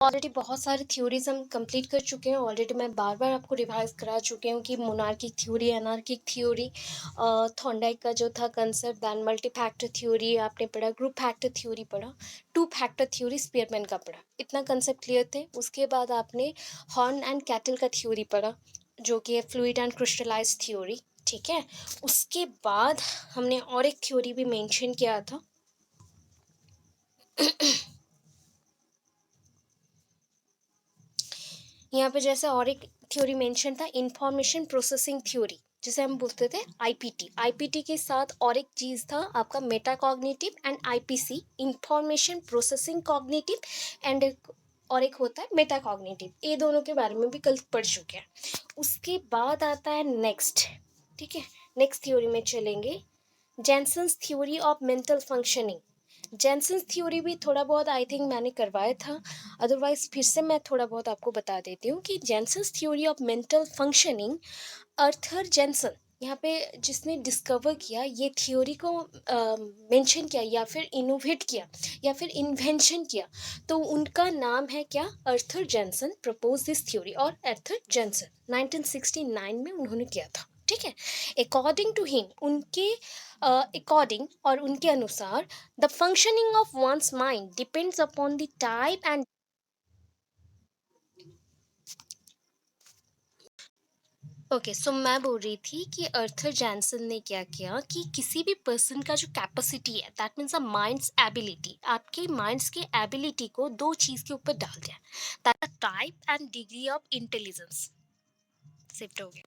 Already बहुत सारी theories हम कंप्लीट कर चुके हैं। ऑलरेडी मैं बार बार आपको रिवाइज करा चुकी हूँ कि monarchic theory, anarchic theory, Thorndike का जो था concept, then multi factor theory आपने पढ़ा, ग्रुप फैक्टर थ्योरी पढ़ा, टू फैक्टर थ्योरी स्पीयरमैन का पढ़ा, इतना कंसेप्ट क्लियर थे। उसके बाद आपने हॉर्न एंड कैटल का थ्योरी पढ़ा जो कि है फ्लूइड एंड क्रिस्टलाइज थ्योरी, ठीक है। उसके बाद हमने और एक थ्योरी भी मेंशन किया था यहाँ पे, जैसे और एक थ्योरी मेंशन था इंफॉर्मेशन प्रोसेसिंग थ्योरी, जिसे हम बोलते थे आईपीटी। आईपीटी के साथ और एक चीज़ था आपका metacognitive and IPC, information processing cognitive, and और एक होता है मेटाकॉग्निटिव। ये दोनों के बारे में भी कल पढ़ चुके हैं। उसके बाद आता है नेक्स्ट, ठीक है, नेक्स्ट थ्योरी में चलेंगे, Jensen's theory of mental functioning. Jensen's theory भी थोड़ा बहुत आई थिंक मैंने करवाया था, अदरवाइज फिर से मैं थोड़ा बहुत आपको बता देती हूँ कि Jensen's theory of mental functioning, Arthur Jensen यहाँ पे जिसने डिस्कवर किया ये थ्योरी को मेंशन किया या फिर इनोवेट किया या फिर इन्वेंशन किया, तो उनका नाम है क्या, अर्थर जेनसन प्रपोज दिस थ्योरी, और अर्थर जेनसन 1969 में उन्होंने किया था, ठीक है। अकॉर्डिंग टू हिम, उनके अकॉर्डिंग और उनके अनुसार, the functioning of one's mind depends upon the type and okay, so मैं बोल रही थी कि अर्थर जैनसन ने क्या किया कि किसी भी पर्सन का जो कैपेसिटी है, that means a minds ability, आपके माइंड्स के एबिलिटी को दो चीज़ के ऊपर डाल दिया, that type and degree of intelligence. Shift हो गया,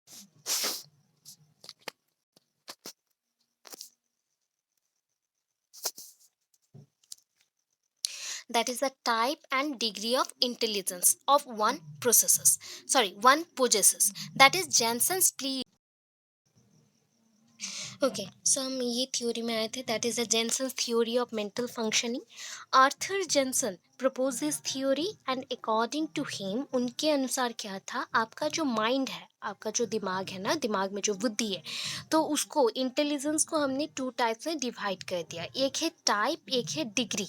that is the type and degree of intelligence of one one possesses, that is Jensen's plea। Okay, so हम ये थ्योरी में आए थे, that is the Jensen's theory of mental functioning. Arthur Jensen propose this theory and according to him, उनके अनुसार क्या था, आपका जो माइंड है, आपका जो दिमाग है ना, दिमाग में जो बुद्धि है, तो उसको, इंटेलिजेंस को हमने टू टाइप्स में डिवाइड कर दिया, एक है टाइप, एक है degree.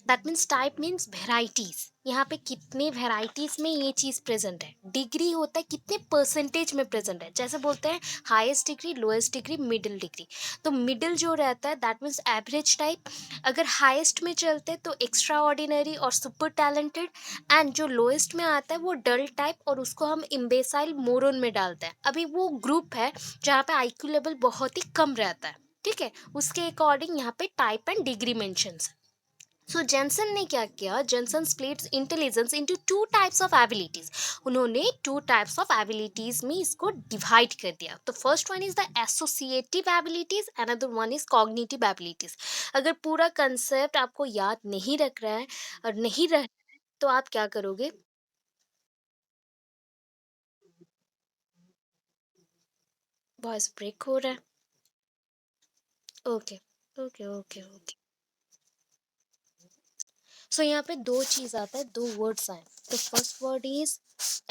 That means type means varieties, यहाँ पे कितने वेराइटीज में ये चीज़ प्रेजेंट है। डिग्री होता है कितने परसेंटेज में प्रेजेंट है, जैसे बोलते हैं highest degree, lowest degree, middle degree. तो मिडिल जो रहता है दैट मीन्स एवरेज टाइप, अगर हाईएस्ट में चलते तो एक्स्ट्रा ऑर्डिनरी और सुपर टैलेंटेड, एंड जो लोएस्ट में आता है वो डल टाइप, और उसको हम इम्बेसाइल मोरन में डालते हैं। अभी वो ग्रुप है जहाँ पे आईक्यू लेवल बहुत ही कम रहता है, ठीक है, उसके अकॉर्डिंग यहाँ पे type and degree mentions. So Jensen ने क्या किया, Jensen splits intelligence into two types of abilities. उन्होंने टू टाइप्स ऑफ एबिलिटीज में इसको डिवाइड कर दिया। तो first one is the associative abilities, another one is cognitive abilities. अगर पूरा कंसेप्ट आपको याद नहीं रख रहा है और नहीं रह, तो आप क्या करोगे। वॉइस ब्रेक हो रहा है। ओके ओके ओके ओके, सो यहाँ पे दो चीज आता है, दो वर्ड्स आए। The first word is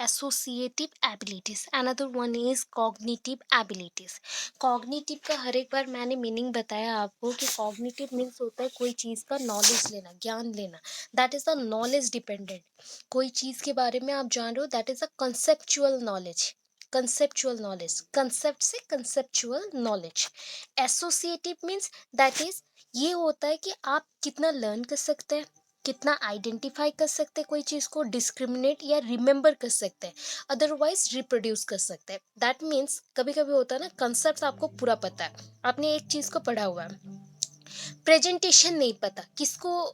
associative abilities, another one is cognitive abilities. Cognitive का हर एक बार मैंने मीनिंग बताया आपको कि कॉग्निटिव मीन्स होता है कोई चीज़ का नॉलेज लेना, ज्ञान लेना, that is the knowledge dependent. कोई चीज़ के बारे में आप जान रहे हो, that is a conceptual knowledge. Conceptual knowledge, concept से conceptual knowledge. Associative means that is, ये होता है कि आप कितना लर्न कर सकते हैं, कितना आइडेंटिफाई कर सकते हैं कोई चीज़ को, डिस्क्रिमिनेट या रिमेंबर कर सकते हैं, अदरवाइज रिप्रोड्यूस कर सकते हैं। दैट मीन्स कभी कभी होता है ना, कंसेप्ट आपको पूरा पता है, आपने एक चीज़ को पढ़ा हुआ है, प्रेजेंटेशन नहीं पता, किसको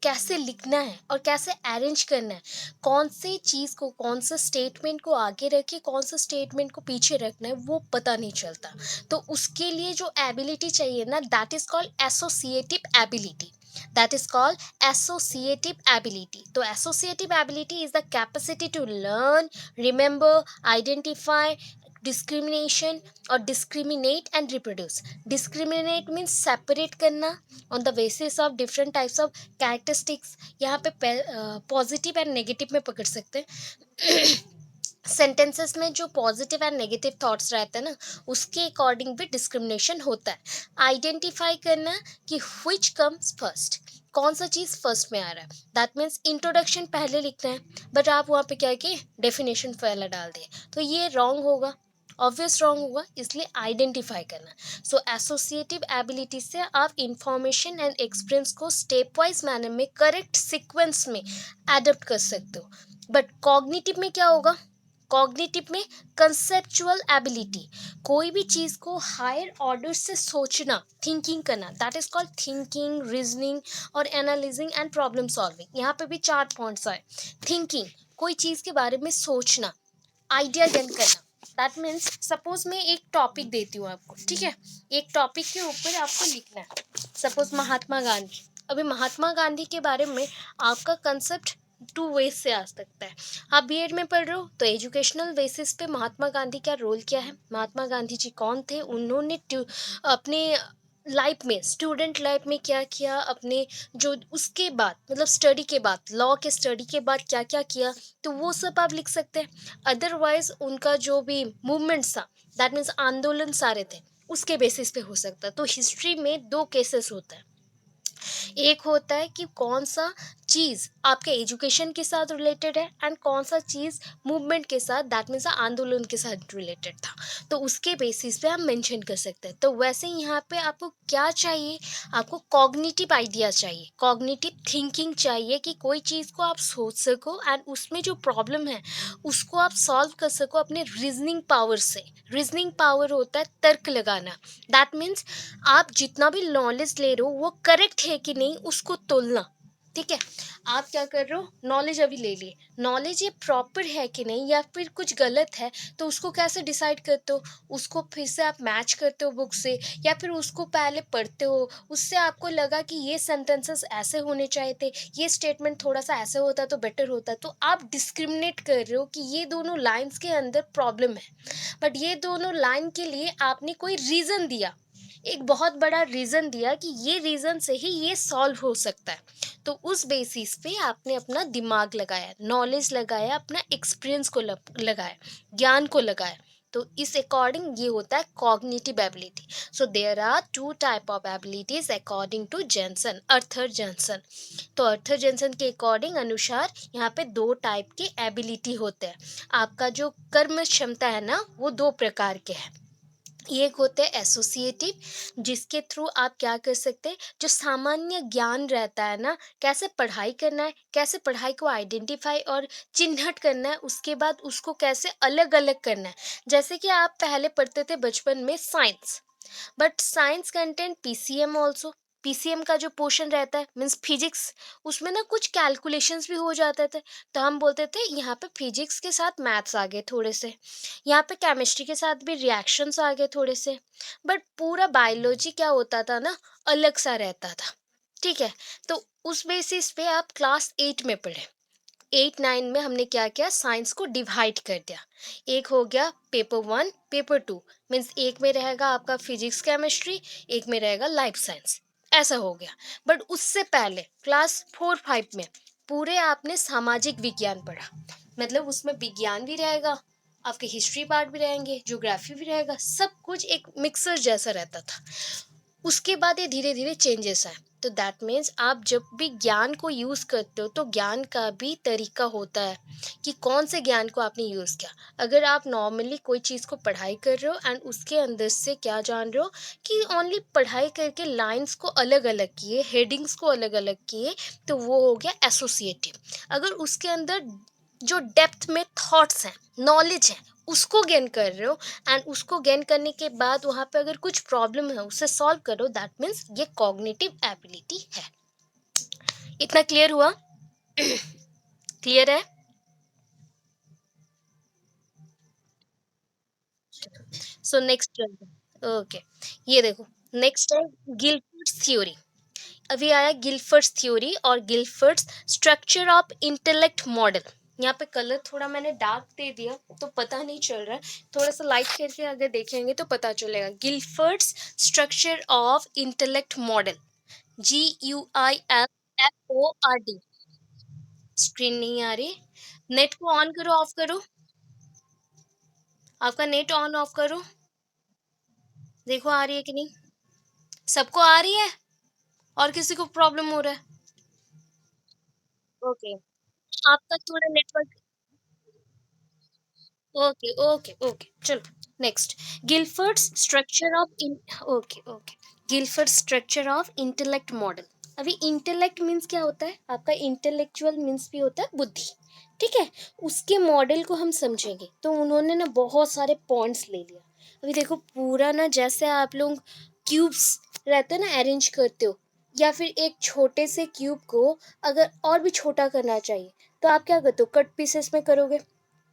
कैसे लिखना है और कैसे अरेंज करना है, कौन से चीज़ को, कौन सा स्टेटमेंट को आगे रखे, कौन सा स्टेटमेंट को पीछे रखना है, वो पता नहीं चलता। तो उसके लिए जो एबिलिटी चाहिए ना, that is called associative ability, that is called associative ability। तो associative ability is the capacity to learn, remember, identify, discrimination और discriminate and reproduce। discriminate means separate करना on the basis of different types of characteristics, यहाँ पे positive and negative में पकड़ सकते हैं sentences में जो पॉजिटिव एंड नेगेटिव थॉट्स रहते हैं ना, उसके अकॉर्डिंग भी डिस्क्रिमिनेशन होता है। आइडेंटिफाई करना कि व्हिच कम्स फर्स्ट, कौन सा चीज़ फर्स्ट में आ रहा है। दैट मीन्स इंट्रोडक्शन पहले लिखना है, बट आप वहाँ पे क्या है कि डेफिनेशन पहले डाल दिए, तो ये रॉन्ग होगा, ऑब्वियस रॉन्ग होगा। इसलिए आइडेंटिफाई करना। सो एसोसिएटिव एबिलिटी से आप इंफॉर्मेशन एंड एक्सपीरियंस को स्टेप वाइज मैनर में करेक्ट सीक्वेंस में एडप्ट कर सकते हो। बट कॉग्निटिव में क्या होगा, कॉग्निटिव में कंसेप्चुअल एबिलिटी, कोई भी चीज को हायर ऑर्डर से सोचना, थिंकिंग करना, that is called thinking, reasoning और एनालिजिंग एंड प्रॉब्लम सॉल्विंग। यहाँ पे भी चार पॉइंट्स आए। थिंकिंग, कोई चीज के बारे में सोचना, आइडिया गेन करना। दैट मीन्स सपोज मैं एक टॉपिक देती हूँ आपको, ठीक है, एक टॉपिक के ऊपर आपको लिखना है, सपोज महात्मा गांधी। अभी महात्मा गांधी के बारे में आपका कंसेप्ट टू वेज से आ सकता है। आप बीएड में पढ़ रहे हो तो एजुकेशनल बेसिस पे महात्मा गांधी का रोल क्या है, महात्मा गांधी जी कौन थे, उन्होंने अपने लाइफ में, स्टूडेंट लाइफ में क्या किया, अपने जो उसके बाद मतलब स्टडी के बाद, लॉ के स्टडी के बाद क्या क्या किया, तो वो सब आप लिख सकते हैं। अदरवाइज उनका जो भी मूवमेंट्स था, दैट मीन्स आंदोलन सारे थे, उसके बेसिस पे हो सकता है। तो हिस्ट्री में दो केसेस होता है, एक होता है कि कौन सा चीज आपके एजुकेशन के साथ रिलेटेड है एंड कौन सा चीज मूवमेंट के साथ, दैट मीन्स आंदोलन के साथ रिलेटेड था, तो उसके बेसिस पे हम मेंशन कर सकते हैं। तो वैसे ही यहाँ पे आपको क्या चाहिए, आपको कॉग्निटिव आइडिया चाहिए, कॉग्निटिव थिंकिंग चाहिए कि कोई चीज़ को आप सोच सको एंड उसमें जो प्रॉब्लम है उसको आप सॉल्व कर सको अपने रीजनिंग पावर से। रीजनिंग पावर होता है तर्क लगाना। दैट मीन्स आप जितना भी नॉलेज ले रहे हो वो करेक्ट है कि नहीं उसको तोलना। ठीक है, आप क्या कर रहे हो, नॉलेज अभी ले लिए, नॉलेज ये प्रॉपर है कि नहीं या फिर कुछ गलत है, तो उसको कैसे डिसाइड करते हो, उसको फिर से आप मैच करते हो बुक से, या फिर उसको पहले पढ़ते हो, उससे आपको लगा कि ये सेंटेंसेस ऐसे होने चाहिए थे, ये स्टेटमेंट थोड़ा सा ऐसे होता तो बेटर होता, तो आप डिस्क्रिमिनेट कर रहे हो कि ये दोनों लाइंस के अंदर प्रॉब्लम है। बट ये दोनों लाइन के लिए आपने कोई रीज़न दिया, एक बहुत बड़ा रीज़न दिया कि ये रीज़न से ही ये सॉल्व हो सकता है, तो उस बेसिस पे आपने अपना दिमाग लगाया, नॉलेज लगाया, अपना एक्सपीरियंस को लगाया, ज्ञान को लगाया। तो इस अकॉर्डिंग ये होता है cognitive ability. So there are two type of abilities according to Jensen, Arthur Jensen. तो अर्थर जेंसन के अकॉर्डिंग अनुसार यहाँ पे दो टाइप के एबिलिटी होते हैं। आपका जो कर्म क्षमता है ना, वो दो प्रकार के हैं। एक होते हैं एसोसिएटिव, जिसके थ्रू आप क्या कर सकते हैं, जो सामान्य ज्ञान रहता है ना, कैसे पढ़ाई करना है, कैसे पढ़ाई को आइडेंटिफाई और चिन्हट करना है, उसके बाद उसको कैसे अलग अलग करना है। जैसे कि आप पहले पढ़ते थे बचपन में science, but science content PCM also, PCM का जो पोर्शन रहता है मीन्स फिजिक्स, उसमें ना कुछ कैलकुलेशंस भी हो जाते थे, तो हम बोलते थे यहाँ पे फिजिक्स के साथ मैथ्स आ गए थोड़े से, यहाँ पे केमिस्ट्री के साथ भी रिएक्शंस आ गए थोड़े से। बट पूरा बायोलॉजी क्या होता था ना, अलग सा रहता था। ठीक है, तो उस बेसिस पे आप क्लास 8 में पढ़े, 8 9 में हमने क्या किया, साइंस को डिवाइड कर दिया। एक हो गया पेपर 1, पेपर 2, मीन्स एक में रहेगा आपका फिजिक्स केमिस्ट्री, एक में रहेगा लाइफ साइंस, ऐसा हो गया। बट उससे पहले क्लास 4 5 में पूरे आपने सामाजिक विज्ञान पढ़ा, मतलब उसमें विज्ञान भी रहेगा, आपके हिस्ट्री पार्ट भी रहेंगे, ज्योग्राफी भी रहेगा, सब कुछ एक मिक्सर जैसा रहता था। उसके बाद ये धीरे धीरे चेंजेस आए। तो दैट मीन्स आप जब भी ज्ञान को यूज़ करते हो तो ज्ञान का भी तरीका होता है कि कौन से ज्ञान को आपने यूज़ किया। अगर आप नॉर्मली कोई चीज़ को पढ़ाई कर रहे हो एंड उसके अंदर से क्या जान रहे हो कि ओनली पढ़ाई करके लाइंस को अलग अलग किए, हेडिंग्स को अलग अलग किए, तो वो हो गया एसोसिएटिव। अगर उसके अंदर जो डेप्थ में थॉट्स हैं, नॉलेज है, उसको गेन कर रहे हो एंड उसको गेन करने के बाद वहाँ पे अगर कुछ प्रॉब्लम है उसे सॉल्व करो, दैट मीन्स ये कॉग्निटिव एबिलिटी है। इतना क्लियर हुआ? क्लियर है? सो नेक्स्ट, ओके, ये देखो, नेक्स्ट है गिलफर्ड्स थ्योरी। अभी आया गिलफर्ड्स थ्योरी और गिलफर्ड्स स्ट्रक्चर ऑफ इंटेलेक्ट मॉडल। यहाँ पे कलर थोड़ा मैंने डार्क दे दिया तो पता नहीं चल रहा है, थोड़ा सा लाइट करके अगर देखेंगे तो पता चलेगा। Guilford's structure of intellect model, GUILFORD। Screen नहीं आ रही, नेट को ऑन करो, ऑफ करो। आपका नेट ऑन ऑफ करो, देखो आ रही है कि नहीं। सबको आ रही है और किसी को प्रॉब्लम हो रहा है? ओके, आपका थोड़ा नेटवर्क। ओके ओके ओके, चलो next. Guilford's structure of in okay okay, Guilford structure of intellect model. अभी इंटेलेक्ट मीन्स क्या होता है आपका? इंटेलेक्चुअल मीन्स भी होता है बुद्धि, ठीक है। उसके मॉडल को हम समझेंगे तो उन्होंने ना बहुत सारे पॉइंट्स ले लिया। अभी देखो पूरा ना, जैसे आप लोग क्यूब्स रहते हैं ना अरेंज करते हो, या फिर एक छोटे से क्यूब को अगर और भी छोटा करना चाहिए तो आप क्या करते हो? कट पीसेस में करोगे,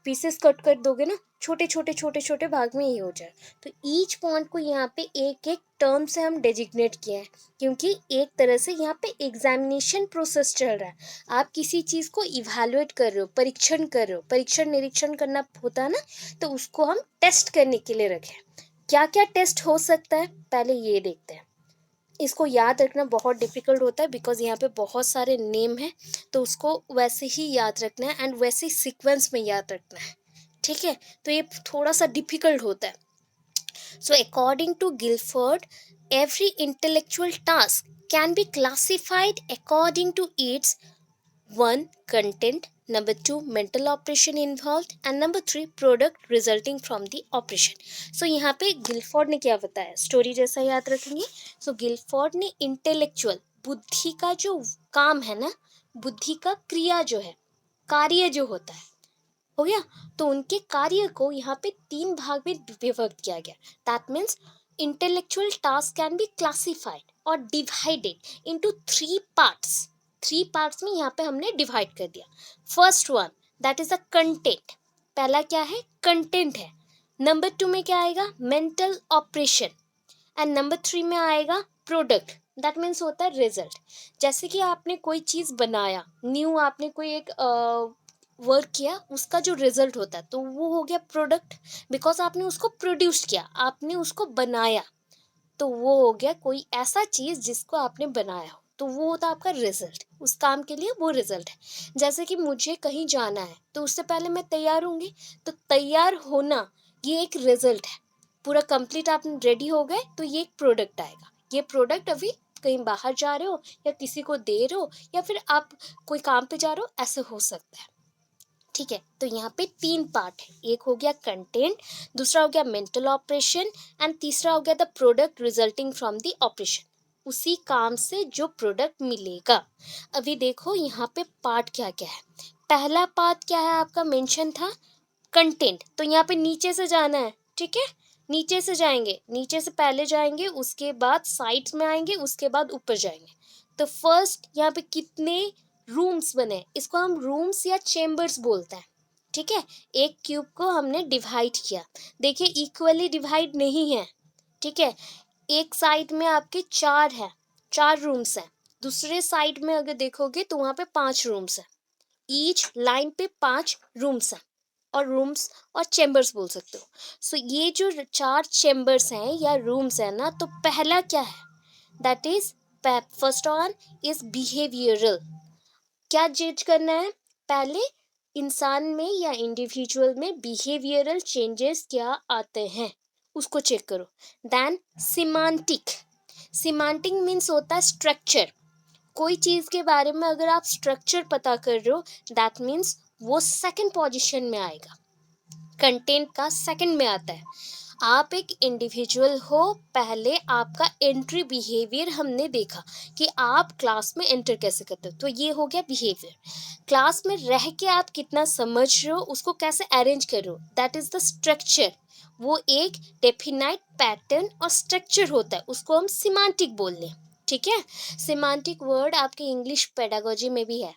पीसेस कट कर दोगे ना, छोटे छोटे छोटे छोटे भाग में ये हो जाए। तो ईच पॉइंट को यहाँ पे एक एक टर्म से हम डेजिग्नेट किए हैं, क्योंकि एक तरह से यहाँ पे एग्जामिनेशन प्रोसेस चल रहा है। आप किसी चीज़ को इवेलुएट कर रहे हो, परीक्षण कर रहे हो, परीक्षण निरीक्षण करना होता है ना, तो उसको हम टेस्ट करने के लिए रखें। क्या क्या टेस्ट हो सकता है पहले ये देखते हैं। इसको याद रखना बहुत डिफिकल्ट होता है बिकॉज यहाँ पे बहुत सारे नेम हैं, तो उसको वैसे ही याद रखना है एंड वैसे ही सीक्वेंस में याद रखना है, ठीक है। तो ये थोड़ा सा डिफिकल्ट होता है। So according to Guilford, every intellectual task can be classified according to its one, content; number two, mental operation involved; and number three, product resulting from the operation. So यहाँ पे गिलफोर्ड ने क्या बताया, story जैसा याद रखेंगे। सो Guilford ने intellectual बुद्धि का जो काम है ना, बुद्धि का क्रिया जो है, कार्य जो होता है, हो गया। तो उनके कार्य को यहाँ पे तीन भाग में विभक्त किया गया। That means intellectual task can be classified और divided into three parts. Three parts में यहाँ पे हमने डिवाइड कर दिया। First one, that is the content. पहला क्या है? कंटेंट है। नंबर टू में क्या आएगा? Mental operation. And number three में आएगा प्रोडक्ट, दैट मीन्स होता है रिजल्ट। जैसे कि आपने कोई चीज़ बनाया न्यू, आपने कोई एक वर्क किया, उसका जो रिजल्ट होता है तो वो हो गया प्रोडक्ट, बिकॉज आपने उसको प्रोड्यूस किया, आपने उसको बनाया, तो वो हो गया कोई ऐसा चीज़ जिसको आपने बनाया हो, तो वो होता है आपका रिजल्ट। उस काम के लिए वो रिजल्ट है। जैसे कि मुझे कहीं जाना है तो उससे पहले मैं तैयार होंगी, तो तैयार होना ये एक रिजल्ट है। पूरा कंप्लीट आप रेडी हो गए तो ये एक प्रोडक्ट आएगा। ये प्रोडक्ट अभी कहीं बाहर जा रहे हो या किसी को दे रहे हो या फिर आप कोई काम पे जा रहे हो, ऐसे हो सकता है, ठीक है। तो यहाँ पे तीन पार्ट है, एक हो गया कंटेंट, दूसरा हो गया मेंटल ऑपरेशन, एंड तीसरा हो गया the product resulting from the operation, उसी काम से जो प्रोडक्ट मिलेगा। अभी देखो यहाँ पे पार्ट क्या क्या है। पहला पार्ट क्या है आपका? मेंशन था कंटेंट, तो यहाँ पे नीचे से जाना है, ठीक है। नीचे से जाएंगे, नीचे से पहले जाएंगे, उसके बाद साइड्स में आएंगे, उसके बाद ऊपर जाएंगे। तो फर्स्ट यहाँ पे कितने रूम्स बने, इसको हम रूम्स या चेम्बर्स बोलते हैं, ठीक है। एक क्यूब को हमने डिवाइड किया, देखिए इक्वली डिवाइड नहीं है, ठीक है। एक साइड में आपके चार है, चार रूम्स हैं। दूसरे साइड में अगर देखोगे तो वहाँ पे पांच रूम्स हैं। ईच लाइन पे पांच रूम्स हैं, और रूम्स और चेम्बर्स बोल सकते हो। सो ये जो चार चेम्बर्स हैं या रूम्स हैं ना, तो पहला क्या है? That is first one is behavioural. क्या जज करना है पहले? इंसान में या इंडिविजुअल में बिहेवियरल चेंजेस क्या आते हैं, उसको चेक करो। Then semantic. सिमांटिक मीन्स होता है स्ट्रक्चर। कोई चीज़ के बारे में अगर आप स्ट्रक्चर पता कर रहे हो, दैट मीन्स वो सेकंड पोजीशन में आएगा, कंटेंट का सेकंड में आता है। आप एक इंडिविजुअल हो, पहले आपका एंट्री बिहेवियर हमने देखा कि आप क्लास में एंटर कैसे करते हो, तो ये हो गया बिहेवियर। क्लास में रह के आप कितना समझ रहे हो, उसको कैसे अरेंज कर रहे हो, दैट इज द स्ट्रक्चर। वो एक डेफिनाइट पैटर्न और स्ट्रक्चर होता है, उसको हम सिमांटिक बोल लें, ठीक है। सिमांटिक वर्ड आपके इंग्लिश पेडागोजी में भी है।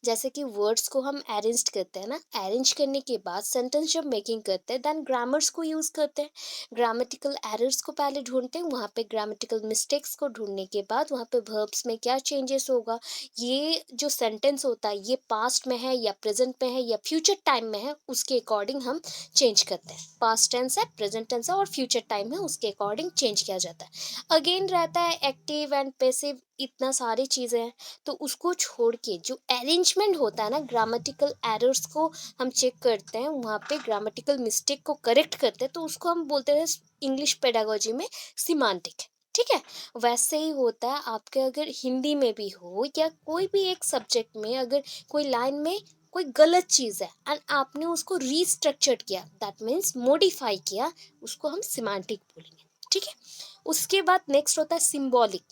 जैसे कि वर्ड्स को हम अरेंज करते हैं ना, अरेंज करने के बाद सेंटेंस जब मेकिंग करते हैं, देन ग्रामर्स को यूज़ करते हैं। ग्रामेटिकल एरर्स को पहले ढूंढते हैं, वहाँ पे ग्रामेटिकल मिस्टेक्स को ढूंढने के बाद वहाँ पे वर्ब्स में क्या चेंजेस होगा, ये जो सेंटेंस होता है ये पास्ट में है या प्रेजेंट में है या फ्यूचर टाइम में है, उसके अकॉर्डिंग हम चेंज करते हैं। पास्ट टेंस है, प्रेजेंट टेंस है और फ्यूचर टाइम है, उसके अकॉर्डिंग चेंज किया जाता है। अगेन रहता है एक्टिव एंड पैसिव इतना सारी चीज़ें हैं, तो उसको छोड़ के जो अरेंजमेंट होता है ना, ग्रामेटिकल एरर्स को हम चेक करते हैं, वहाँ पे ग्रामेटिकल मिस्टेक को करेक्ट करते हैं, तो उसको हम बोलते हैं इंग्लिश पेडागोजी में सिमांटिक। ठीक है, वैसे ही होता है आपके अगर हिंदी में भी हो या कोई भी एक सब्जेक्ट में, अगर कोई लाइन में कोई गलत चीज़ है एंड आपने उसको रीस्ट्रक्चर्ड किया, दैट मीन्स मॉडिफाई किया, उसको हम सिमांटिक बोलेंगे। ठीक है, उसके बाद नेक्स्ट होता है सिंबॉलिक।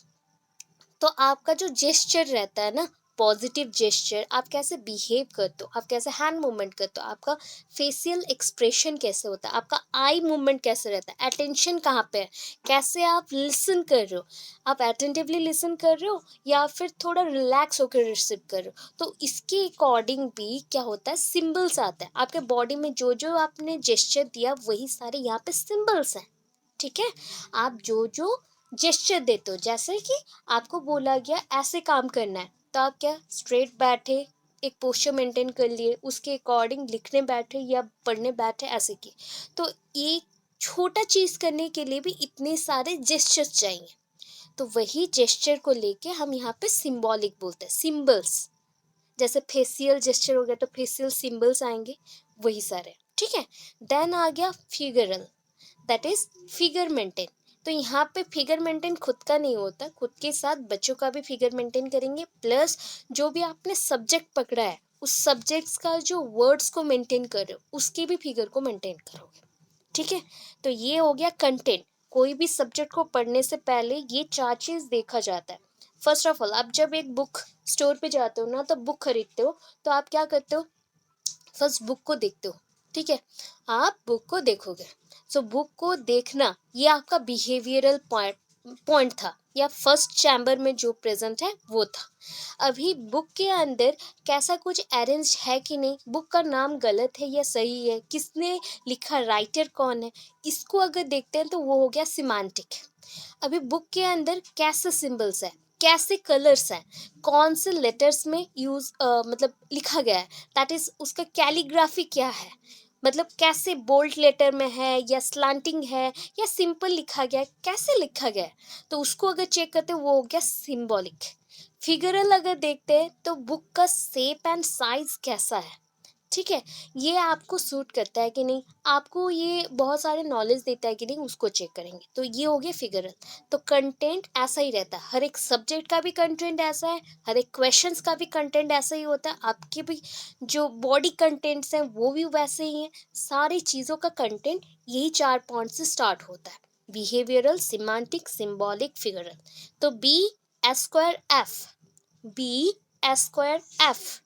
तो आपका जो जेस्चर रहता है ना, पॉजिटिव जेस्चर, आप कैसे बिहेव करते हो, आप कैसे हैंड मूवमेंट करते हो, आपका फेशियल एक्सप्रेशन कैसे होता है, आपका आई मूवमेंट कैसे रहता है, अटेंशन कहाँ पे है, कैसे आप लिसन कर रहे हो, आप अटेंटिवली लिसन कर रहे हो या फिर थोड़ा रिलैक्स होकर रिसीव कर रहे हो, तो इसके अकॉर्डिंग भी क्या होता है, सिंबल्स आता है आपके बॉडी में। जो जो आपने जेस्चर दिया वही सारे यहाँ पे सिंबल्स हैं। ठीक है, आप जो जो जेस्चर देते हो, जैसे कि आपको बोला गया ऐसे काम करना है, तो आप क्या स्ट्रेट बैठे, एक पोस्चर मेंटेन कर लिए, उसके अकॉर्डिंग लिखने बैठे या पढ़ने बैठे, ऐसे की। तो एक छोटा चीज़ करने के लिए भी इतने सारे जेस्चर्स चाहिए, तो वही जेस्चर को लेके हम यहाँ पे सिंबॉलिक बोलते हैं, सिंबल्स। जैसे फेशियल जेस्चर हो गया तो फेशियल सिंबल्स आएंगे, वही सारे। ठीक है, देन आ गया figural, that is figure maintain. तो यहाँ पे फिगर मेंटेन खुद का नहीं होता, खुद के साथ बच्चों का भी फिगर मेंटेन करेंगे, प्लस जो भी आपने सब्जेक्ट पकड़ा है उस सब्जेक्ट्स का जो वर्ड्स को मेंटेन कर रहे हो उसके भी फिगर को मेंटेन करोगे। ठीक है, तो ये हो गया कंटेंट। कोई भी सब्जेक्ट को पढ़ने से पहले ये चार चीज देखा जाता है। फर्स्ट ऑफ ऑल, आप जब एक बुक स्टोर पे जाते हो ना, तो बुक खरीदते हो, तो आप क्या करते हो, फर्स्ट बुक को देखते हो। ठीक है, आप बुक को देखोगे, सो बुक को देखना ये आपका बिहेवियरल पॉइंट था, या फर्स्ट चैम्बर में जो प्रेजेंट है वो था। अभी बुक के अंदर कैसा कुछ अरेंज है कि नहीं, बुक का नाम गलत है या सही है, किसने लिखा, राइटर कौन है, इसको अगर देखते हैं तो वो हो गया सिमांटिक। अभी बुक के अंदर कैसे सिंबल्स है, कैसे कलर्स हैं, कौन से लेटर्स में यूज मतलब लिखा गया है, दैट इज उसका कैलीग्राफी क्या है, मतलब कैसे बोल्ड लेटर में है या स्लांटिंग है या सिंपल लिखा गया है, कैसे लिखा गया है, तो उसको अगर चेक करते हैं वो हो गया सिंबॉलिक। फिगरल अगर देखते हैं तो बुक का शेप एंड साइज कैसा है। ठीक है, ये आपको सूट करता है कि नहीं, आपको ये बहुत सारे नॉलेज देता है कि नहीं, उसको चेक करेंगे, तो ये हो गया फिगरल। तो कंटेंट ऐसा ही रहता है, हर एक सब्जेक्ट का भी कंटेंट ऐसा है, हर एक क्वेश्चंस का भी कंटेंट ऐसा ही होता है, आपके भी जो बॉडी कंटेंट्स हैं वो भी वैसे ही हैं। सारी चीज़ों का कंटेंट यही 4 पॉइंट से स्टार्ट होता है, बिहेवियरल, सिमांटिक, सिंबॉलिक, फिगरल। तो बी एस स्क्वायर एफ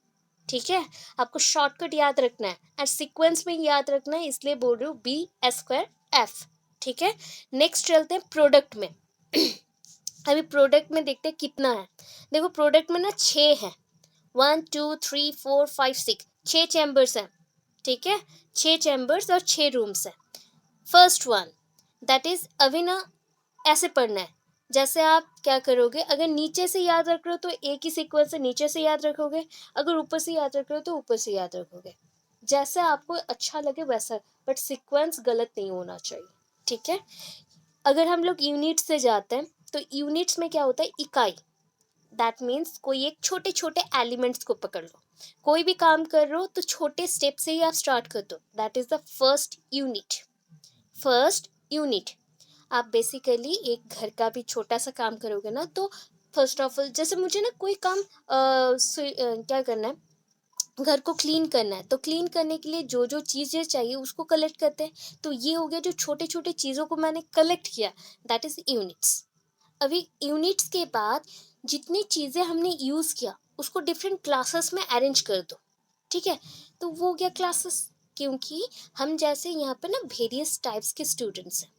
ठीक है, आपको शॉर्टकट याद रखना है और सीक्वेंस में याद रखना है, इसलिए बोल रही हूँ बी एस स्क्वायर एफ। ठीक है, नेक्स्ट चलते हैं प्रोडक्ट में। अभी प्रोडक्ट में देखते हैं कितना है। देखो प्रोडक्ट में ना 6 है, 1 2 3 4 5 6, 6 चैम्बर्स हैं। ठीक है, 6 चैम्बर्स और 6 रूम्स हैं। फर्स्ट वन, दैट इज अभी ना ऐसे पढ़ना है, जैसे आप क्या करोगे, अगर नीचे से याद रख रहे हो तो एक ही सीक्वेंस से नीचे से याद रखोगे, अगर ऊपर से याद रख रहे हो तो ऊपर से याद रखोगे, जैसे आपको अच्छा लगे वैसा, बट सीक्वेंस गलत नहीं होना चाहिए। ठीक है, अगर हम लोग यूनिट से जाते हैं तो यूनिट्स में क्या होता है, इकाई, दैट मीन्स कोई एक छोटे छोटे एलिमेंट्स को पकड़ लो, कोई भी काम कर रहे हो तो छोटे स्टेप से ही आप स्टार्ट कर दो, that is the first unit. First unit, आप बेसिकली एक घर का भी छोटा सा काम करोगे ना, तो फर्स्ट ऑफ ऑल जैसे मुझे ना कोई काम क्या करना है, घर को क्लीन करना है, तो क्लीन करने के लिए जो जो चीज़ें चाहिए उसको कलेक्ट करते हैं, तो ये हो गया जो छोटे छोटे चीज़ों को मैंने कलेक्ट किया, दैट इज यूनिट्स। अभी यूनिट्स के बाद जितनी चीज़ें हमने यूज़ किया उसको डिफरेंट क्लासेस में अरेंज कर दो। ठीक है, तो वो हो गया क्लासेस, क्योंकि हम जैसे यहाँ पे ना वेरियस टाइप्स के स्टूडेंट्स हैं।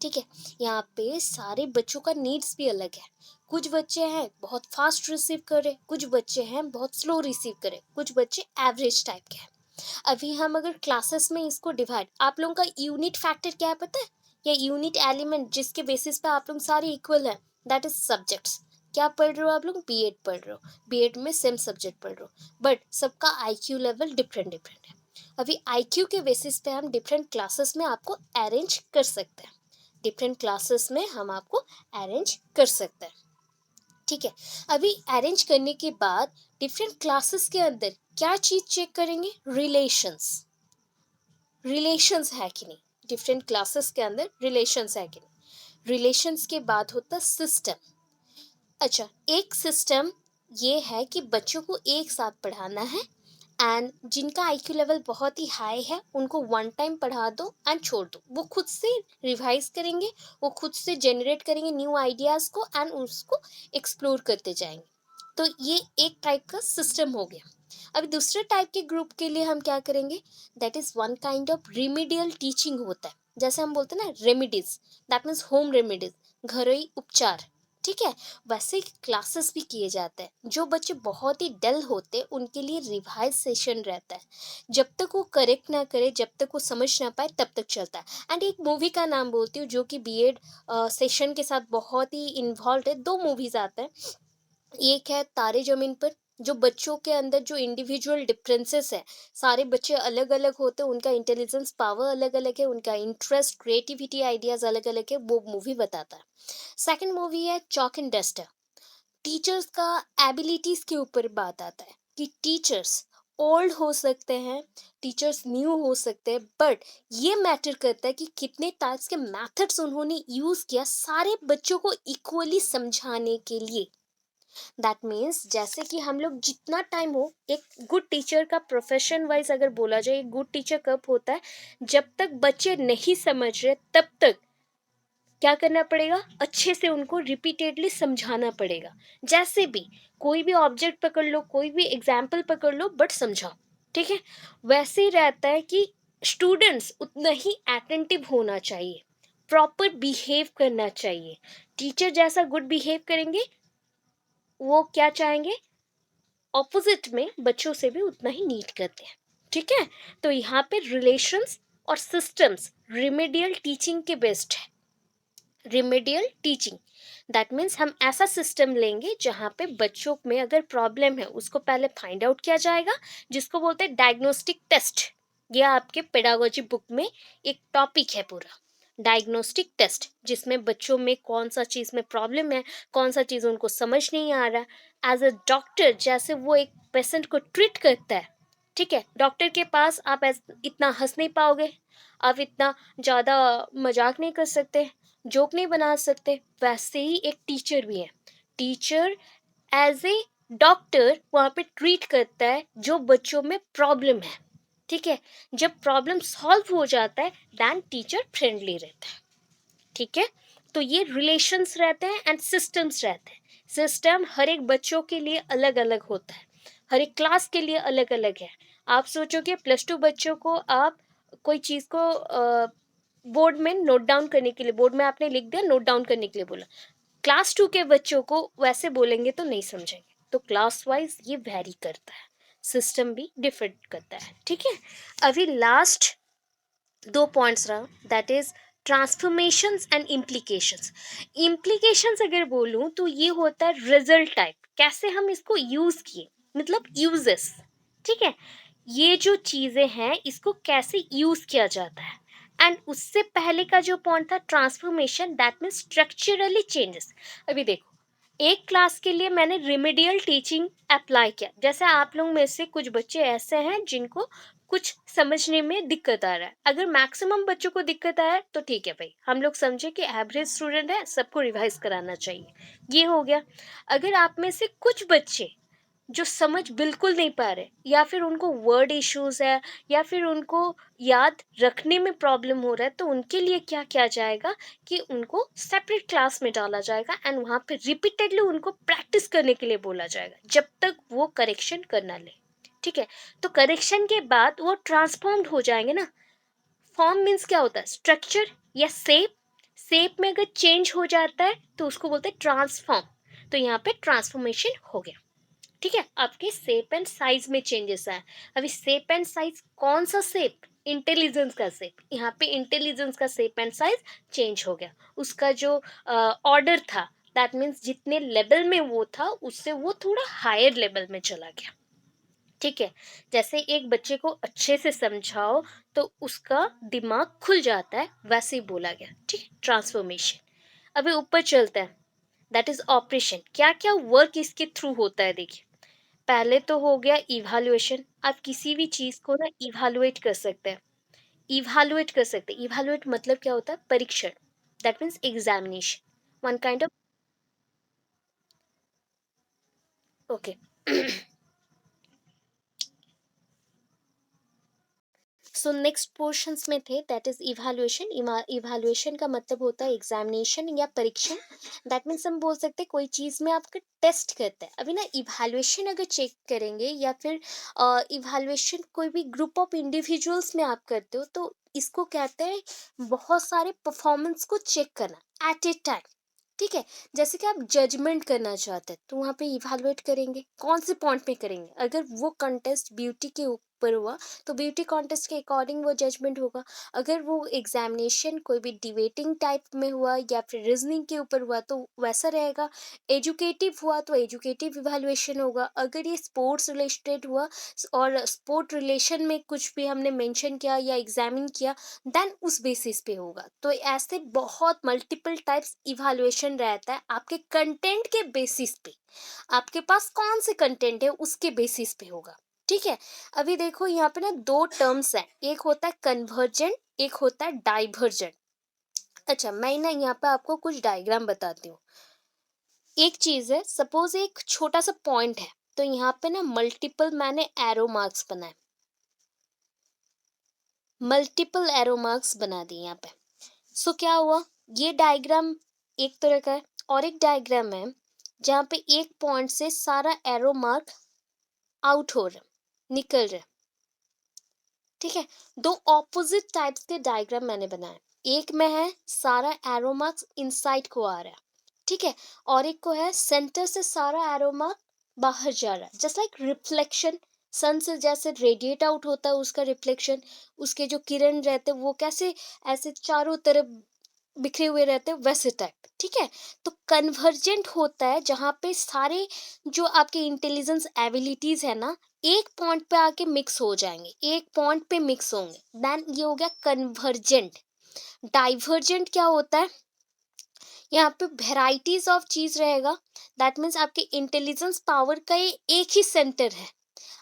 ठीक है, यहाँ पे सारे बच्चों का नीड्स भी अलग है, कुछ बच्चे हैं बहुत फास्ट रिसीव करे, कुछ बच्चे हैं बहुत स्लो रिसीव करे, कुछ बच्चे एवरेज टाइप के हैं। अभी हम अगर क्लासेस में इसको डिवाइड, आप लोगों का यूनिट फैक्टर क्या है पता है, या यूनिट एलिमेंट जिसके बेसिस पे आप लोग सारे इक्वल हैं, दैट इज सब्जेक्ट्स। क्या पढ़ रहे हो आप लोग, बीएड पढ़ रहे हो, बीएड में सेम सब्जेक्ट पढ़ रहे हो, बट सबका आईक्यू लेवल डिफरेंट डिफरेंट है। अभी आईक्यू के बेसिस पे हम डिफरेंट क्लासेस में आपको अरेंज कर सकते हैं, डिफरेंट क्लासेस में हम आपको अरेंज कर सकते हैं। ठीक है। अभी अरेंज करने के बाद डिफरेंट क्लासेस के अंदर क्या चीज चेक करेंगे? रिलेशंस। रिलेशंस है कि नहीं, डिफरेंट क्लासेस के अंदर रिलेशंस है कि नहीं। रिलेशंस के बाद होता सिस्टम। अच्छा, एक सिस्टम ये है कि बच्चों को एक साथ पढ़ाना है, एंड जिनका आईक्यू लेवल बहुत ही हाई है उनको वन टाइम पढ़ा दो एंड छोड़ दो, वो खुद से रिवाइज करेंगे, वो खुद से जनरेट करेंगे न्यू आइडियाज़ को एंड उसको एक्सप्लोर करते जाएंगे। तो ये एक टाइप का सिस्टम हो गया। अभी दूसरे टाइप के ग्रुप के लिए हम क्या करेंगे? That is one kind of remedial teaching होता है, जैसे हम बोलते हैं ना remedies, that means home remedies, घरेलू उपचार। ठीक है, वैसे क्लासेस भी किए जाते हैं। जो बच्चे बहुत ही डल होते हैं उनके लिए रिवाइज सेशन रहता है, जब तक वो करेक्ट ना करे, जब तक वो समझ ना पाए तब तक चलता है। एंड एक मूवी का नाम बोलती हूँ जो कि बीएड सेशन के साथ बहुत ही इन्वॉल्व है। दो मूवीज आते हैं, एक है तारे जमीन पर, जो बच्चों के अंदर जो इंडिविजुअल डिफरेंसेस है, सारे बच्चे अलग अलग होते हैं, उनका इंटेलिजेंस पावर अलग अलग है, उनका इंटरेस्ट, क्रिएटिविटी, आइडियाज अलग अलग है, वो मूवी बताता है। सेकंड मूवी है चॉक एंड डस्टर। टीचर्स का एबिलिटीज के ऊपर बात आता है कि टीचर्स ओल्ड हो सकते हैं, टीचर्स न्यू हो सकते हैं, बट ये मैटर करता है कि कितने टाइप्स के मेथड्स उन्होंने यूज किया सारे बच्चों को इक्वली समझाने के लिए। दैट मीन्स जैसे कि हम लोग जितना टाइम हो, एक गुड टीचर का प्रोफेशन वाइज अगर बोला जाए, एक गुड टीचर कब होता है? जब तक बच्चे नहीं समझ रहे तब तक क्या करना पड़ेगा? अच्छे से उनको रिपीटेडली समझाना पड़ेगा। जैसे भी कोई भी ऑब्जेक्ट पकड़ लो, कोई भी एग्जाम्पल पकड़ लो, बट समझाओ। ठीक है, वैसे ही रहता है कि स्टूडेंट्स उतना ही अटेंटिव होना चाहिए, प्रॉपर बिहेव करना चाहिए। टीचर जैसा गुड बिहेव करेंगे, वो क्या चाहेंगे? ऑपोजिट में बच्चों से भी उतना ही नीड करते हैं। ठीक है, तो यहाँ पे रिलेशंस और सिस्टम्स रिमेडियल टीचिंग के बेस्ट है। रिमेडियल टीचिंग दैट मीन्स हम ऐसा सिस्टम लेंगे जहाँ पे बच्चों में अगर प्रॉब्लम है उसको पहले फाइंड आउट किया जाएगा, जिसको बोलते हैं डायग्नोस्टिक टेस्ट। ये आपके पेडागोजी बुक में एक टॉपिक है पूरा, डायग्नोस्टिक टेस्ट, जिसमें बच्चों में कौन सा चीज़ में प्रॉब्लम है, कौन सा चीज़ उनको समझ नहीं आ रहा। एज अ डॉक्टर जैसे वो एक पेशेंट को ट्रीट करता है, ठीक है, डॉक्टर के पास आप इतना हंस नहीं पाओगे, आप इतना ज़्यादा मजाक नहीं कर सकते, जोक नहीं बना सकते। वैसे ही एक टीचर भी है, टीचर एज ए डॉक्टर वहाँ पे ट्रीट करता है जो बच्चों में प्रॉब्लम है। ठीक है, जब प्रॉब्लम सॉल्व हो जाता है देन टीचर फ्रेंडली रहता है। ठीक है, तो ये रिलेशंस रहते हैं एंड सिस्टम्स रहते हैं। सिस्टम हर एक बच्चों के लिए अलग अलग होता है, हर एक क्लास के लिए अलग अलग है। आप सोचो कि +2 बच्चों को आप कोई चीज़ को बोर्ड में नोट डाउन करने के लिए, बोर्ड में आपने लिख दिया, नोट डाउन करने के लिए बोला, क्लास 2 के बच्चों को वैसे बोलेंगे तो नहीं समझेंगे। तो क्लास वाइज ये वैरी करता है, सिस्टम भी डिफरेंट करता है। ठीक है, अभी लास्ट 2 पॉइंट्स रहा, that is transformations and implications. Implications अगर बोलूँ तो ये होता है रिजल्ट टाइप, कैसे हम इसको यूज़ किए, मतलब यूजेस। ठीक है, ये जो चीज़ें हैं इसको कैसे यूज़ किया जाता है। एंड उससे पहले का जो पॉइंट था transformation, that means structurally changes. अभी देखो, एक क्लास के लिए मैंने रिमेडियल टीचिंग अप्लाई किया, जैसे आप लोग में से कुछ बच्चे ऐसे हैं जिनको कुछ समझने में दिक्कत आ रहा है। अगर मैक्सिमम बच्चों को दिक्कत आया तो ठीक है भाई, हम लोग समझे कि एवरेज स्टूडेंट है, सबको रिवाइज कराना चाहिए, ये हो गया। अगर आप में से कुछ बच्चे जो समझ बिल्कुल नहीं पा रहे, या फिर उनको वर्ड इश्यूज है, या फिर उनको याद रखने में प्रॉब्लम हो रहा है, तो उनके लिए क्या किया जाएगा कि उनको सेपरेट क्लास में डाला जाएगा एंड वहाँ पे रिपीटेडली उनको प्रैक्टिस करने के लिए बोला जाएगा जब तक वो करेक्शन करना ले। ठीक है, तो करेक्शन के बाद वो ट्रांसफॉर्म्ड हो जाएंगे ना। फॉर्म मीन्स क्या होता है? स्ट्रक्चर या शेप। शेप में अगर चेंज हो जाता है तो उसको बोलते हैं ट्रांसफॉर्म। तो यहाँ पे ट्रांसफॉर्मेशन हो गया। ठीक है, आपके शेप एंड साइज में चेंजेस आए। अभी शेप एंड साइज कौन सा शेप? इंटेलिजेंस का शेप। यहाँ पे इंटेलिजेंस का शेप एंड साइज चेंज हो गया, उसका जो ऑर्डर था, दैट मीन्स जितने लेवल में वो था उससे वो थोड़ा हायर लेवल में चला गया। ठीक है, जैसे एक बच्चे को अच्छे से समझाओ तो उसका दिमाग खुल जाता है, वैसे ही बोला गया। ठीक है, ट्रांसफॉर्मेशन। अभी ऊपर चलते हैं, दैट इज ऑपरेशन। क्या क्या वर्क इसके थ्रू होता है देखिए। पहले तो हो गया इवैल्यूएशन, आप किसी भी चीज को ना इवैल्यूएट कर सकते हैं। इवैल्यूएट कर सकते हैं, इवैल्यूएट मतलब क्या होता है, परीक्षण। That means examination, one kind of. Okay. So next portions में थे, दैट इज इवैल्यूएशन। इवैल्यूएशन का मतलब होता है एग्जामिनेशन या परीक्षण। दैट मीन्स हम बोल सकते हैं कोई चीज में आपका टेस्ट करते हैं। अभी ना इवैल्यूएशन अगर चेक करेंगे या फिर इवैल्यूएशन कोई भी ग्रुप ऑफ इंडिविजुअल्स में आप करते हो, तो इसको कहते हैं बहुत सारे परफॉर्मेंस को चेक करना एट ए टाइम। ठीक है। जैसे कि आप जजमेंट करना चाहते हैं तो वहाँ पे इवैल्यूएट करेंगे, कौन से पॉइंट पे करेंगे। अगर वो कंटेस्ट ब्यूटी के ऊपर हुआ तो ब्यूटी कॉन्टेस्ट के अकॉर्डिंग वो जजमेंट होगा। अगर वो एग्जामिनेशन कोई भी डिबेटिंग टाइप में हुआ या फिर रीजनिंग के ऊपर हुआ तो वैसा रहेगा। एजुकेटिव हुआ तो एजुकेटिव इवैल्यूएशन होगा। अगर ये स्पोर्ट्स रिलेटेड हुआ और स्पोर्ट रिलेशन में कुछ भी हमने मेंशन किया या एग्जामिन किया, देन उस बेसिस पे होगा। तो ऐसे बहुत मल्टीपल टाइप्स इवैल्यूएशन रहता है आपके कंटेंट के बेसिस पे। आपके पास कौन से कंटेंट है उसके बेसिस पे होगा। ठीक है। अभी देखो यहाँ पे ना दो टर्म्स है, एक होता है कन्वर्जेंट, एक होता है डाइवर्जेंट। अच्छा, मैं ना यहाँ पे आपको कुछ डायग्राम बताती हूँ। एक चीज है, सपोज एक छोटा सा पॉइंट है, तो यहाँ पे ना मल्टीपल मैंने एरो मार्क्स बनाए, मल्टीपल एरो मार्क्स बना दिए यहाँ पे। सो क्या हुआ, ये डायग्राम एक तरह का है और एक डायग्राम है जहाँ पे एक पॉइंट से सारा एरो मार्क आउट हो रहा है, निकल रहा है। ठीक है। दो ऑपोजिट टाइप्स के डायग्राम मैंने बनाए। एक में है सारा एरो मार्क्स इनसाइड को आ रहा है, ठीक है, और एक को है सेंटर से सारा एरो मार्क बाहर जा रहा है, जस्ट लाइक रिफ्लेक्शन। सन से जैसे रेडिएट आउट होता है उसका रिफ्लेक्शन, उसके जो किरण रहते हैं वो कैसे ऐसे चारों तरफ बिखरे हुए रहते हैं, वैसे टाइप। ठीक है। तो कन्वर्जेंट होता है जहाँ पे सारे जो आपके इंटेलिजेंस एबिलिटीज है ना, एक पॉइंट पे आके मिक्स हो जाएंगे, एक पॉइंट पे मिक्स होंगे, देन ये हो गया कन्वर्जेंट। डाइवर्जेंट क्या होता है, यहाँ पे वेराइटीज ऑफ चीज रहेगा। दैट मीन्स आपके इंटेलिजेंस पावर का ये एक ही सेंटर है।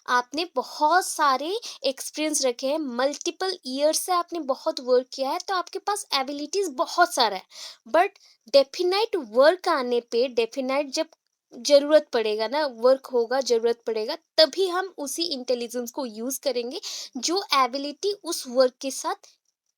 आपने बहुत सारे एक्सपीरियंस रखे हैं, मल्टीपल ईयर से आपने बहुत वर्क किया है, तो आपके पास एबिलिटीज बहुत सारा है। बट डेफिनाइट वर्क आने पे, डेफिनाइट जब जरूरत पड़ेगा ना, वर्क होगा, जरूरत पड़ेगा, तभी हम उसी इंटेलिजेंस को यूज करेंगे जो एबिलिटी उस वर्क के साथ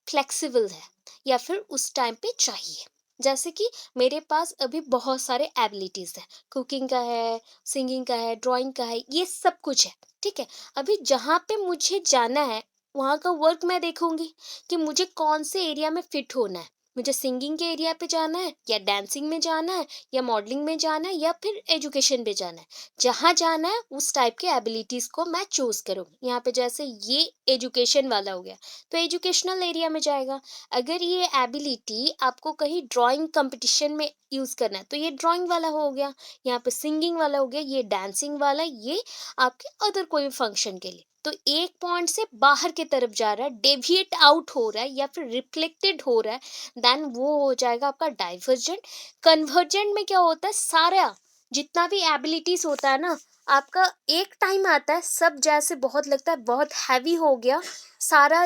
फ्लेक्सिबल है या फिर उस टाइम पे चाहिए। जैसे कि मेरे पास अभी बहुत सारे एबिलिटीज है, कुकिंग का है, सिंगिंग का है, ड्राइंग का है, ये सब कुछ है। ठीक है। अभी जहाँ पे मुझे जाना है वहाँ का वर्क मैं देखूंगी कि मुझे कौन से एरिया में फिट होना है। मुझे सिंगिंग के एरिया पे जाना है या डांसिंग में जाना है या मॉडलिंग में जाना है या फिर एजुकेशन पे जाना है। जहाँ जाना है उस टाइप के एबिलिटीज को मैं चूज करूंगी। यहाँ पे जैसे ये एजुकेशन वाला हो गया तो एजुकेशनल एरिया में जाएगा। अगर ये एबिलिटी आपको कहीं ड्राइंग कंपटीशन में यूज करना है तो ये ड्राइंग वाला हो गया। यहाँ पे सिंगिंग वाला हो गया, ये डांसिंग वाला, ये आपके अदर कोई फंक्शन के लिए। तो एक पॉइंट से बाहर की तरफ जा रहा है, डेविएट आउट हो रहा है या फिर रिफ्लेक्टेड हो रहा है, देन वो हो जाएगा आपका डाइवर्जेंट। कन्वर्जेंट में क्या होता है, सारा जितना भी एबिलिटीज होता है ना, आपका एक टाइम आता है सब जैसे बहुत लगता है बहुत हैवी हो गया, सारा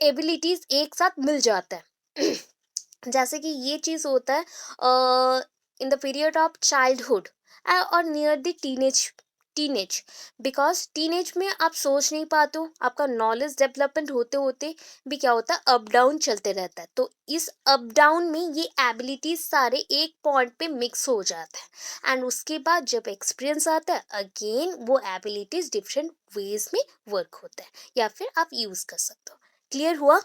एबिलिटीज एक साथ मिल जाता है। जैसे कि ये चीज होता है in the period of childhood और near the teenage. Teenage, because teenage में आप सोच नहीं पाते हो, आपका नॉलेज डेवलपमेंट होते होते भी क्या होता है, अप डाउन चलते रहता है। तो इस अप डाउन में ये एबिलिटीज सारे एक पॉइंट पे मिक्स हो जाता है, एंड उसके बाद जब एक्सपीरियंस आता है अगेन वो एबिलिटीज डिफरेंट वेज में वर्क होता है या फिर आप यूज कर सकते हो। क्लियर हुआ,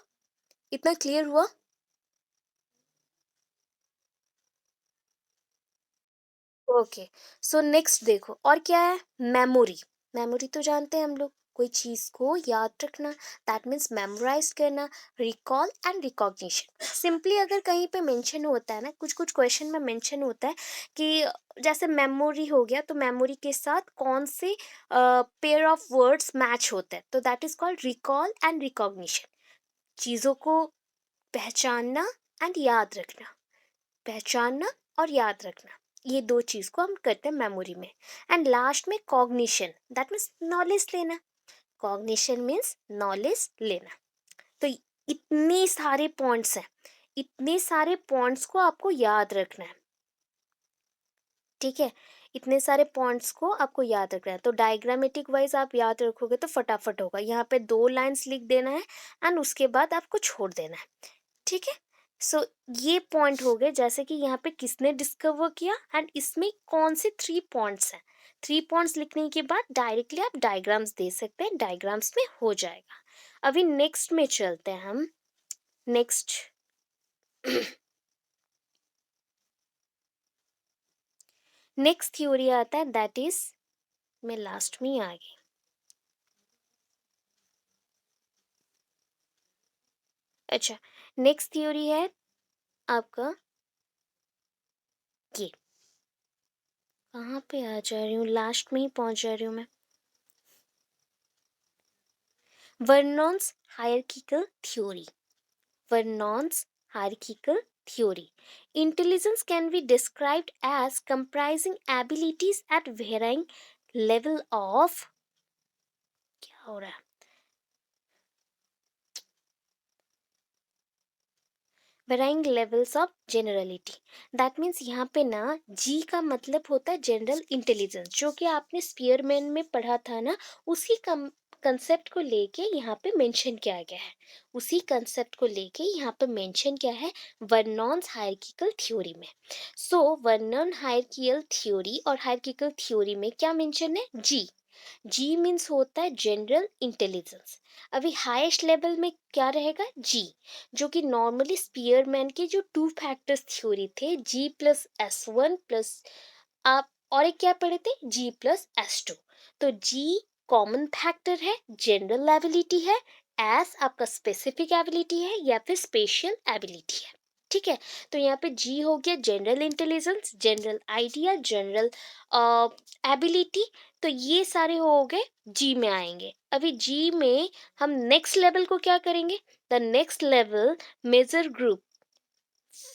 इतना क्लियर हुआ। ओके। सो नेक्स्ट देखो और क्या है, मेमोरी। मेमोरी तो जानते हैं हम लोग, कोई चीज को याद रखना, दैट मीन्स मेमोराइज करना। रिकॉल एंड रिकॉग्निशन, सिंपली अगर कहीं पे मेंशन होता है ना, कुछ कुछ क्वेश्चन में मेंशन होता है कि जैसे मेमोरी हो गया तो मेमोरी के साथ कौन से पेयर ऑफ वर्ड्स मैच होते हैं, तो that is called recall and recognition. चीजों को पहचानना एंड याद रखना, पहचानना और याद रखना, ये दो चीज़ को हम करते हैं मेमोरी में। एंड लास्ट में कॉग्निशन, दैट मीन्स नॉलेज लेना। कॉग्निशन मीन्स नॉलेज लेना। तो इतने सारे पॉइंट्स हैं, इतने सारे पॉइंट्स को आपको याद रखना है, ठीक है। इतने सारे पॉइंट्स को आपको याद रखना है। तो डायग्रामेटिक वाइज आप याद रखोगे तो फटाफट होगा। यहाँ पे 2 लाइंस लिख देना है एंड उसके बाद आपको छोड़ देना है, ठीक है। सो ये पॉइंट हो गए, जैसे कि यहाँ पे किसने डिस्कवर किया एंड इसमें कौन से 3 पॉइंट्स हैं। 3 पॉइंट्स लिखने के बाद डायरेक्टली आप डायग्राम्स दे सकते हैं, डायग्राम्स में हो जाएगा। अभी नेक्स्ट में चलते हैं हम। नेक्स्ट नेक्स्ट थ्योरी आता है, दैट इज, मैं लास्ट में ही आ गई। अच्छा, नेक्स्ट थ्योरी है आपका ये, कहाँ पे आ जा रही हूँ, लास्ट में ही पहुंच जा रही हूँ मैं। Vernon's hierarchical theory. Vernon's hierarchical theory. Intelligence can be described as comprising abilities at varying level of, क्या हो रहा है, varying levels of generality. That means यहाँ पे ना G का मतलब होता है जनरल इंटेलिजेंस, जो कि आपने स्पीयरमैन में पढ़ा था ना, उसी कंसेप्ट को लेके यहाँ पे मेंशन किया गया है। उसी कंसेप्ट को लेके यहाँ पे मेंशन किया है वर्नॉन्स हायरार्किकल थ्योरी में। सो वर्नॉन हायरार्किकल थ्योरी और हायरार्किकल थ्योरी में क्या मेंशन है, जी। जी मीन्स होता है जनरल इंटेलिजेंस। अभी हाईएस्ट लेवल में क्या रहेगा, जी, जो कि नॉर्मली स्पीयरमैन के जो 2 फैक्टर्स थ्योरी थे, जी प्लस S1 प्लस, आप और एक क्या पढ़े थे, जी प्लस S2। तो जी कॉमन फैक्टर है, जनरल एबिलिटी है, एस आपका स्पेसिफिक एबिलिटी है या फिर स्पेशल एबिलिटी है, ठीक है। तो यहाँ पे जी हो गया general intelligence, general idea, general ability. तो ये सारे हो गए जी में आएंगे। अभी जी में हम नेक्स्ट लेवल को क्या करेंगे, the next level major group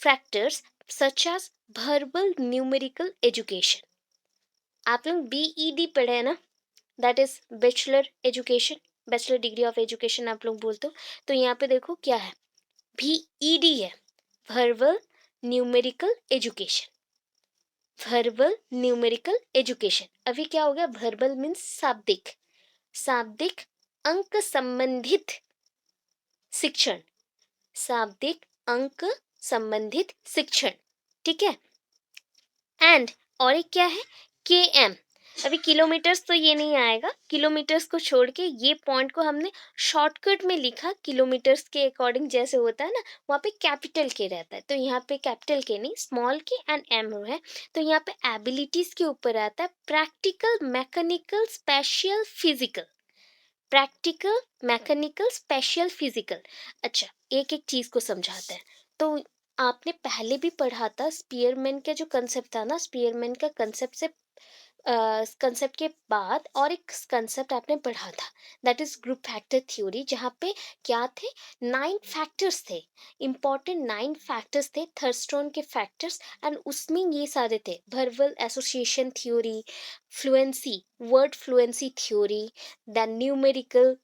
factors such as verbal numerical education. आप लोग BED पढ़े हैं ना, that is bachelor education, bachelor degree of education आप लोग बोलते हो। तो यहाँ पे देखो क्या है, BED है, verbal numerical education. Verbal numerical education, अभी क्या हो गया, वर्बल मीन्स शाब्दिक, शाब्दिक अंक संबंधित शिक्षण, शाब्दिक अंक संबंधित शिक्षण, ठीक है। एंड और एक क्या है, KM। अभी किलोमीटर्स तो ये नहीं आएगा, किलोमीटर्स को छोड़ के ये पॉइंट को हमने शॉर्टकट में लिखा, किलोमीटर्स के अकॉर्डिंग जैसे होता है ना, वहाँ पे कैपिटल के रहता है, तो यहाँ पे कैपिटल के नहीं, स्मॉल के एंड M है। तो यहाँ पे एबिलिटीज के ऊपर आता है practical, mechanical, special, physical. Practical, mechanical, special, physical. अच्छा, एक एक चीज को समझाते हैं। तो आपने पहले भी पढ़ा था स्पीयरमैन का जो कंसेप्ट था ना, स्पीयरमैन का कंसेप्ट से कंसेप्ट के बाद और एक कंसेप्ट आपने पढ़ा था, that is group factor theory, जहाँ पे क्या थे, 9 फैक्टर्स थे, इंपॉर्टेंट 9 फैक्टर्स थे, थर्स्टोन के फैक्टर्स। एंड उसमें ये सारे थे, verbal association theory, fluency, word fluency theory, then numerical,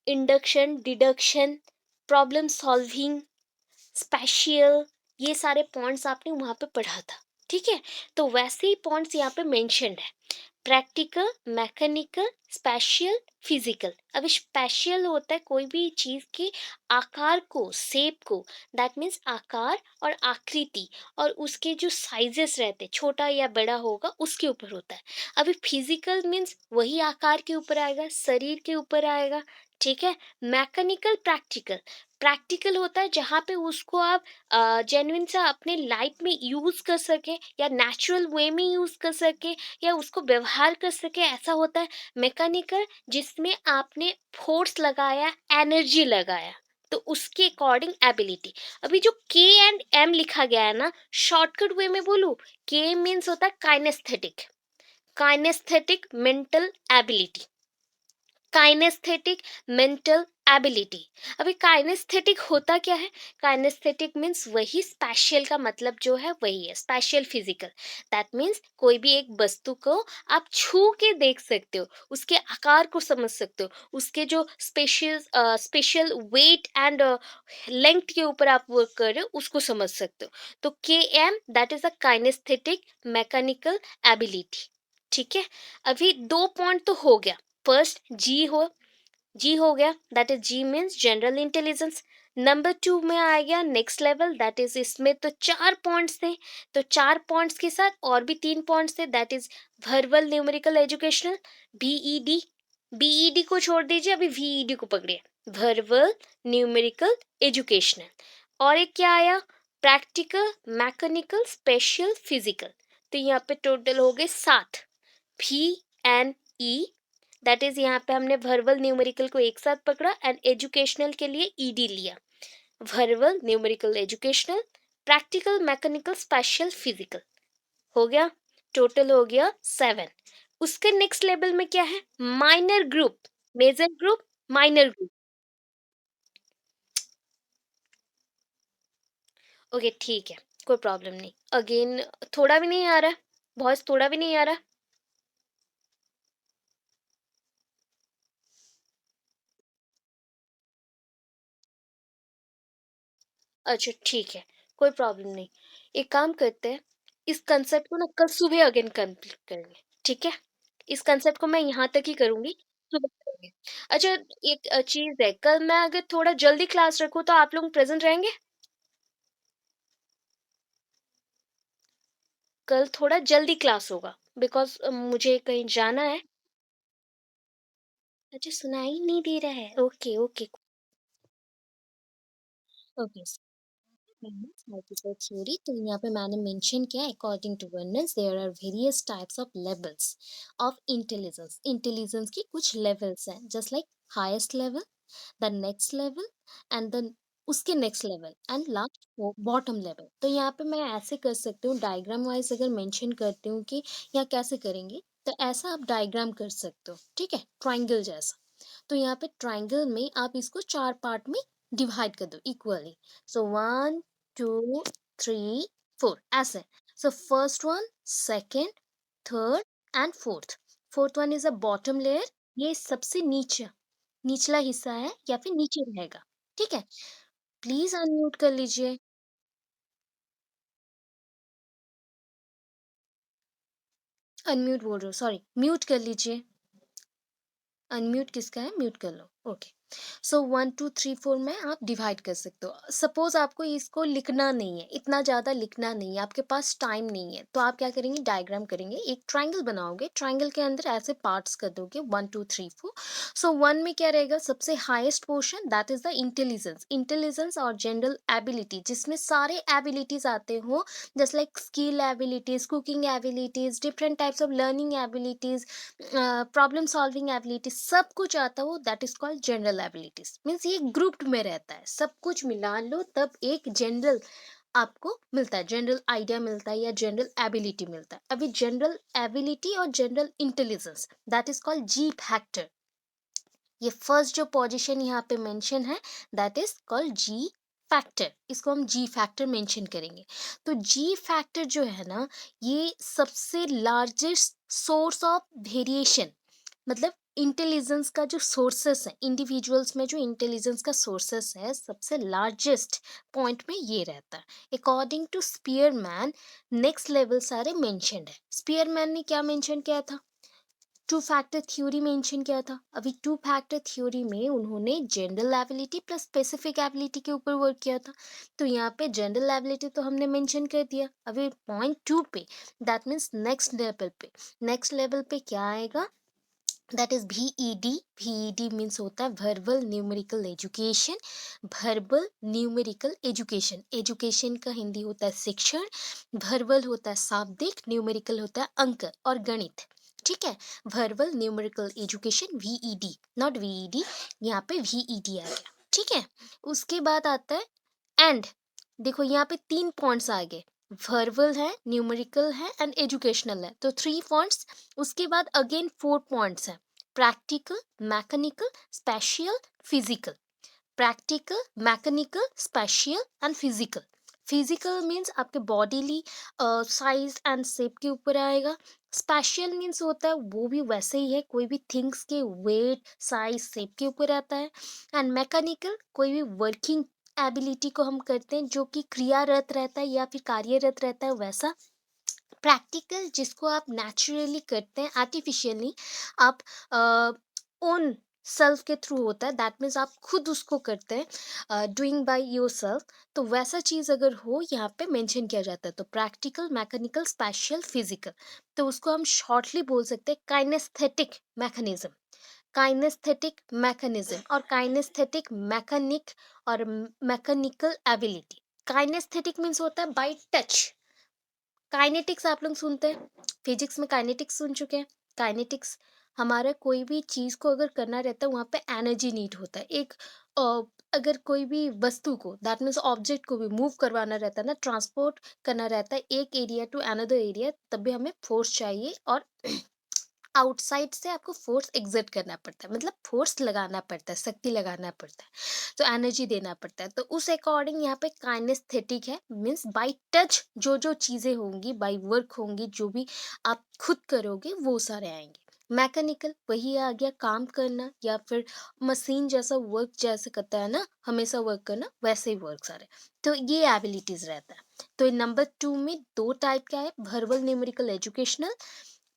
induction, deduction, problem solving, spatial, ये सारे पॉइंट्स आपने वहाँ पे पढ़ा था, ठीक है। तो वैसे ही पॉइंट्स यहाँ पे मेंशन्ड है, प्रैक्टिकल, मैकेनिकल, स्पेशल, फिजिकल। अब स्पेशल होता है कोई भी चीज़ के आकार को, शेप को, दैट मीन्स आकार और आकृति, और उसके जो साइजेस रहते हैं, छोटा या बड़ा होगा, उसके ऊपर होता है। अभी फिजिकल मीन्स वही आकार के ऊपर आएगा, शरीर के ऊपर आएगा, ठीक है। मैकेनिकल, प्रैक्टिकल, प्रैक्टिकल होता है जहाँ पे उसको आप जेन्युइन सा अपने लाइफ में यूज़ कर सके, या नेचुरल वे में यूज़ कर सके, या उसको व्यवहार कर सके, ऐसा होता है। मैकेनिकल, जिसमें आपने फोर्स लगाया, एनर्जी लगाया, तो उसके अकॉर्डिंग एबिलिटी। अभी जो K&M लिखा गया है ना, शॉर्टकट वे में बोलूँ, K मीन्स होता है kinesthetic, kinesthetic mental ability, kinesthetic mental ability. अभी काइनेस्थेटिक होता क्या है? काइनेस्थेटिक मीन्स वही, स्पेशियल का मतलब जो है वही है, स्पेशियल फिजिकल। दैट मीन्स कोई भी एक वस्तु को आप छू के देख सकते हो, उसके आकार को समझ सकते हो, उसके जो special special weight and length के ऊपर आप वर्क कर रहे हो उसको समझ सकते हो। तो K M that is a kinesthetic mechanical ability. ठीक है, अभी दो पॉइंट तो हो गया। फर्स्ट जी हो गया, that is G means general intelligence. Number two में आ गया नेक्स्ट लेवल, दैट इज इसमें तो चार पॉइंट्स थे, तो चार पॉइंट्स के साथ और भी तीन पॉइंट्स थे, that is verbal numerical educational, B.Ed. B.Ed को छोड़ दीजिए, अभी वीईडी को पकड़िए, वर्बल न्यूमेरिकल एजुकेशनल। और एक क्या आया? Practical mechanical special physical. तो यहाँ पे टोटल हो गए सात। भी एन ई, दैट इज यहाँ पे हमने वर्बल न्यूमेरिकल को एक साथ पकड़ा एंड एजुकेशनल के लिए ईडी लिया। Verbal numerical educational, practical mechanical special physical, हो गया, टोटल हो गया सेवन। उसके नेक्स्ट लेवल में क्या है? Minor group, major group, minor group. Okay ठीक है, कोई प्रॉब्लम नहीं। अगेन थोड़ा भी नहीं आ रहा, वॉइस थोड़ा भी नहीं आ रहा। अच्छा ठीक है, कोई प्रॉब्लम नहीं। एक काम करते हैं, इस कंसेप्ट को ना कल सुबह अगेन कंप्लीट करेंगे, ठीक है? इस कंसेप्ट को मैं यहाँ तक ही करूँगी, सुबह करेंगे। अच्छा, एक चीज़ है, कल मैं अगर थोड़ा जल्दी क्लास रखूँ तो आप लोग प्रेज़ेंट रहेंगे? कल थोड़ा जल्दी क्लास होगा, बिकॉज़ मुझे कहीं जाना है। अच्छा, सुनाई नहीं दे रहा है। Okay, okay, okay. Multiple theory, तो यहाँ पे मैंने मेंशन किया, according to Vernon's there are various types of levels of intelligence. Intelligence की कुछ लेवल्स हैं, just like highest level, the next level and then उसके next level and last bottom level. तो यहाँ पे मैं ऐसे कर सकती हूँ, डायग्राम वाइज अगर मेंशन करती हूँ कि यहाँ कैसे करेंगे, तो ऐसा आप डायग्राम कर सकते हो, ठीक है, ट्राइंगल जैसा। तो यहाँ पे ट्राइंगल में आप इसको चार पार्ट में डिवाइड कर दो equally. So one, two, three, four, ऐसे। So first one, second, third and fourth. Fourth one is a bottom layer, ये सबसे नीचे, निचला हिस्सा है या फिर नीचे रहेगा, ठीक है? प्लीज अनम्यूट कर लीजिए। अनम्यूट बोल रहे हो, सॉरी, म्यूट कर लीजिए। अनम्यूट किसका है, म्यूट कर लो। Okay, so one two three four में आप डिवाइड कर सकते हो। सपोज आपको इसको लिखना नहीं है, इतना ज़्यादा लिखना नहीं है, आपके पास टाइम नहीं है, तो आप क्या करेंगे, डायग्राम करेंगे, एक ट्राइंगल बनाओगे, ट्राइंगल के अंदर ऐसे पार्ट्स कर दोगे, one two three four. So one में क्या रहेगा, सबसे highest portion, that is the intelligence. Intelligence और जनरल एबिलिटी, जिसमें सारे एबिलिटीज आते हो, just like skill abilities, cooking abilities, different types of learning abilities, problem solving ability, सब कुछ आता हो, that is called general abilities. Means ये ग्रुप्ड में रहता है, सब कुछ मिला लो तब एक जनरल आपको मिलता है, जनरल आइडिया मिलता है या जनरल एबिलिटी मिलता है। अभी जनरल एबिलिटी और general intelligence, that is called ji factor. ये फर्स्ट जो पोजीशन यहाँ पे मेंशन है, that is called ji factor, इसको हम जी फैक्टर मेंशन करेंगे। तो जी फैक्टर जो है ना, ये सबसे लार्जेस्ट सोर्स ऑफ वेरिएशन, मतलब इंटेलिजेंस का जो सोर्सेस है, इंडिविजुअल्स में जो इंटेलिजेंस का सोर्सेस है, सबसे लार्जेस्ट पॉइंट में ये रहता है। According to Spearman, next level सारे मेंशनड है। स्पीयरमैन ने क्या मेंशन किया था, टू फैक्टर थ्योरी मेंशन किया था। अभी टू फैक्टर थ्योरी में उन्होंने general ability plus specific ability के ऊपर वर्क किया था। तो यहाँ पे जनरल एबिलिटी तो हमने मेंशन कर दिया। अभी पॉइंट टू पे, दैट मीन्स नेक्स्ट लेवल पे, नेक्स्ट लेवल पे क्या आएगा, that is VED। VED means होता है verbal numerical education. Verbal numerical education, education का हिंदी होता है शिक्षण, वर्बल होता है शाब्दिक, न्यूमेरिकल होता है अंक और गणित, ठीक है? Verbal numerical education, VED, not VED, यहाँ पे VED आ गया, ठीक है? उसके बाद आता है एंड, देखो यहाँ पे तीन पॉइंट्स आ गए, वर्बल है, न्यूमेरिकल है एंड एजुकेशनल है, तो थ्री पॉइंट्स। उसके बाद अगेन फोर पॉइंट्स हैं, practical, mechanical, spatial, physical. Practical, mechanical, spatial and physical. Physical means आपके बॉडीली साइज एंड शेप के ऊपर आएगा। स्पेशल मीन्स होता है वो भी वैसे ही है, कोई भी थिंग्स के वेट साइज शेप के ऊपर आता है। एंड मैकेनिकल कोई भी वर्किंग एबिलिटी को हम करते हैं जो कि क्रियारत रहता है या फिर कार्यरत रहता है वैसा। प्रैक्टिकल जिसको आप नेचुरली करते हैं, आर्टिफिशियली आप ओन सेल्फ के थ्रू होता है, दैट मीन्स आप खुद उसको करते हैं, डूइंग बाय योर सेल्फ। तो वैसा चीज़ अगर हो यहाँ पे मेंशन किया जाता है, तो प्रैक्टिकल, मैकेनिकल, स्पेशल, फिजिकल। तो उसको हम शॉर्टली बोल सकते हैं काइनेस्थेटिक मैकेनिज्म। काइनेस्थेटिक मैकेनिज्म और काइनेस्थेटिक मैकेनिक और मैकेनिकल एबिलिटी। काइनेस्थेटिक मीन्स होता है बाय टच। काइनेटिक्स आप लोग सुनते हैं, फिजिक्स में काइनेटिक्स सुन चुके हैं। काइनेटिक्स हमारा कोई भी चीज़ को अगर करना रहता है वहाँ पे एनर्जी नीड होता है। एक अ, अगर कोई भी वस्तु को, दैट मीन्स ऑब्जेक्ट को भी मूव करवाना रहता है ना, ट्रांसपोर्ट करना रहता है एक एरिया टू अनदर एरिया, तब भी हमें फोर्स चाहिए और आउटसाइड से आपको फोर्स एग्जर्ट करना पड़ता है, मतलब फोर्स लगाना पड़ता है, शक्ति लगाना पड़ता है, तो एनर्जी देना पड़ता है। तो उस अकॉर्डिंग यहाँ पे काइनेस्थेटिक है, मीन्स बाय टच जो जो चीज़ें होंगी, बाय वर्क होंगी, जो भी आप खुद करोगे वो सारे आएंगे। मैकेनिकल वही आ गया, काम करना या फिर मशीन जैसा वर्क जैसे करता है ना, हमेशा वर्क करना, वैसे ही वर्क सारे। तो ये एबिलिटीज रहता है। तो नंबर 2 में दो टाइप का है, verbal, numerical, educational.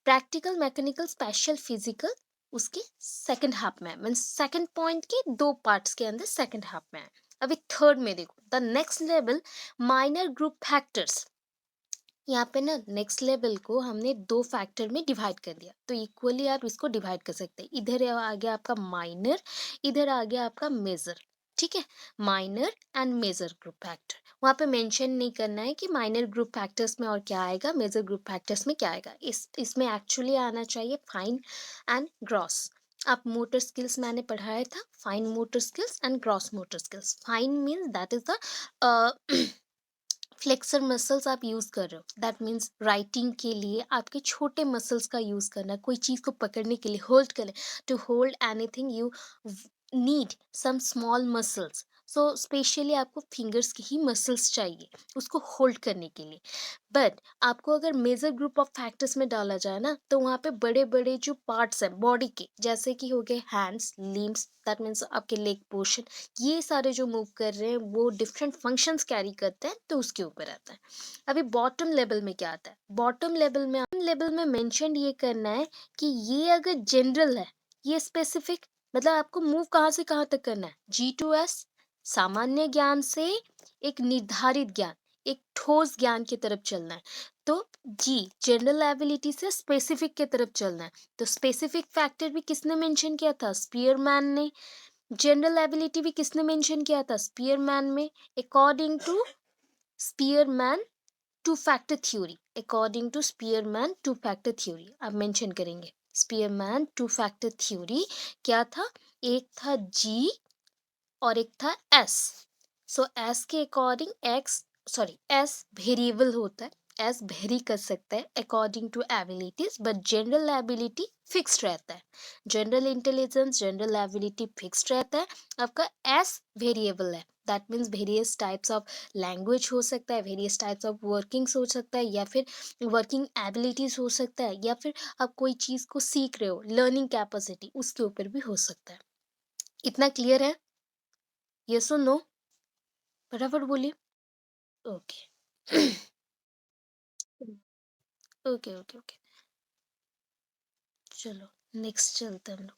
Practical, mechanical, special, physical उसके सेकंड हाफ में है, मीन्स सेकंड पॉइंट के दो पार्ट्स के अंदर सेकंड हाफ में है। अभी थर्ड में देखो, the next level minor group factors. यहाँ पे ना नेक्स्ट लेवल को हमने दो फैक्टर में डिवाइड कर दिया, तो इक्वली आप इसको डिवाइड कर सकते हैं। इधर आ गया आपका माइनर, इधर आ गया आपका मेजर। ठीक है, minor and major group factor. वहाँ पे मेंशन नहीं करना है कि माइनर ग्रुप फैक्टर्स में और क्या आएगा, मेजर ग्रुप फैक्टर्स में क्या आएगा। इसमें एक्चुअली आना चाहिए फाइन एंड ग्रॉस। आप मोटर स्किल्स मैंने पढ़ाया था, fine motor skills and gross motor skills. Fine means that is the flexor muscles आप यूज़ कर रहे हो, दैट मीन्स राइटिंग के लिए आपके छोटे मसल्स का यूज़ करना, कोई चीज़ को पकड़ने के लिए, होल्ड करने, to hold anything you need some small muscles. So specially आपको फिंगर्स की ही मसल्स चाहिए उसको होल्ड करने के लिए। बट आपको अगर मेजर ग्रुप ऑफ फैक्टर्स में डाला जाए ना, तो वहाँ पे बड़े बड़े जो पार्ट्स हैं बॉडी के, जैसे कि हो गए हैंड्स, लिम्स, दैट मीन्स आपके लेग पोर्शन, ये सारे जो मूव कर रहे हैं वो डिफरेंट फंक्शंस कैरी करते हैं, तो उसके ऊपर आता है। अभी बॉटम लेवल में क्या आता है, बॉटम लेवल में मेंशन ये करना है कि ये अगर जनरल है, ये स्पेसिफिक, मतलब आपको मूव कहाँ से कहाँ तक करना है, G to S, सामान्य ज्ञान से एक निर्धारित ज्ञान, एक ठोस ज्ञान की तरफ चलना है। तो जी जनरल एबिलिटी से स्पेसिफिक की तरफ चलना है। तो स्पेसिफिक फैक्टर भी किसने मेंशन किया था, स्पीयरमैन ने। जनरल एबिलिटी भी किसने मेंशन किया था, स्पीयरमैन में। According to Spearman two factor theory, according to Spearman two factor theory आप मेंशन करेंगे। स्पीयरमैन टू फैक्टर थ्योरी क्या था, एक था जी और एक था एस। सो एस के according X, sorry S variable होता है, एस वेरी कर सकता है according to abilities, but general ability fixed रहता है। General intelligence, general ability fixed रहता है। आपका एस वेरिएबल है, that means various types of language हो सकता है, वेरियस टाइप्स ऑफ वर्किंग्स हो सकता है, या फिर वर्किंग एबिलिटीज हो सकता है, या फिर आप कोई चीज़ को सीख रहे हो, लर्निंग कैपेसिटी, उसके ऊपर भी हो सकता है। इतना क्लियर है, यस और नो, फटाफट बोलिए। ओके। ओके ओके ओके, चलो नेक्स्ट चलते हैं हम लोग।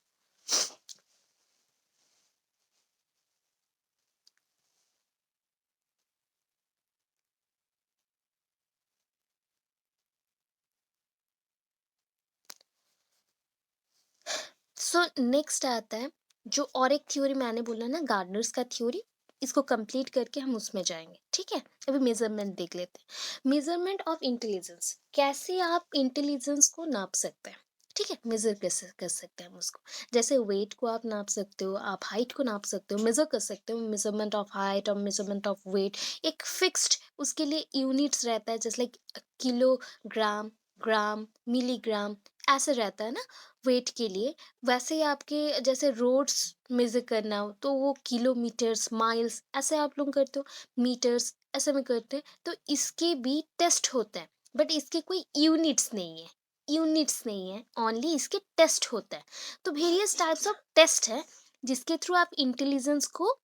सो नेक्स्ट आता है जो और एक थ्योरी मैंने बोला ना, गार्डनर्स का थ्योरी, इसको कंप्लीट करके हम उसमें जाएंगे। ठीक है, अभी मेजरमेंट देख लेते हैं। मेजरमेंट ऑफ इंटेलिजेंस, कैसे आप इंटेलिजेंस को नाप सकते हैं। ठीक है, मेजर कैसे कर सकते हैं हम उसको, जैसे वेट को आप नाप सकते हो, आप हाइट को नाप सकते हो, मेजर कर सकते हो। मेजरमेंट ऑफ हाइट और मेजरमेंट ऑफ वेट एक फिक्स्ड, उसके लिए यूनिट्स रहता है, जैसे लाइक किलोग्राम, ग्राम, मिलीग्राम, ऐसे रहता है ना। वेट के लिए, वैसे ही आपके जैसे रोड्स मेजर करना हो तो वो किलोमीटर्स, माइल्स ऐसे आप लोग करते हो, मीटर्स ऐसे में करते हैं, तो इसके भी टेस्ट होते हैं, बट इसके कोई यूनिट्स नहीं है, ओनली इसके टेस्ट होता है। तो वेरियस टाइप्स ऑफ टेस्ट है जिसके थ्रू आप इंटेलिजेंस को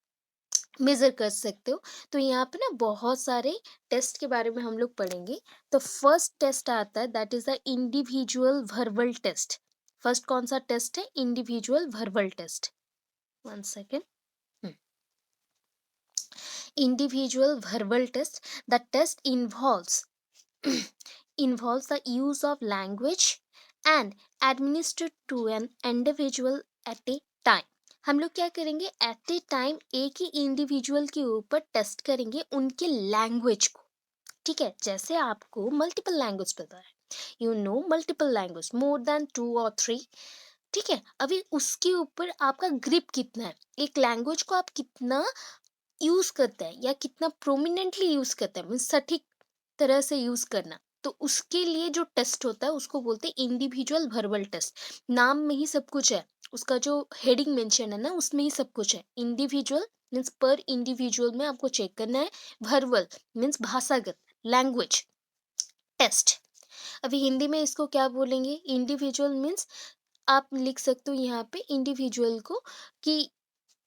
मेजर कर सकते हो। तो यहाँ पे ना बहुत सारे टेस्ट के बारे में हम लोग पढ़ेंगे। तो फर्स्ट टेस्ट आता है that is the individual verbal test. First कौन सा टेस्ट है? Individual verbal test. One second. Individual verbal test, the test involves the use of language and administered to an individual at a time। हम लोग क्या करेंगे? Eight ए time एक ही individual के ऊपर टेस्ट करेंगे उनके लैंग्वेज को। ठीक है, जैसे आपको मल्टीपल लैंग्वेज पता है, you know multiple language more than 2 और 3। ठीक है, अभी उसके ऊपर आपका ग्रिप कितना है, एक लैंग्वेज को आप कितना यूज करते हैं या कितना प्रोमिनेंटली यूज करते हैं, मीन्स सटीक तरह से यूज करना, तो उसके लिए जो टेस्ट होता है उसको बोलते हैं इंडिविजुअल वर्बल टेस्ट। नाम में ही सब कुछ है, उसका जो हेडिंग मेंशन है ना उसमें ही सब कुछ है। इंडिविजुअल मीन्स पर इंडिविजुअल में आपको चेक करना है, वर्बल मीन्स भाषागत, लैंग्वेज टेस्ट। अभी हिंदी में इसको क्या बोलेंगे? इंडिविजुअल मीन्स आप लिख सकते हो यहाँ पे इंडिविजुअल को कि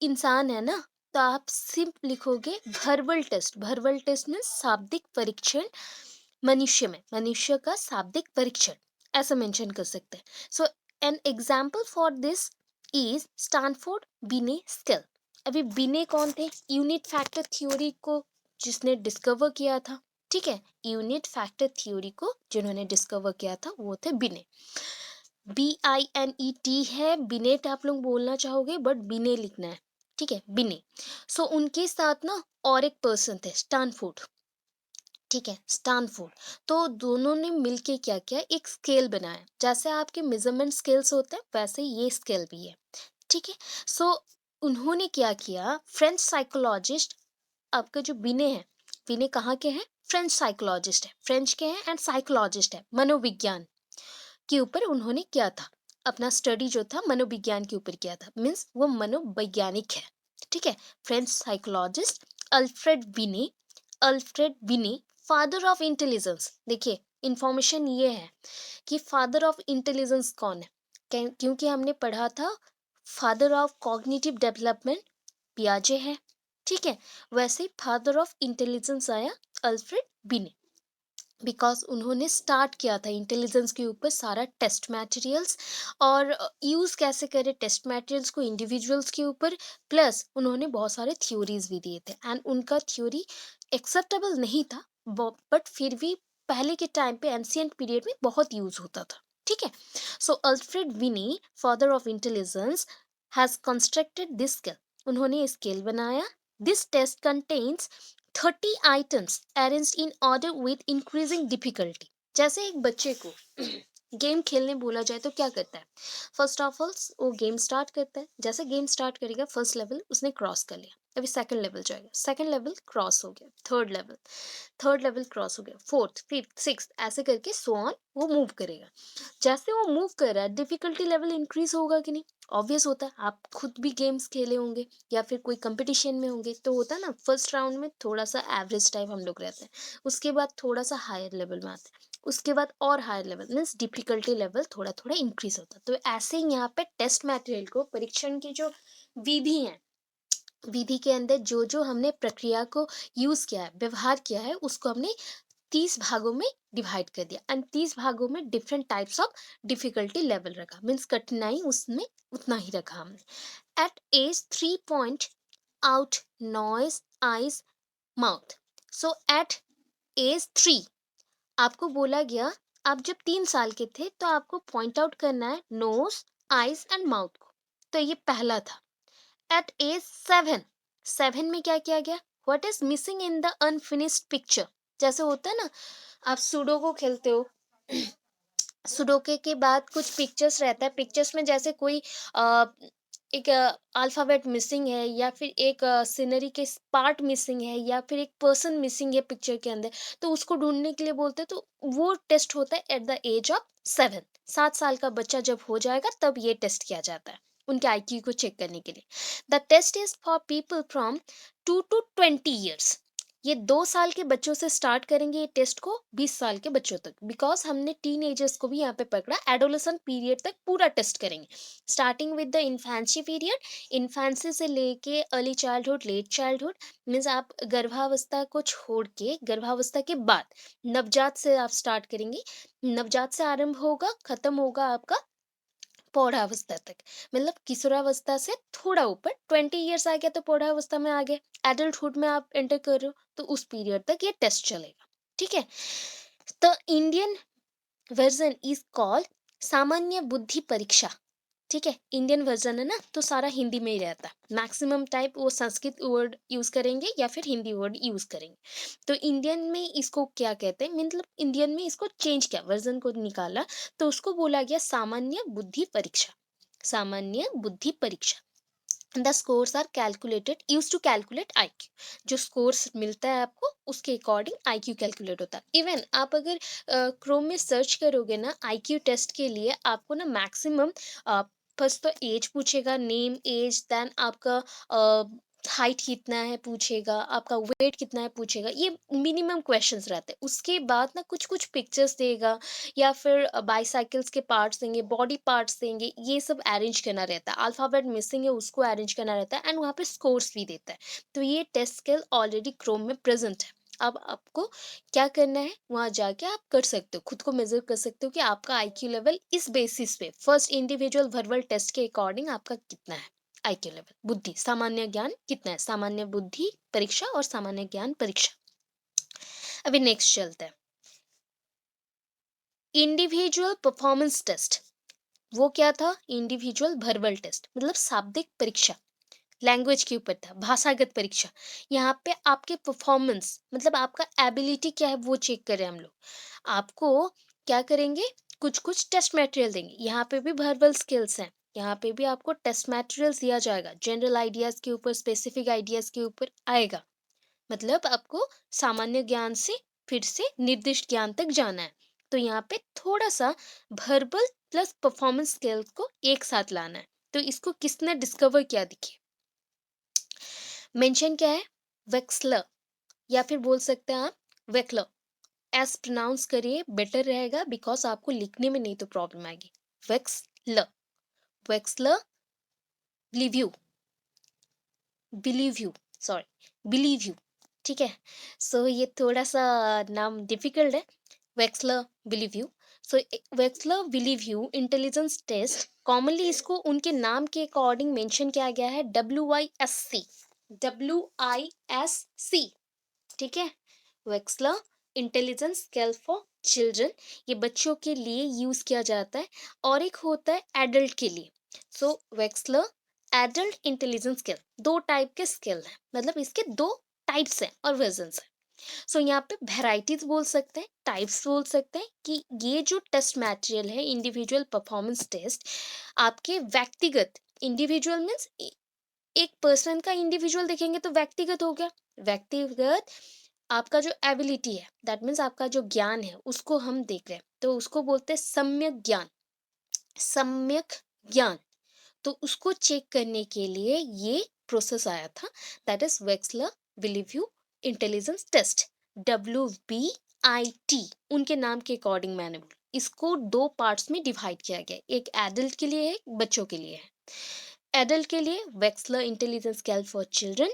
इंसान है ना, तो आप सिर्फ लिखोगे वर्बल टेस्ट। वर्बल टेस्ट में शाब्दिक परीक्षण, मनुष्य का शाब्दिक परीक्षण ऐसा मेंशन कर सकते हैं। So an example for this is Stanford Binet scale. अभी बिने कौन थे? यूनिट फैक्टर थ्योरी को जिसने डिस्कवर किया था। ठीक है, यूनिट फैक्टर थ्योरी को जिन्होंने डिस्कवर किया था वो थे बिने। BINET है, बिनेट आप लोग बोलना चाहोगे बट बिने लिखना है। ठीक है, बिने। सो उनके साथ ना और एक पर्सन थे, स्टैनफोर्ड। ठीक है, स्टैनफोर्ड। तो दोनों ने मिलके क्या किया? एक स्केल बनाया, जैसे आपके मेजरमेंट स्केल्स होते हैं वैसे ये स्केल भी है। ठीक है, सो उन्होंने क्या किया? फ्रेंच साइकोलॉजिस्ट, आपका जो बिने है, बिने कहाँ के हैं? फ्रेंच साइकोलॉजिस्ट है, फ्रेंच के हैं एंड साइकोलॉजिस्ट है, मनोविज्ञान के ऊपर उन्होंने किया था अपना स्टडी, जो था मनोविज्ञान के ऊपर किया था, मीन्स वो मनोवैज्ञानिक है। ठीक है, फ्रेंच साइकोलॉजिस्ट अल्फ्रेड बिने। अल्फ्रेड बिने फादर ऑफ इंटेलिजेंस। देखिए, इंफॉर्मेशन ये है कि फादर ऑफ इंटेलिजेंस कौन है, क्योंकि हमने पढ़ा था फादर ऑफ कॉग्निटिव डेवलपमेंट पियाजे है। ठीक है, वैसे फादर ऑफ इंटेलिजेंस आया अल्फ्रेड बिने, बिकॉज उन्होंने स्टार्ट किया था इंटेलिजेंस के ऊपर सारा टेस्ट मटेरियल्स, और यूज़ कैसे करें टेस्ट मटेरियल्स को इंडिविजुअल्स के ऊपर, प्लस उन्होंने बहुत सारे थ्योरीज भी दिए थे एंड उनका थ्योरी एक्सेप्टेबल नहीं था, बट फिर भी पहले के टाइम पे एंशियंट पीरियड में बहुत यूज होता था। ठीक है, सो अल्फ्रेड विनी father of intelligence has constructed this scale. उन्होंने स्केल बनाया। This test contains 30 items arranged in order with increasing difficulty. जैसे एक बच्चे को गेम खेलने बोला जाए तो क्या करता है? फर्स्ट ऑफ ऑल वो गेम स्टार्ट करता है, जैसे गेम स्टार्ट करेगा फर्स्ट लेवल उसने क्रॉस कर लिया, अभी सेकंड लेवल जाएगा, सेकंड लेवल क्रॉस हो गया, थर्ड लेवल क्रॉस हो गया, फोर्थ, फिफ्थ, सिक्स्थ, ऐसे करके सो ऑन वो मूव करेगा। जैसे वो मूव कर रहा है डिफिकल्टी लेवल इंक्रीज होगा कि नहीं? ऑब्वियस होता है, आप खुद भी गेम्स खेले होंगे या फिर कोई कंपटीशन में होंगे तो होता है ना, फर्स्ट राउंड में थोड़ा सा एवरेज टाइप हम लोग रहते हैं, उसके बाद थोड़ा सा हायर लेवल में आते हैं, उसके बाद और higher level means difficulty level थोड़ा थोड़ा इंक्रीज होता है। तो ऐसे ही यहाँ पे टेस्ट मटेरियल को, परीक्षण की जो विधि है, विधि के अंदर जो जो हमने प्रक्रिया को यूज किया है, व्यवहार किया है, उसको हमने 30 भागों में डिवाइड कर दिया एंड 30 भागों में different types of difficulty level रखा, मीन्स कठिनाई उसमें उतना ही रखा हमने। At age 3 point out nose eyes mouth. So at age 3 आपको बोला गया, आप जब 3 साल के थे तो आपको पॉइंट आउट करना है नोज, आइज एंड माउथ को, तो ये पहला था। एट एज 7, 7 में क्या किया गया? What is missing in the unfinished picture. जैसे होता है ना, आप सुडोको खेलते हो, सुडोके के बाद कुछ पिक्चर्स रहता है, पिक्चर्स में जैसे कोई एक अल्फ़ाबेट मिसिंग है या फिर एक सीनरी के पार्ट मिसिंग है या फिर एक पर्सन मिसिंग है पिक्चर के अंदर, तो उसको ढूँढने के लिए बोलते हैं, तो वो टेस्ट होता है एट द एज ऑफ 7। 7 साल का बच्चा जब हो जाएगा तब ये टेस्ट किया जाता है, उनके आईक्यू को चेक करने के लिए। The test is for people from 2 to 20 years. ये 2 साल के बच्चों से स्टार्ट करेंगे ये टेस्ट को 20 साल के बच्चों तक, बिकॉज़ हमने टीनेजर्स को भी यहाँ पे पकड़ा, एडोलेसेंट पीरियड तक पूरा टेस्ट करेंगे। Starting with the infancy period, infancy से लेके early childhood, late childhood, means आप गर्भावस्था को छोड़ के गर्भावस्था के बाद नवजात से आप स्टार्ट करेंगे। नवजात से आरंभ होगा, खत्म होगा आपका पौढ़ावस्था तक, मतलब किशोरावस्था से थोड़ा ऊपर 20 इयर्स आ गया तो पौढ़ावस्था में आ गए, एडल्टहुड में आप एंटर कर रहे हो तो उस पीरियड तक ये टेस्ट चलेगा। ठीक है, the Indian version is called सामान्य बुद्धि परीक्षा। ठीक है, इंडियन वर्जन है ना, तो सारा हिंदी में ही रहता है, मैक्सिमम टाइप वो संस्कृत वर्ड यूज करेंगे या फिर हिंदी वर्ड यूज करेंगे। तो इंडियन में इसको क्या कहते हैं, मतलब इंडियन में इसको चेंज किया, वर्जन को निकाला, तो उसको बोला गया सामान्य बुद्धि परीक्षा। सामान्य बुद्धि परीक्षा। The scores are calculated, use to calculate IQ. जो स्कोर्स मिलता है आपको उसके अकॉर्डिंग आईक्यू कैलकुलेट होता है। इवन आप अगर क्रोम में सर्च करोगे ना आईक्यू टेस्ट के लिए, आपको ना मैक्सिमम फर्स्ट तो एज पूछेगा, नेम एज, देन आपका हाइट कितना है पूछेगा, आपका वेट कितना है पूछेगा, ये मिनिमम क्वेश्चंस रहते हैं। उसके बाद ना कुछ कुछ पिक्चर्स देगा या फिर बाईसाइकिल्स के पार्ट्स देंगे, बॉडी पार्ट्स देंगे, ये सब अरेंज करना रहता है। अल्फ़ाबेट मिसिंग है उसको अरेंज करना रहता है, एंड वहाँ पे स्कोर्स भी देता है। तो ये टेस्ट स्किल ऑलरेडी क्रोम में प्रेजेंट है। अब आपको क्या करना है, वहाँ जाके आप कर सकते हो, खुद को मेजर कर सकते हो कि आपका आईक्यू लेवल इस बेसिस पे फर्स्ट इंडिविजुअल वर्बल टेस्ट के अकॉर्डिंग आपका कितना है आईक्यू लेवल, बुद्धि, सामान्य ज्ञान कितना है, सामान्य बुद्धि परीक्षा और सामान्य ज्ञान परीक्षा। अभी नेक्स्ट चलते हैं, इंडिविजुअल परफॉर्मेंस टेस्ट। वो क्या था, इंडिविजुअल वर्बल टेस्ट, मतलब शाब्दिक परीक्षा, लैंग्वेज के ऊपर था, भाषागत परीक्षा। यहाँ पे आपके परफॉर्मेंस, मतलब आपका एबिलिटी क्या है वो चेक करें हम लोग। आपको क्या करेंगे, कुछ कुछ टेस्ट मटेरियल देंगे, यहाँ पे भी वर्बल स्किल्स हैं, यहाँ पे भी आपको टेस्ट मटेरियल्स दिया जाएगा, जनरल आइडियाज के ऊपर, स्पेसिफिक आइडियाज के ऊपर आएगा। मतलब आपको सामान्य ज्ञान से फिर से निर्दिष्ट ज्ञान तक जाना है। तो यहाँ पे थोड़ा सा वर्बल प्लस परफॉर्मेंस स्किल्स को एक साथ लाना है। तो इसको किसने डिस्कवर किया, देखिए मेंशन क्या है, वेक्सलर, या फिर बोल सकते हैं आप वेक्लर। एस प्रोनाउंस करिए, बेटर रहेगा, बिकॉज आपको लिखने में नहीं तो प्रॉब्लम आएगी। Wechsler, Wechsler Bellevue, Bellevue, sorry Bellevue. ठीक है, सो ये थोड़ा सा नाम डिफिकल्ट है, Wechsler Bellevue. So Wechsler Bellevue intelligence test, commonly इसको उनके नाम के अकॉर्डिंग मेंशन किया गया है WISC, WISC। ठीक है, वेक्सलर इंटेलिजेंस स्केल फॉर चिल्ड्रन, ये बच्चों के लिए यूज किया जाता है, और एक होता है एडल्ट के लिए। सो वेक्सलर एडल्ट इंटेलिजेंस स्केल, दो टाइप के स्केल हैं, मतलब इसके दो टाइप्स हैं और वर्जन्स हैं। सो यहाँ पे वेराइटीज बोल सकते हैं, टाइप्स बोल सकते हैं कि ये जो टेस्ट मटेरियल है इंडिविजुअल परफॉर्मेंस टेस्ट, आपके व्यक्तिगत, इंडिविजुअल मीन्स एक पर्सन का इंडिविजुअल देखेंगे तो व्यक्तिगत हो गया, व्यक्तिगत आपका जो एबिलिटी है, दैट मीन्स आपका जो ज्ञान है उसको हम देख रहे हैं, तो उसको बोलते हैं सम्यक ज्ञान, सम्यक ज्ञान। तो उसको चेक करने के लिए ये प्रोसेस आया था, that is Wechsler Bellevue intelligence test, WBIT, उनके नाम के अकॉर्डिंग मैंने बोला। इसको दो पार्ट्स में डिवाइड किया गया है, एक एडल्ट के लिए है, एक बच्चों के लिए है। एडल्ट के लिए Wechsler intelligence scale for children,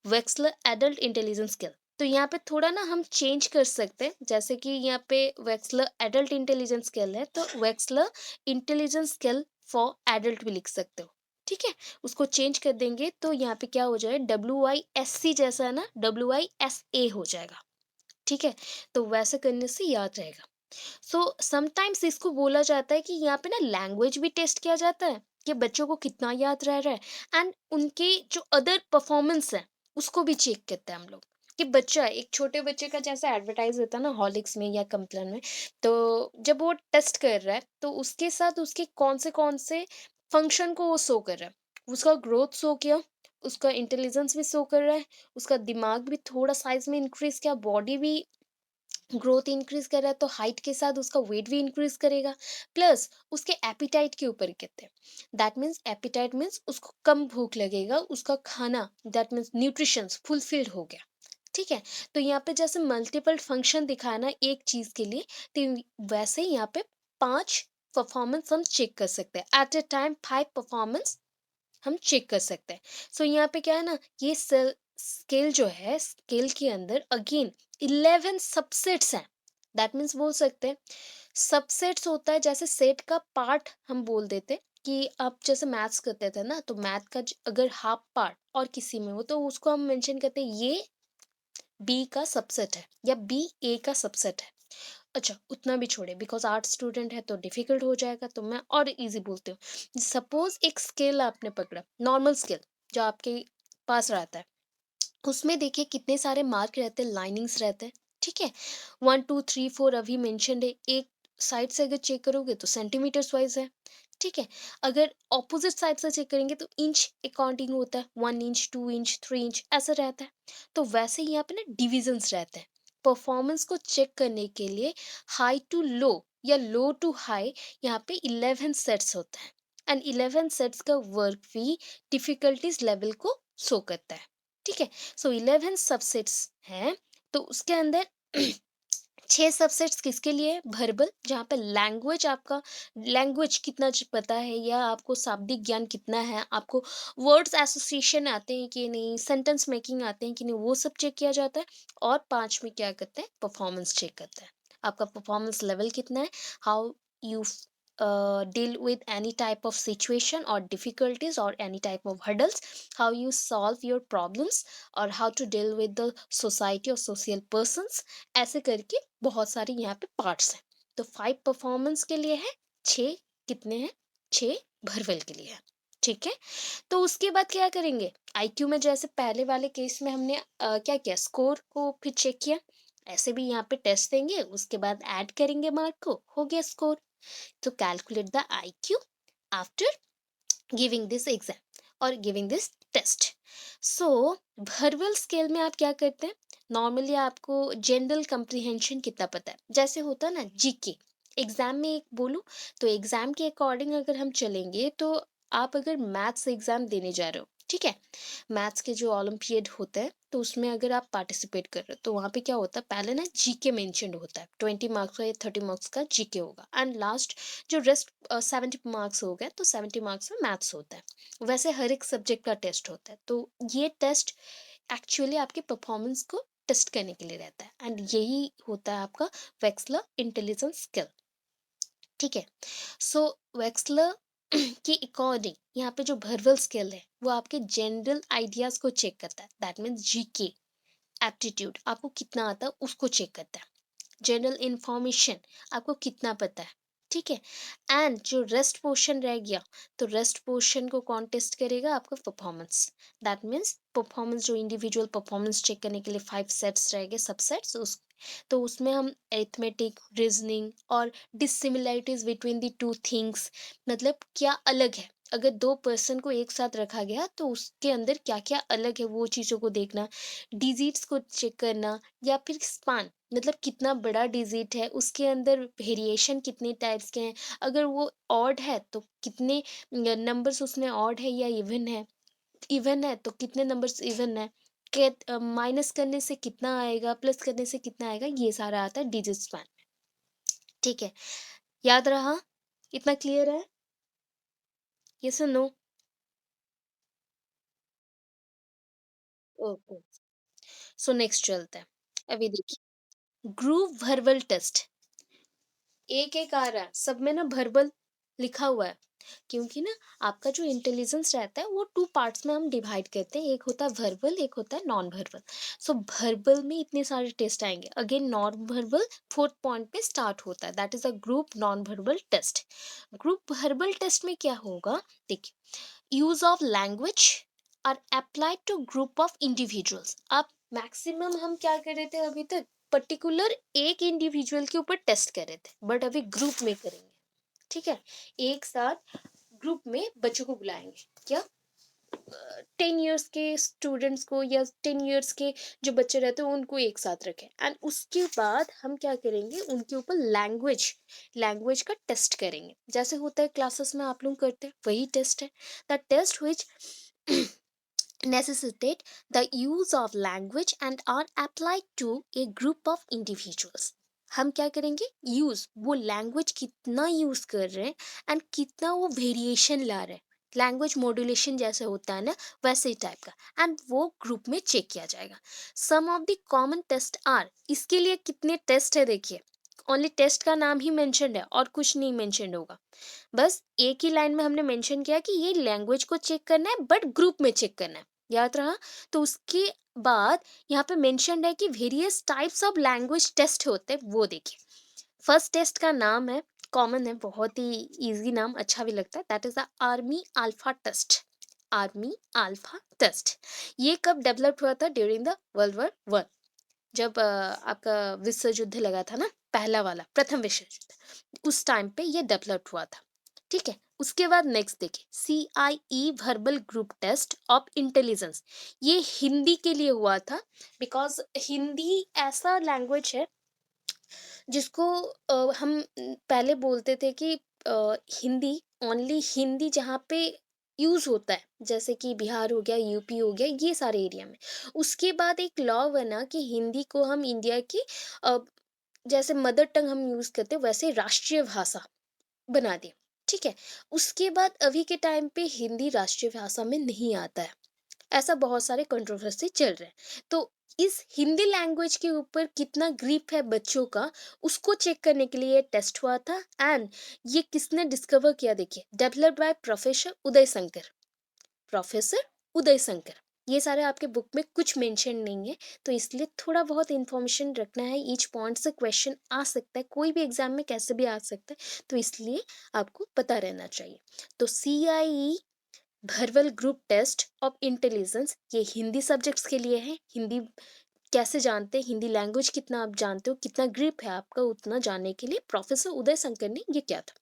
Wechsler adult intelligence scale. तो यहाँ पे थोड़ा ना हम चेंज कर सकते हैं, जैसे कि यहाँ पे वेक्सलर एडल्ट इंटेलिजेंस स्केल है तो वेक्सलर इंटेलिजेंस स्केल फॉर एडल्ट भी लिख सकते हो। ठीक है, उसको चेंज कर देंगे तो यहाँ पे क्या हो जाए, WISC जैसा है ना, WISA हो जाएगा। ठीक है, तो वैसे करने से याद रहेगा। सो समटाइम्स इसको बोला जाता है कि यहाँ पे ना लैंग्वेज भी टेस्ट किया जाता है कि बच्चों को कितना याद रह रहा है, एंड उनके जो अदर परफॉर्मेंस है उसको भी चेक करते हैं हम लोग, कि बच्चा, एक छोटे बच्चे का जैसा एडवर्टाइज होता है ना हॉर्लिक्स में या कम्प्लान में, तो जब वो टेस्ट कर रहा है तो उसके साथ उसके कौन से फंक्शन को वो शो कर रहा है, उसका ग्रोथ शो किया, उसका इंटेलिजेंस भी शो कर रहा है, उसका दिमाग भी थोड़ा साइज में इंक्रीज किया, बॉडी भी ग्रोथ इंक्रीज कर रहा है, तो हाइट के साथ उसका वेट भी इंक्रीज करेगा, प्लस उसके एपिटाइट के ऊपर कहते हैं, दैट मीन्स एपिटाइट मीन्स उसको कम भूख लगेगा, उसका खाना दैट मीन्स न्यूट्रिशन फुलफिल्ड हो गया। ठीक है, तो यहाँ पे जैसे मल्टीपल फंक्शन दिखाया ना एक चीज के लिए, तो वैसे ही यहाँ पे 5 परफॉर्मेंस हम चेक कर सकते हैं, एट अ टाइम 5 परफॉर्मेंस हम चेक कर सकते हैं। सो यहाँ पे क्या है ना, ये सेल स्केल जो है, स्केल के अंदर अगेन 11 सबसेट्स हैं, दैट मीन्स बोल सकते हैं सबसेट्स होता है, जैसे सेट का पार्ट हम बोल देते कि आप जैसे मैथ्स करते थे ना, तो मैथ का अगर हाफ पार्ट और किसी में हो तो उसको हम मेंशन करते हैं ये बी का सबसेट है या बी ए का सबसेट है। अच्छा, उतना भी छोड़े बिकॉज आर्ट स्टूडेंट है तो डिफिकल्ट हो जाएगा, तो मैं और इजी बोलती हूँ। सपोज एक स्केल आपने पकड़ा, नॉर्मल स्केल जो आपके पास रहता है, उसमें देखिए कितने सारे मार्क रहते हैं, लाइनिंग्स रहते हैं। ठीक है, 1 2 3 4 अभी मेंशनड है, एक साइड से अगर चेक करोगे तो सेंटीमीटर्स वाइज है। ठीक है, अगर ऑपोजिट साइड से चेक करेंगे तो इंच अकॉर्डिंग होता है, 1 इंच 2 इंच 3 इंच ऐसा रहता है। तो वैसे ही यहाँ पे ना डिविजन्स रहते हैं, परफॉर्मेंस को चेक करने के लिए हाई टू लो या लो टू हाई, यहाँ पे 11 सेट्स होता है, एंड 11 सेट्स का वर्क भी डिफिकल्टीज लेवल को शो करता है। ठीक है, सो 11 सबसेट्स हैं, तो उसके अंदर 6 सबसेट्स किसके लिए, वर्बल, जहाँ पे लैंग्वेज आपका, लैंग्वेज कितना पता है या आपको शाब्दिक ज्ञान कितना है, आपको वर्ड्स एसोसिएशन आते हैं कि नहीं, सेंटेंस मेकिंग आते हैं कि नहीं, वो सब चेक किया जाता है। और 5 में क्या करते हैं, परफॉर्मेंस चेक करते हैं, आपका परफॉर्मेंस लेवल कितना है, how you deal with any type of situation or difficulties or any type of hurdles, how you solve your problems, or how to deal with the society or social persons। ऐसे करके बहुत सारे यहाँ पे parts हैं। तो 5 performance के लिए है, 6 कितने हैं, 6 भरवल के लिए है। ठीक है, तो उसके बाद क्या करेंगे, आईक्यू में जैसे पहले वाले केस में हमने क्या किया, स्कोर को फिर चेक किया, ऐसे भी यहाँ पे टेस्ट देंगे, उसके बाद ऐड करेंगे मार्क को, हो गया स्कोर। तो calculate the IQ after giving this exam और giving this test. So verbal scale में आप क्या करते हैं, नॉर्मली आपको जनरल कंप्रीहेंशन कितना पता है, जैसे होता है ना जीके, एग्जाम में एक बोलूं, तो एग्जाम के अकॉर्डिंग अगर हम चलेंगे तो आप अगर मैथ्स एग्जाम देने जा रहे हो, ठीक है, मैथ्स के जो ओलंपियड होता है तो उसमें अगर आप पार्टिसिपेट कर रहे हो तो वहाँ पे क्या होता है, पहले ना जीके मेंशन्ड होता है, 20 मार्क्स का या 30 मार्क्स का जीके होगा, एंड लास्ट जो रेस्ट 70 मार्क्स हो गए तो 70 मार्क्स में मैथ्स होता है। वैसे हर एक सब्जेक्ट का टेस्ट होता है, तो ये टेस्ट एक्चुअली आपके परफॉर्मेंस को टेस्ट करने के लिए रहता है, एंड यही होता है आपका वेक्सलर इंटेलिजेंस स्किल। ठीक है, सो वेक्सलर की अकॉर्डिंग यहाँ पे जो वर्बल स्किल है वो आपके जनरल आइडियाज को चेक करता है, दैट मीन्स जीके एप्टीट्यूड आपको कितना आता है उसको चेक करता है, जनरल इंफॉर्मेशन आपको कितना पता है। ठीक है, एंड जो रेस्ट पोर्शन रह गया, तो रेस्ट पोर्शन को कौन टेस्ट करेगा, आपका परफॉर्मेंस, दैट मीन्स परफॉर्मेंस, जो इंडिविजुअल परफॉर्मेंस चेक करने के लिए 5 सेट्स रह गए, सबसेट्स, उस तो उसमें हम एथमेटिक, रीजनिंग और dissimilarities between the two things, मतलब क्या अलग है, अगर दो पर्सन को एक साथ रखा गया तो उसके अंदर क्या क्या अलग है वो चीज़ों को देखना, डिजिट्स को चेक करना, या फिर स्पान, मतलब कितना बड़ा डिजिट है, उसके अंदर वेरिएशन कितने टाइप्स के हैं, अगर वो ऑड है तो कितने नंबर्स उसमें ऑड है या इवन है तो कितने नंबर्स इवन है, माइनस करने से कितना आएगा, प्लस करने से कितना आएगा, ये सारा आता है डिजिट स्पैन। ठीक है, याद रहा, इतना क्लियर है, ये सुनो। ओके, सो नेक्स्ट चलते हैं, अभी देखिए ग्रुप वर्बल टेस्ट, एक एक आ रहा है, सब में ना वर्बल लिखा हुआ है, क्योंकि ना आपका जो इंटेलिजेंस रहता है वो 2 पार्ट्स में हम डिवाइड करते हैं, एक होता है वर्बल, एक होता है नॉन वर्बल। सो वर्बल में इतने सारे टेस्ट आएंगे, again non verbal 4th point पे स्टार्ट होता है, that is a group non verbal test. Group verbal test में क्या होगा, देखिए, use of language are applied to group of individuals. आप मैक्सिमम हम क्या कर रहे थे अभी तक, पर्टिकुलर एक इंडिविजुअल के ऊपर टेस्ट कर रहे थे, बट अभी ग्रुप में करेंगे। ठीक है, एक साथ ग्रुप में बच्चों को बुलाएंगे, क्या 10 इयर्स के स्टूडेंट्स को या 10 इयर्स के जो बच्चे रहते हैं उनको एक साथ रखें, एंड उसके बाद हम क्या करेंगे, उनके ऊपर लैंग्वेज लैंग्वेज का टेस्ट करेंगे, जैसे होता है क्लासेस में आप लोग करते हैं वही टेस्ट है, the test which necessitate the use of language and are applied to a group of individuals. हम क्या करेंगे, यूज वो लैंग्वेज कितना यूज कर रहे हैं एंड कितना वो वेरिएशन ला रहे हैं, लैंग्वेज मॉड्यूलेशन जैसे होता है ना वैसे ही टाइप का, एंड वो ग्रुप में चेक किया जाएगा। Some of the common test are, इसके लिए कितने टेस्ट है देखिए, ओनली टेस्ट का नाम ही मेंशन्ड है और कुछ नहीं मेंशन्ड होगा, बस एक ही लाइन में हमने मेंशन किया कि ये लैंग्वेज को चेक करना है बट ग्रुप में चेक करना है, याद रहा। तो उसके बाद यहाँ पे मेंशन्ड है कि various types of language test होते हैं, वो देखिए। फर्स्ट टेस्ट का नाम है, कॉमन है, बहुत ही इजी नाम, अच्छा भी लगता है, that is the army alpha test. Army alpha test, ये कब डेवलप हुआ था, ड्यूरिंग द वर्ल्ड वॉर 1, जब आपका विश्व युद्ध लगा था ना, पहला वाला, प्रथम विश्व युद्ध, उस टाइम पे ये डेवलप हुआ था, ठीक है। उसके बाद नेक्स्ट देखिए, CIE verbal group test of intelligence, ये हिंदी के लिए हुआ था, बिकॉज हिंदी ऐसा लैंग्वेज है जिसको हम पहले बोलते थे कि हिंदी, ओनली हिंदी जहाँ पे यूज होता है, जैसे कि बिहार हो गया, यूपी हो गया, ये सारे एरिया में। उसके बाद एक लॉ बना कि हिंदी को हम इंडिया की अ, जैसे मदर टंग हम यूज करते हैं वैसे राष्ट्रीय भाषा बना दी, ठीक है। उसके बाद अभी के टाइम पे हिंदी राष्ट्रीय भाषा में नहीं आता है, ऐसा बहुत सारे कंट्रोवर्सी चल रहे हैं। तो इस हिंदी लैंग्वेज के ऊपर कितना ग्रिप है बच्चों का, उसको चेक करने के लिए टेस्ट हुआ था, एंड ये किसने डिस्कवर किया देखिए, developed by professor Uday Shankar. ये सारे आपके बुक में कुछ मेंशन नहीं है, तो इसलिए थोड़ा बहुत इंफॉर्मेशन रखना है, ईच पॉइंट से क्वेश्चन आ सकता है, कोई भी एग्जाम में कैसे भी आ सकता है, तो इसलिए आपको पता रहना चाहिए। तो CIE भर्वल ग्रुप टेस्ट ऑफ इंटेलिजेंस, ये हिंदी सब्जेक्ट्स के लिए है। हिंदी कैसे जानते हैं, हिंदी लैंग्वेज कितना आप जानते हो, कितना ग्रिप है आपका, उतना जानने के लिए प्रोफेसर उदय शंकर ने ये क्या था,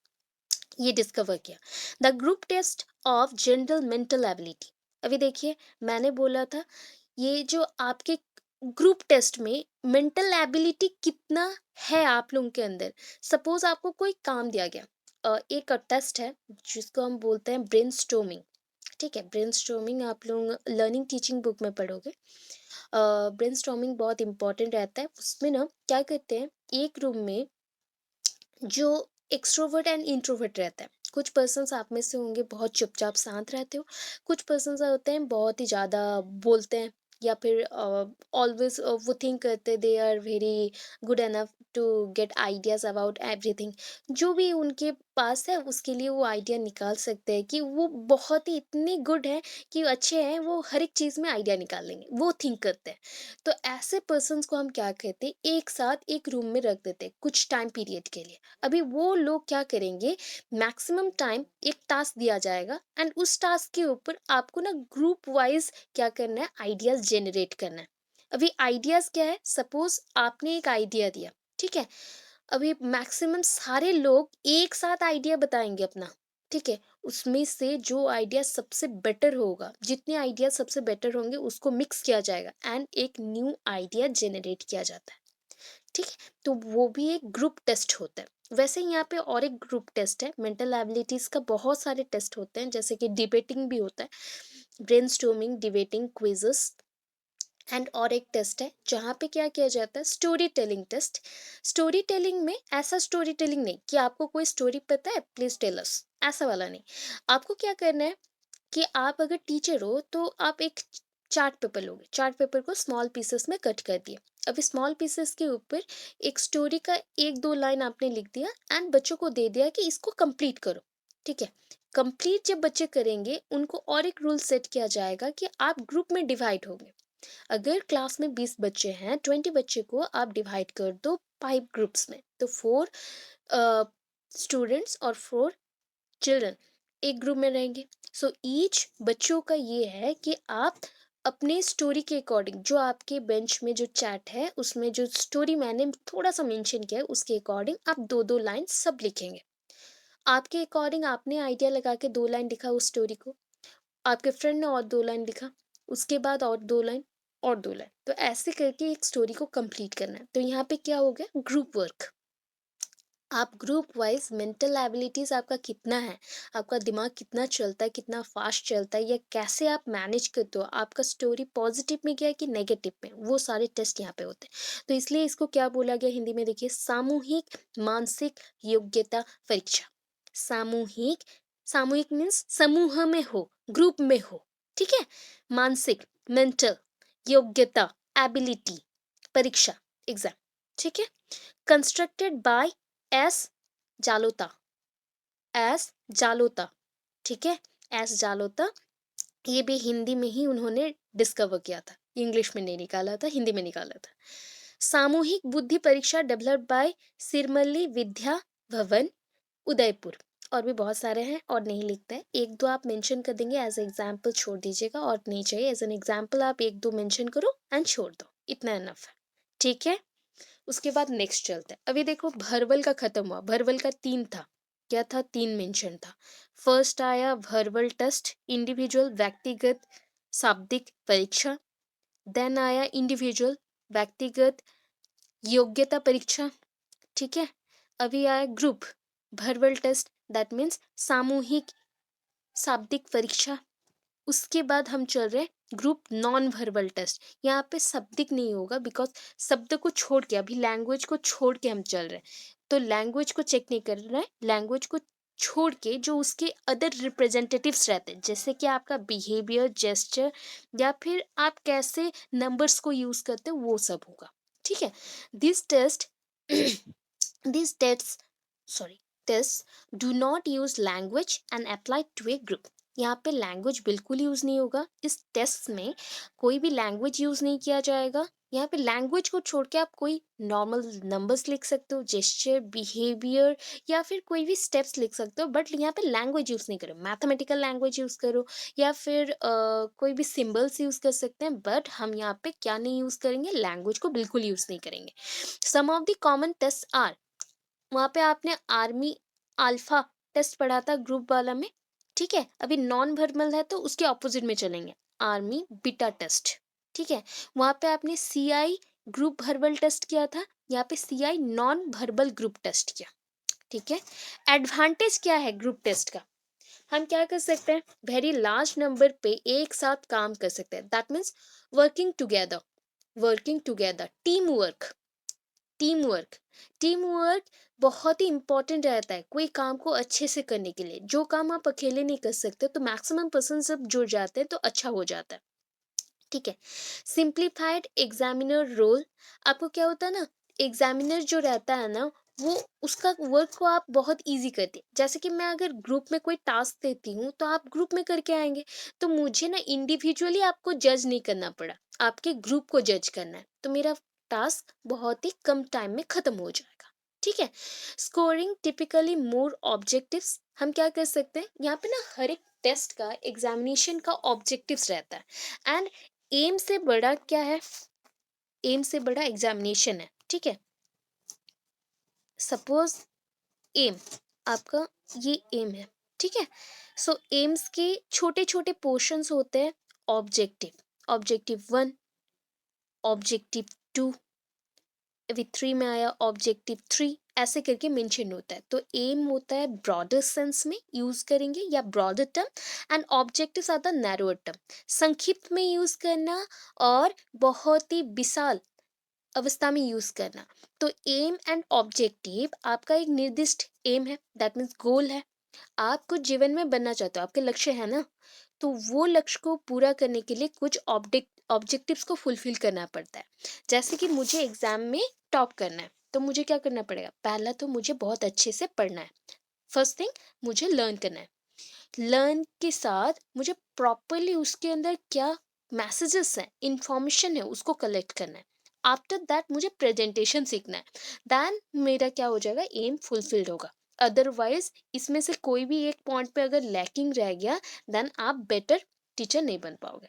ये डिस्कवर किया। The group test of general mental ability, अभी देखिए मैंने बोला था ये जो आपके ग्रुप टेस्ट में मेंटल एबिलिटी कितना है आप लोगों के अंदर। सपोज आपको कोई काम दिया गया, एक टेस्ट है जिसको हम बोलते हैं ब्रेनस्टॉर्मिंग, ठीक है। ब्रेनस्टॉर्मिंग आप लोग लर्निंग टीचिंग बुक में पढ़ोगे। ब्रेनस्टॉर्मिंग बहुत इंपॉर्टेंट रहता है, उसमें ना क्या करते हैं, एक रूम में जो एक्सट्रोवर्ट एंड इंट्रोवर्ट रहता है, कुछ पर्सन्स आप में से होंगे बहुत चुपचाप शांत रहते हो, कुछ पर्सन्स होते हैं बहुत ही ज़्यादा बोलते हैं, या फिर ऑलवेज वो थिंक करते they are very good enough to get ideas about everything, जो भी उनके पास है उसके लिए वो आइडिया निकाल सकते हैं कि वो बहुत ही इतनी गुड है कि अच्छे हैं, वो हर एक चीज़ में आइडिया निकाल लेंगे, वो थिंक करते हैं। तो ऐसे पर्सन्स को हम क्या कहते हैं, एक साथ एक रूम में रख देते हैं कुछ टाइम पीरियड के लिए। अभी वो लोग क्या करेंगे, मैक्सिमम टाइम एक टास्क दिया जाएगा, एंड उस टास्क के ऊपर आपको ना ग्रुप वाइज क्या करना है, आइडियाज जनरेट करना है। अभी आइडियाज क्या है, सपोज आपने एक आइडिया दिया, ठीक है। अभी मैक्सिमम सारे लोग एक साथ आइडिया बताएंगे अपना, ठीक है। उसमें से जो आइडिया सबसे बेटर होगा, जितने आइडिया सबसे बेटर होंगे उसको मिक्स किया जाएगा एंड एक न्यू आइडिया जनरेट किया जाता है, ठीक है। तो वो भी एक ग्रुप टेस्ट होता है। वैसे ही यहाँ पे और एक ग्रुप टेस्ट है, मेंटल एबिलिटीज का बहुत सारे टेस्ट होते हैं, जैसे कि डिबेटिंग भी होता है, ब्रेनस्टॉर्मिंग, डिबेटिंग, क्विजेस, एंड और एक टेस्ट है जहाँ पे क्या किया जाता है, story telling test. Story telling में ऐसा स्टोरी टेलिंग नहीं कि आपको कोई स्टोरी पता है प्लीज टेल अस, ऐसा वाला नहीं। आपको क्या करना है कि आप अगर टीचर हो तो आप एक चार्ट पेपर लोगे, चार्ट पेपर को स्मॉल पीसेस में कट कर दिए, अभी स्मॉल पीसेस के ऊपर एक स्टोरी का एक दो लाइन आपने लिख दिया एंड बच्चों को दे दिया कि इसको कंप्लीट करो, ठीक है। कंप्लीट जब बच्चे करेंगे उनको और एक रूल सेट किया जाएगा कि आप ग्रुप में डिवाइड होंगे। अगर क्लास में 20 बच्चे हैं, 20 बच्चे को आप डिवाइड कर दो 5 ग्रुप्स में, तो 4 स्टूडेंट्स और 4 चिल्ड्रन एक ग्रुप में रहेंगे। सो ईच बच्चों का ये है कि आप अपने स्टोरी के अकॉर्डिंग, जो आपके बेंच में जो चैट है उसमें जो स्टोरी मैंने थोड़ा सा मेंशन किया है उसके अकॉर्डिंग आप दो दो लाइन सब लिखेंगे। आपके अकॉर्डिंग आपने आइडिया लगा के 2 लाइन लिखा उस स्टोरी को, आपके फ्रेंड ने और 2 लाइन लिखा, उसके बाद और 2 लाइन और 2 लाइन। तो ऐसे करके एक स्टोरी को कंप्लीट करना है। तो यहाँ पे क्या हो गया, ग्रुप वर्क। आप ग्रुप वाइज मेंटल एबिलिटीज आपका कितना है, आपका दिमाग कितना चलता है, कितना फास्ट चलता है, या कैसे आप मैनेज करते हो, आपका स्टोरी पॉजिटिव में गया है कि नेगेटिव में, वो सारे टेस्ट यहाँ पे होते हैं। तो इसलिए इसको क्या बोला गया हिंदी में, देखिए, सामूहिक मानसिक योग्यता परीक्षा। सामूहिक, सामूहिक मीन्स समूह में हो, ग्रुप में हो, ठीक है। मानसिक, मेंटल, योग्यता, एबिलिटी, परीक्षा, एग्जाम, ठीक है। कंस्ट्रक्टेड बाय एस जालोता, एस जालोता, ठीक है। एस जालोता, ये भी हिंदी में ही उन्होंने डिस्कवर किया था, इंग्लिश में नहीं निकाला था, हिंदी में निकाला था। सामूहिक बुद्धि परीक्षा डेवलप्ड बाय सिरमल्ली विद्या भवन, उदयपुर। और भी बहुत सारे हैं और नहीं लिखते हैं, एक दो आप मेंशन कर देंगे एज एग्जाम्पल, छोड़ दीजिएगा, और नहीं चाहिए एज एन एग्जाम्पल, आप एक दो मेंशन करो एंड छोड़ दो, इतना इनफ है, ठीक है। उसके बाद नेक्स्ट चलते हैं। अभी देखो भरवल का खत्म हुआ, भरवल का 3 था, क्या था, 3 मेंशन था। फर्स्ट आया भरवल टेस्ट, इंडिविजुअल व्यक्तिगत शाब्दिक परीक्षा। देन आया इंडिविजुअल व्यक्तिगत योग्यता परीक्षा, ठीक है। अभी आया ग्रुप भरवल टेस्ट, दैट मीन्स सामूहिक शाब्दिक परीक्षा। उसके बाद हम चल रहे हैं ग्रुप नॉन वर्बल टेस्ट। यहाँ पे शब्दिक नहीं होगा, बिकॉज शब्द को छोड़ के, अभी लैंग्वेज को छोड़ के हम चल रहे हैं, तो लैंग्वेज को चेक नहीं कर रहे हैं, लैंग्वेज को छोड़ के जो उसके अदर रिप्रेजेंटेटिव्स रहते हैं, जैसे कि आपका बिहेवियर, जेस्चर, या फिर आप कैसे नंबर्स को यूज करते हो, वो सब होगा, ठीक है। This test this test sorry test do not use language and apply to a group. यहाँ पे लैंग्वेज बिल्कुल यूज नहीं होगा, इस टेस्ट में कोई भी लैंग्वेज यूज नहीं किया जाएगा। यहाँ पे लैंग्वेज को छोड़ के आप कोई नॉर्मल नंबर्स लिख सकते हो, जेस्चर, बिहेवियर, या फिर कोई भी स्टेप्स लिख सकते हो, बट यहाँ पे लैंग्वेज यूज नहीं करो, मैथमेटिकल लैंग्वेज यूज करो, या फिर कोई भी सिंबल्स यूज कर सकते हैं, बट हम यहाँ पे क्या नहीं यूज करेंगे, लैंग्वेज को बिल्कुल यूज नहीं करेंगे। Some of the common test are, वहाँ पे आपने आर्मी अल्फा टेस्ट पढ़ा था ग्रुप वाला में, ठीक है। अभी नॉन वर्बल है तो उसके ऑपोजिट में चलेंगे, आर्मी बीटा टेस्ट, ठीक है। वहाँ पे आपने सीआई ग्रुप वर्बल टेस्ट किया था, यहाँ पे CI non verbal group test किया, ठीक है। एडवांटेज क्या है ग्रुप टेस्ट का, हम क्या कर सकते हैं, वेरी लार्ज नंबर पे एक साथ काम कर सकते हैं, that means working together, working together, team work, team work, team work बहुत ही इंपॉर्टेंट रहता है कोई काम को अच्छे से करने के लिए। जो काम आप अकेले नहीं कर सकते, तो मैक्सिमम पर्सन जब जुड़ जाते हैं तो अच्छा हो जाता है, ठीक है। सिंप्लीफाइड एग्जामिनर रोल, आपको क्या होता है ना, एग्जामिनर जो रहता है ना, वो उसका वर्क को आप बहुत इजी करते हैं। जैसे कि मैं अगर ग्रुप में कोई टास्क देती हूँ तो आप ग्रुप में करके आएंगे, तो मुझे ना इंडिविजुअली आपको जज नहीं करना पड़ा, आपके ग्रुप को जज करना है, तो मेरा टास्क बहुत ही कम टाइम में खत्म हो जाएगा, ठीक है। स्कोरिंग टिपिकली मोर ऑब्जेक्टिव्स, हम क्या कर सकते हैं यहाँ पे ना, हर एक टेस्ट का, एग्जामिनेशन का ऑब्जेक्टिव्स रहता है, एंड एम से बड़ा क्या है, एम से बड़ा एग्जामिनेशन है, ठीक है। सपोज एम आपका, ये एम है, ठीक है। सो एम्स के छोटे छोटे पोर्शंस होते हैं, ऑब्जेक्टिव, ऑब्जेक्टिव 1, ऑब्जेक्टिव 2, अभी 3 में आया ऑब्जेक्टिव 3, ऐसे करके मेंशन होता है। तो एम होता है ब्रॉडर सेंस में यूज करेंगे, या broader term, and objectives are the narrower term, संक्षिप्त में यूज करना और बहुत ही विशाल अवस्था में यूज करना। तो एम एंड ऑब्जेक्टिव, आपका एक निर्दिष्ट एम है, दैट मीन्स गोल है, आप कुछ जीवन में बनना चाहते हो, आपके लक्ष्य है ना, तो वो लक्ष्य को पूरा करने के लिए कुछ ऑब्जेक्टिव्स को फुलफिल करना पड़ता है। जैसे कि मुझे एग्जाम में टॉप करना है, तो मुझे क्या करना पड़ेगा, पहला तो मुझे बहुत अच्छे से पढ़ना है, फर्स्ट थिंग मुझे लर्न करना है, लर्न के साथ मुझे प्रॉपरली उसके अंदर क्या मैसेजेस हैं, इंफॉर्मेशन है, उसको कलेक्ट करना है। आफ्टर दैट मुझे प्रेजेंटेशन सीखना है, देन मेरा क्या हो जाएगा, एम फुलफिल्ड होगा। अदरवाइज इसमें से कोई भी एक पॉइंट पे अगर लैकिंग रह गया, देन आप बेटर टीचर नहीं बन पाओगे।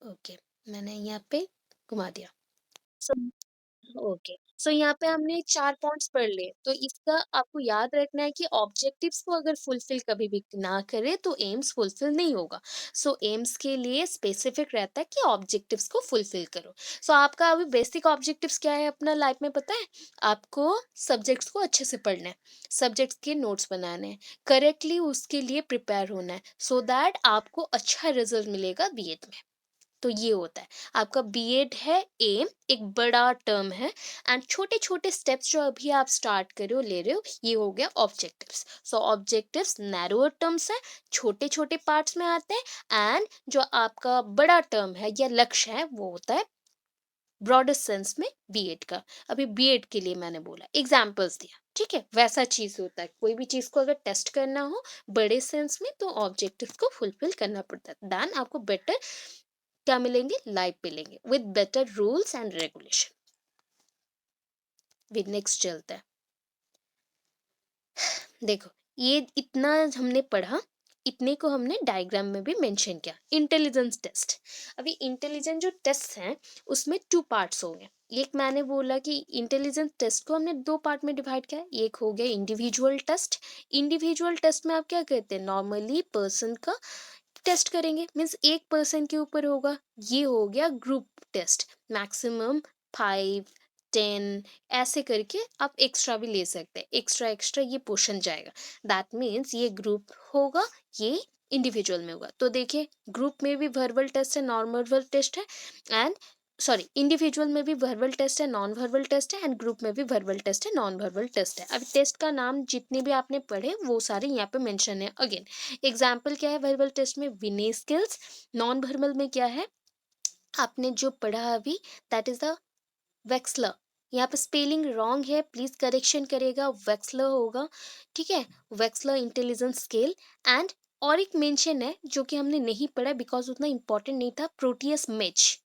ओके, मैंने यहाँ पे घुमा दिया। ओके, सो यहाँ पे हमने 4 पॉइंट्स पढ़ लिए, तो इसका आपको याद रखना है कि ऑब्जेक्टिव्स को अगर फुलफिल कभी भी ना करे तो एम्स फुलफिल नहीं होगा। सो एम्स के लिए स्पेसिफिक रहता है कि ऑब्जेक्टिव्स को फुलफिल करो। सो आपका अभी बेसिक ऑब्जेक्टिव्स क्या है अपना लाइफ में पता है? आपको सब्जेक्ट्स को अच्छे से पढ़ना है, सब्जेक्ट्स के नोट्स बनाने हैं, करेक्टली उसके लिए प्रिपेयर होना है, सो दैट आपको अच्छा रिजल्ट मिलेगा बीएड में। तो ये होता है आपका बीएड है एम, एक बड़ा टर्म है, एंड छोटे छोटे स्टेप्स जो अभी आप स्टार्ट कर रहे हो ले रहे हो, ये हो गया ऑब्जेक्टिव्स। सो ऑब्जेक्टिव्स नैरोअर टर्म्स है, छोटे छोटे पार्ट्स में आते हैं, एंड जो आपका बड़ा टर्म है या लक्ष्य है वो होता है ब्रॉडर सेंस में बीएड का। अभी बीएड के लिए मैंने बोला एग्जाम्पल्स दिया, ठीक है, वैसा चीज होता है, कोई भी चीज को अगर टेस्ट करना हो बड़े सेंस में तो ऑब्जेक्टिव्स को फुलफिल करना पड़ता है, देन आपको बेटर क्या मिलेंगे, लाइव मिलेंगे with better rules and regulation. With next चलता है, देखो ये इतना हमने पढ़ा, इतने को हमने डायग्राम में भी मेंशन किया। इंटेलिजेंस टेस्ट, अभी इंटेलिजेंस जो टेस्ट हैं उसमें 2 पार्ट्स हो गए। एक मैंने बोला कि इंटेलिजेंस टेस्ट को हमने 2 पार्ट में डिवाइड किया, एक हो गया इंडिविजुअल टेस्ट। इंडिविजुअल टेस्ट में आप क्या कहते हैं, नॉर्मली पर्सन का टेस्ट करेंगे, मीन्स एक पर्सन के ऊपर होगा। ये हो गया ग्रुप टेस्ट, मैक्सिमम 5 10 ऐसे करके आप एक्स्ट्रा भी ले सकते हैं, एक्स्ट्रा एक्स्ट्रा ये पोर्शन जाएगा। दैट मीन्स ये ग्रुप होगा, ये इंडिविजुअल में होगा। तो देखिए ग्रुप में भी वर्बल टेस्ट है, नॉन वर्बल टेस्ट है, एंड सॉरी इंडिविजुअल में भी वर्बल टेस्ट है, नॉन वर्बल टेस्ट है, एंड ग्रुप में भी वर्बल टेस्ट है, नॉन वर्बल टेस्ट है। अब टेस्ट का नाम जितने भी आपने पढ़े वो सारे यहाँ पे मेंशन है। अगेन एग्जाम्पल क्या है वर्बल टेस्ट में, विनी स्किल्स। नॉन वर्बल में क्या है आपने जो पढ़ा अभी, दैट इज द वेक्सलर। यहाँ पे स्पेलिंग रॉन्ग है, प्लीज करेक्शन करेगा, वेक्सलर होगा, ठीक है, वेक्सलर इंटेलिजेंस स्केल। एंड और एक मेंशन है जो कि हमने नहीं पढ़ा बिकॉज उतना इंपॉर्टेंट नहीं था, प्रोटियस मेज,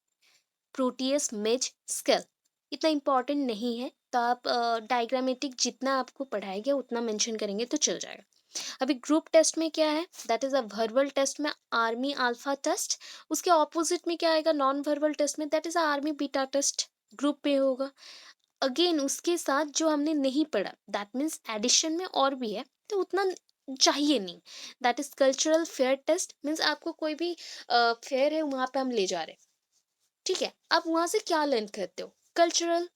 प्रोटियस मेज स्केल इतना इंपॉर्टेंट नहीं है, तो आप डायग्रामेटिक जितना आपको पढ़ाया गया उतना मेंशन करेंगे तो चल जाएगा। अभी ग्रुप टेस्ट में क्या है, that is a verbal test में आर्मी अल्फा टेस्ट, उसके ऑपोजिट में क्या आएगा नॉन वर्बल टेस्ट में, that is army beta test, group पे होगा। अगेन उसके साथ जो हमने नहीं पढ़ा, दैट मीन्स एडिशन में और भी है तो उतना चाहिए नहीं, that is cultural fair test, means आपको कोई भी फेयर है वहां पे हम ले जा रहे हैं, ठीक है, आप वहां से क्या लर्न करते हो, कल्चरल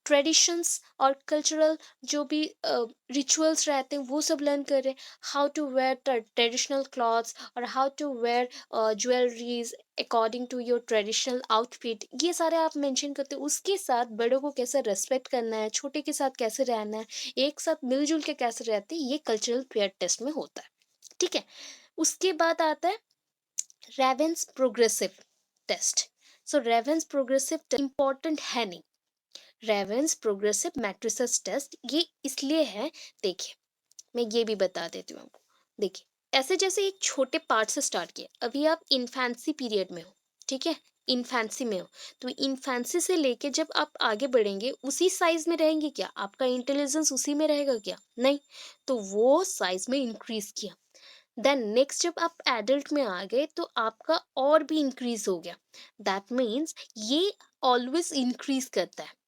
ट्रेडिशंस और कल्चरल जो भी रिचुअल्स रहते हैं वो सब लर्न कर रहे हैं, how to wear traditional clothes और how to wear jewelleries according to your traditional outfit, ये सारे आप मेंशन करते हो। उसके साथ बड़ों को कैसे रेस्पेक्ट करना है, छोटे के साथ कैसे रहना है, एक साथ मिलजुल के कैसे रहते हैं, ये कल्चरल फेयर टेस्ट में होता है, ठीक है। उसके बाद आता है रेवेंस प्रोग्रेसिव टेस्ट। सो रेवेंस प्रोग्रेसिव इंपॉर्टेंट है नहीं, रेवेंस प्रोग्रेसिव मैट्रिसेस टेस्ट ये इसलिए है, देखिए मैं ये भी बता देती हूँ आपको। देखिए ऐसे जैसे एक छोटे पार्ट से स्टार्ट किया, अभी आप इन्फेंसी पीरियड में हो, ठीक है, इन्फेंसी में हो, तो इन्फेंसी से लेके जब आप आगे बढ़ेंगे उसी साइज में रहेंगे क्या, आपका इंटेलिजेंस उसी में रहेगा क्या, नहीं, तो वो साइज में इंक्रीज किया। देन नेक्स्ट जब आप एडल्ट में आ गए तो आपका और भी इंक्रीज हो गया, दैट मीन्स ये ऑलवेज इंक्रीज करता है।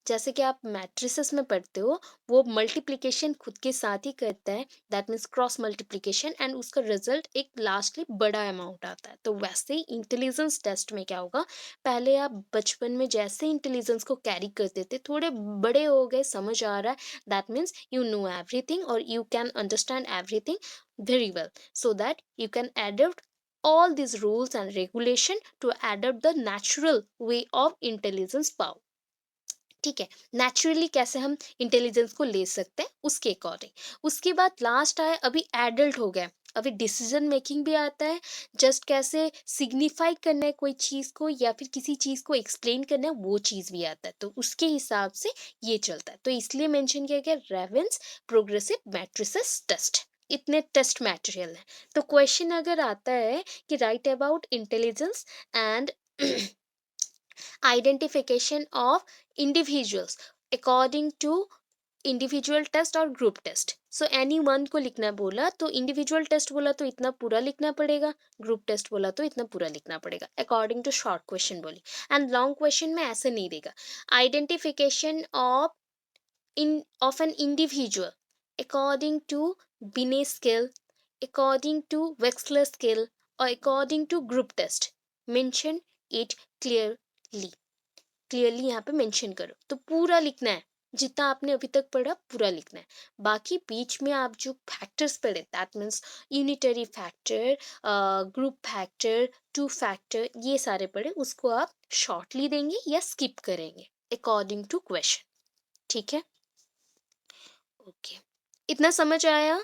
जैसे कि आप मैट्रिसेस में पढ़ते हो, वो मल्टीप्लिकेशन खुद के साथ ही करता है, that means cross multiplication, and उसका रिजल्ट एक लास्टली बड़ा अमाउंट आता है। तो वैसे ही इंटेलिजेंस टेस्ट में क्या होगा, पहले आप बचपन में जैसे इंटेलिजेंस को कैरी करते थे, थोड़े बड़े हो गए, समझ आ रहा है, that means you know everything और you can understand everything very well, so that you can adopt all these rules and regulation to adopt the natural way of intelligence power, ठीक है, नेचुरली कैसे हम इंटेलिजेंस को ले सकते हैं उसके अकॉर्डिंग। उसके बाद लास्ट आए अभी एडल्ट हो गए, अभी डिसीजन मेकिंग भी आता है, जस्ट कैसे सिग्निफाई करना है कोई चीज को या फिर किसी चीज को एक्सप्लेन करना है वो चीज भी आता है, तो उसके हिसाब से ये चलता है। तो इसलिए मेंशन किया गया रेवेंस प्रोग्रेसिव मैट्रिसेस टेस्ट, इतने टेस्ट मटेरियल है। तो क्वेश्चन अगर आता है कि write about intelligence and identification of individuals according to individual test और group test. So any one को लिखना बोला तो इंडिविजुअल टेस्ट बोला तो इतना पूरा लिखना पड़ेगा, ग्रुप टेस्ट बोला तो इतना पूरा लिखना पड़ेगा अकॉर्डिंग टू शॉर्ट क्वेश्चन बोली। एंड लॉन्ग क्वेश्चन में ऐसे नहीं देगा। Identification of an individual according to Binet scale, according to Wechsler scale, or according to group test. Mention it clearly. Clearly यहाँ पे मेंशन करो। तो पूरा लिखना है, जितना आपने अभी तक पढ़ा पूरा लिखना है। बाकी बीच में आप जो फैक्टर्स पढ़े, that means unitary factor, group factor, two factor, ये सारे पढ़े, उसको आप शॉर्टली देंगे या स्किप करेंगे अकॉर्डिंग टू क्वेश्चन। ठीक है, ओके। इतना समझ आया?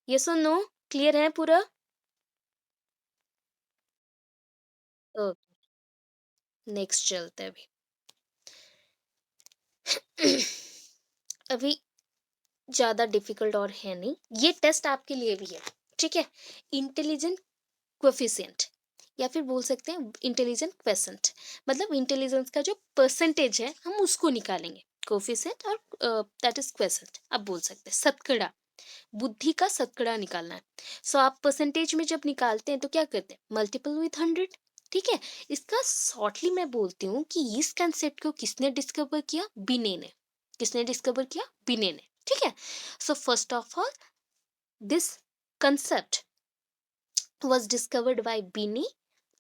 यस और नो? क्लियर है पूरा? ओके, नेक्स्ट चलते हैं अभी। अभी ज़्यादा डिफिकल्ट और है नहीं, ये टेस्ट आपके लिए भी है। ठीक है, इंटेलिजेंट कोफिशिएंट, या फिर बोल सकते हैं इंटेलिजेंट क्वेसेंट, मतलब इंटेलिजेंस का जो परसेंटेज है हम उसको निकालेंगे। कोफिशिएंट और दैट इज क्वेसेंट, आप बोल सकते हैं शतकड़ा, बुद्धि का शतकड़ा निकालना है। सो आप परसेंटेज में जब निकालते हैं तो क्या करते हैं, मल्टीपल विथ 100। ठीक है, इसका शॉर्टली मैं बोलती हूँ कि इस कंसेप्ट को किसने डिस्कवर किया, बिने ने। किसने डिस्कवर किया, बिने ने। ठीक है, so first of all this concept was discovered by Binet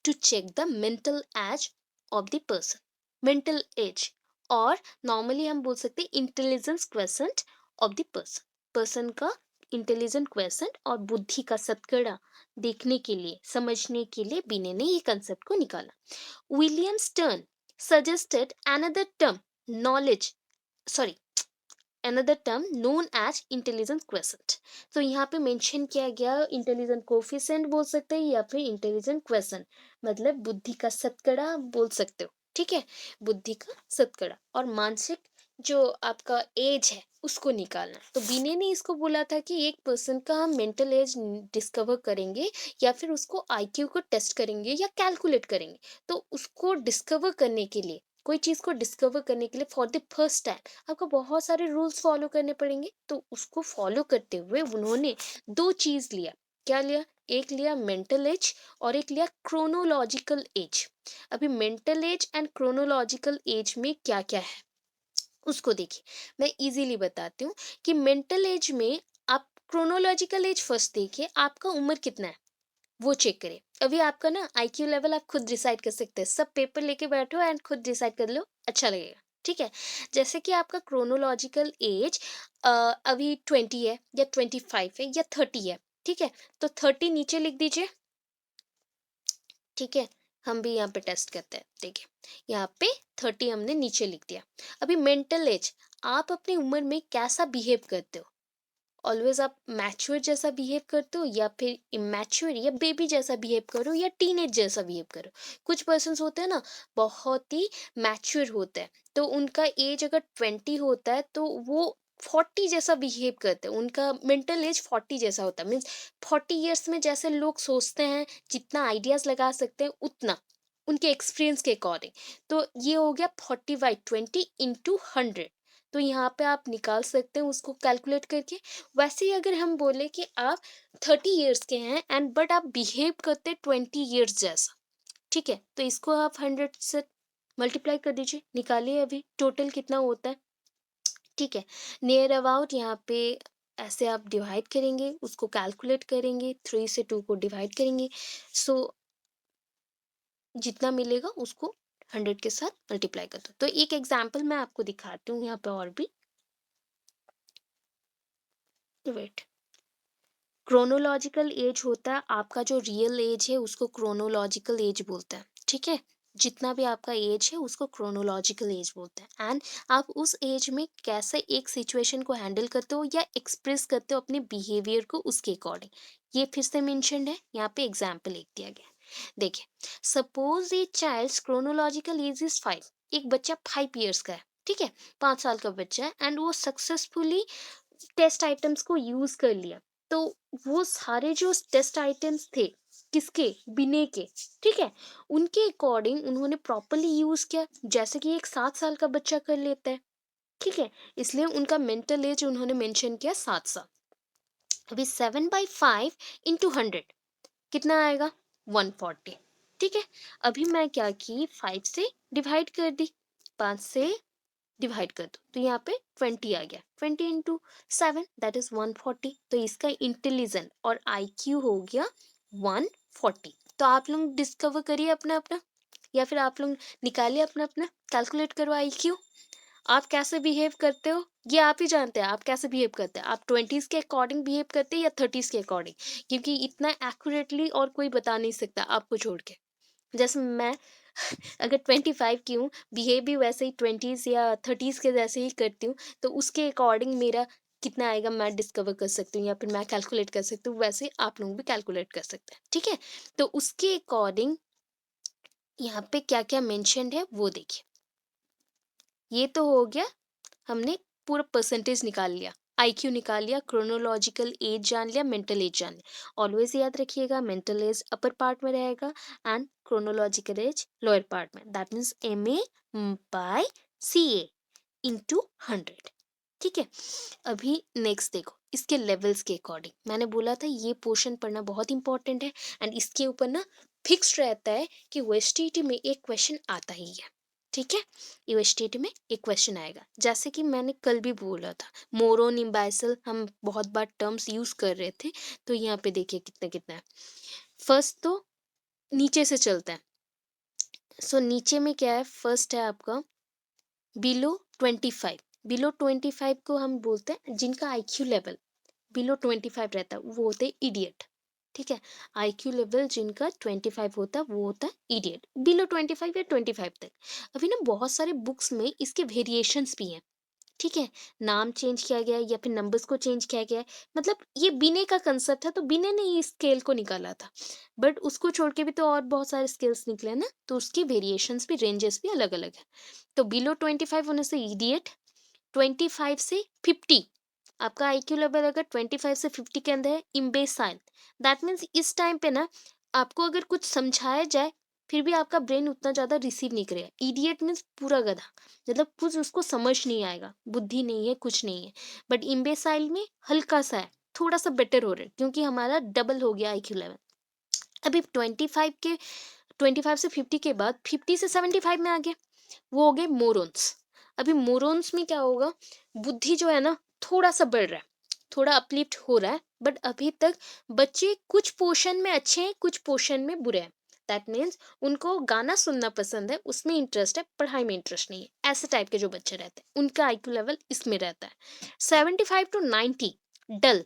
to check the mental age of the person, mental age, और नॉर्मली हम बोल सकते हैं intelligence quiescent of the person, person का इंटेलिजेंट क्वेसेंट और बुद्धि का शतकड़ा देखने के लिए, समझने के लिए बिने ने ये कंसेप्ट को निकाला। William stern suggested another term, knowledge, sorry, another term known as intelligence quotient। तो यहाँ पे मेंशन किया गया इंटेलिजेंट कोफिशिएंट बोल सकते हैं या फिर इंटेलिजेंट क्वेश्चन, मतलब बुद्धि का शतकड़ा बोल सकते हो। ठीक है, बुद्धि का शतकड़ा और मानसिक जो आपका एज है उसको निकालना। तो बीने ने इसको बोला था कि एक पर्सन का हम मेंटल एज डिस्कवर करेंगे या फिर उसको आईक्यू को टेस्ट करेंगे या कैलकुलेट करेंगे। तो उसको डिस्कवर करने के लिए, कोई चीज़ को डिस्कवर करने के लिए फॉर द फर्स्ट टाइम आपको बहुत सारे रूल्स फॉलो करने पड़ेंगे। तो उसको फॉलो करते हुए उन्होंने दो चीज़ लिया। क्या लिया, एक लिया मेंटल एज और एक लिया क्रोनोलॉजिकल एज। अभी mental as and chronological as में क्या क्या है उसको देखिए, मैं इजीली बताती हूँ कि मेंटल एज में आप क्रोनोलॉजिकल एज फर्स्ट देखिए, आपका उम्र कितना है वो चेक करें। अभी आपका ना आईक्यू लेवल आप खुद डिसाइड कर सकते हैं, सब पेपर लेके बैठो एंड खुद डिसाइड कर लो, अच्छा लगेगा। ठीक है, जैसे कि आपका क्रोनोलॉजिकल एज अभी 20 है या 25 है या 30 है। ठीक है, तो 30 नीचे लिख दीजिए। ठीक है, हम भी यहाँ पे टेस्ट करते हैं, देखिए यहाँ पे 30 हमने नीचे लिख दिया। अभी मेंटल एज, आप अपनी उम्र में कैसा बिहेव करते हो, ऑलवेज आप मैच्योर जैसा बिहेव करते हो या फिर इमैच्योर या बेबी जैसा बिहेव करो या टीनेज जैसा बिहेव करो। कुछ पर्सन्स होते हैं ना बहुत ही मैच्योर होते हैं, तो उनका एज अगर 20 होता है तो वो 40 जैसा बिहेव करते हैं, उनका मेंटल एज 40 जैसा होता है। मीन्स 40 ईयर्स में जैसे लोग सोचते हैं, जितना आइडियाज लगा सकते हैं उतना उनके एक्सपीरियंस के अकॉर्डिंग। तो ये हो गया 40/20 × 100। तो यहाँ पे आप निकाल सकते हैं उसको कैलकुलेट करके। वैसे ही अगर हम बोले कि आप 30 ईयर्स के हैं एंड बट आप बिहेव करते 20 ईयर्स जैसा, ठीक है, तो इसको आप 100 से मल्टीप्लाई कर दीजिए, निकालिए अभी टोटल कितना होता है। ठीक है, नियर अबाउट यहाँ पे ऐसे आप डिवाइड करेंगे, उसको कैलकुलेट करेंगे, 3 से 2 को डिवाइड करेंगे। सो जितना मिलेगा उसको 100 के साथ मल्टीप्लाई कर दो। तो एक एग्जाम्पल मैं आपको दिखाती हूँ यहाँ पे और भी, वेट। क्रोनोलॉजिकल एज होता है आपका जो रियल एज है उसको क्रोनोलॉजिकल एज बोलते हैं। ठीक है, जितना भी आपका एज है उसको क्रोनोलॉजिकल एज बोलते हैं। एंड आप उस एज में कैसे एक सिचुएशन को हैंडल करते हो या एक्सप्रेस करते हो अपने बिहेवियर को, उसके अकॉर्डिंग ये फिर से मेंशन्ड है यहाँ पे, एग्जाम्पल लिख दिया गया। देखिए, suppose a child chronological age is 5। एक बच्चा 5 ईयर्स का है, ठीक है, 5 साल का बच्चा है एंड वो सक्सेसफुली टेस्ट आइटम्स को यूज कर लिया। तो वो सारे जो टेस्ट आइटम्स थे किसके, बिने के, ठीक है, उनके अकॉर्डिंग उन्होंने प्रॉपरली यूज किया, जैसे कि एक 7 साल का बच्चा कर लेता है। ठीक है, इसलिए उनका मेंटल एज उन्होंने मेंशन किया 7 साल। अभी 7/5 इंटू 100 कितना आएगा? 140। ठीक है, अभी मैं क्या की 5 से डिवाइड कर दी, 5 से डिवाइड कर दो तो यहाँ पे 20 आ गया। 20 इंटू 7 दैट इज 140। तो इसका इंटेलिजेंट और आईक्यू हो गया 140। तो आप लोग डिस्कवर करिए अपना अपना, या फिर आप लोग निकालिए अपना अपना, कैलकुलेट करो आईक्यू। आप कैसे बिहेव करते हो ये आप ही जानते हैं, आप कैसे बिहेव करते हैं। आप 20s के अकॉर्डिंग बिहेव करते हैं या 30s के अकॉर्डिंग, क्योंकि इतना एक्यूरेटली और कोई बता नहीं सकता आपको छोड़ के। जैसे मैं अगर 25 की हूँ, बिहेव भी वैसे ही 20s या 30s के जैसे ही करती हूँ, तो उसके अकॉर्डिंग मेरा कितना आएगा मैं डिस्कवर कर सकती हूँ, या फिर मैं कैलकुलेट कर सकती हूँ। वैसे आप लोग भी कैलकुलेट कर सकते हैं। ठीक है, तो उसके अकॉर्डिंग यहाँ पे क्या क्या मेंशन्ड है वो देखिए। ये तो हो गया, हमने पूरा परसेंटेज निकाल लिया, आईक्यू निकाल लिया, क्रोनोलॉजिकल एज जान लिया, मेंटल एज जान लिया। ऑलवेज याद रखिएगा, मेंटल एज अपर पार्ट में रहेगा and chronological age lower part में। That means MA by CA into 100। ठीक है, अभी नेक्स्ट देखो इसके लेवल्स के अकॉर्डिंग। मैंने बोला था ये पोर्शन पढ़ना बहुत इंपॉर्टेंट है, एंड इसके ऊपर ना फिक्स रहता है कि OSTT में एक क्वेश्चन आता ही है। ठीक है, OSTT में एक क्वेश्चन आएगा। जैसे कि मैंने कल भी बोला था, मोरोन इम्बाइसल हम बहुत बार टर्म्स यूज कर रहे थे, तो यहाँ पे देखिए कितना कितना है। फर्स्ट तो नीचे से चलता है। सो नीचे में क्या है, फर्स्ट है आपका बिलो 25। बिलो 25 को हम बोलते हैं जिनका आईक्यू लेवल बिलो 25 रहता है वो होते हैं इडियट। ठीक है, आईक्यू लेवल जिनका 25 होता है वो होता है इडियट, बिलो 25 या 25 तक। अभी ना बहुत सारे बुक्स में इसके वेरिएशंस भी हैं। ठीक है, नाम चेंज किया गया है या फिर नंबर्स को चेंज किया गया है। मतलब ये बिने का कंसेप्ट है, तो बिने ने ये स्केल को निकाला था, बट उसको छोड़ के भी तो और बहुत सारे स्केल्स निकले हैं ना, तो उसकी वेरिएशंस भी, रेंजेस भी अलग अलग है। तो बिलो 25 होने से इडियट, 25 से 50 आपका आईक्यू लेवल अगर 25 से 50 के अंदर है, इम्बेसाइल। दैट मीन्स इस टाइम पे ना आपको अगर कुछ समझाया जाए फिर भी आपका ब्रेन उतना ज़्यादा रिसीव नहीं करेगा। इडियट मीन्स पूरा गधा, मतलब कुछ उसको समझ नहीं आएगा, बुद्धि नहीं है, कुछ नहीं है। बट इम्बेसाइल में हल्का सा है, थोड़ा सा बेटर हो रहा है, क्योंकि हमारा डबल हो गया आईक्यू लेवल। अभी 25 से 50 के बाद 50 से 75 में आ गया, वो हो गए मोरॉन्स। अभी मोरॉन्स में क्या होगा, बुद्धि जो है ना थोड़ा सा बढ़ रहा है, थोड़ा अपलिफ्ट हो रहा है, बट अभी तक बच्चे कुछ पोर्शन में अच्छे हैं, कुछ पोर्शन में बुरे हैं। दैट मीन्स उनको गाना सुनना पसंद है, उसमें इंटरेस्ट है, पढ़ाई में इंटरेस्ट नहीं है। ऐसे टाइप के जो बच्चे रहते हैं उनका आईक्यू लेवल इसमें रहता है। 75 to 90 डल,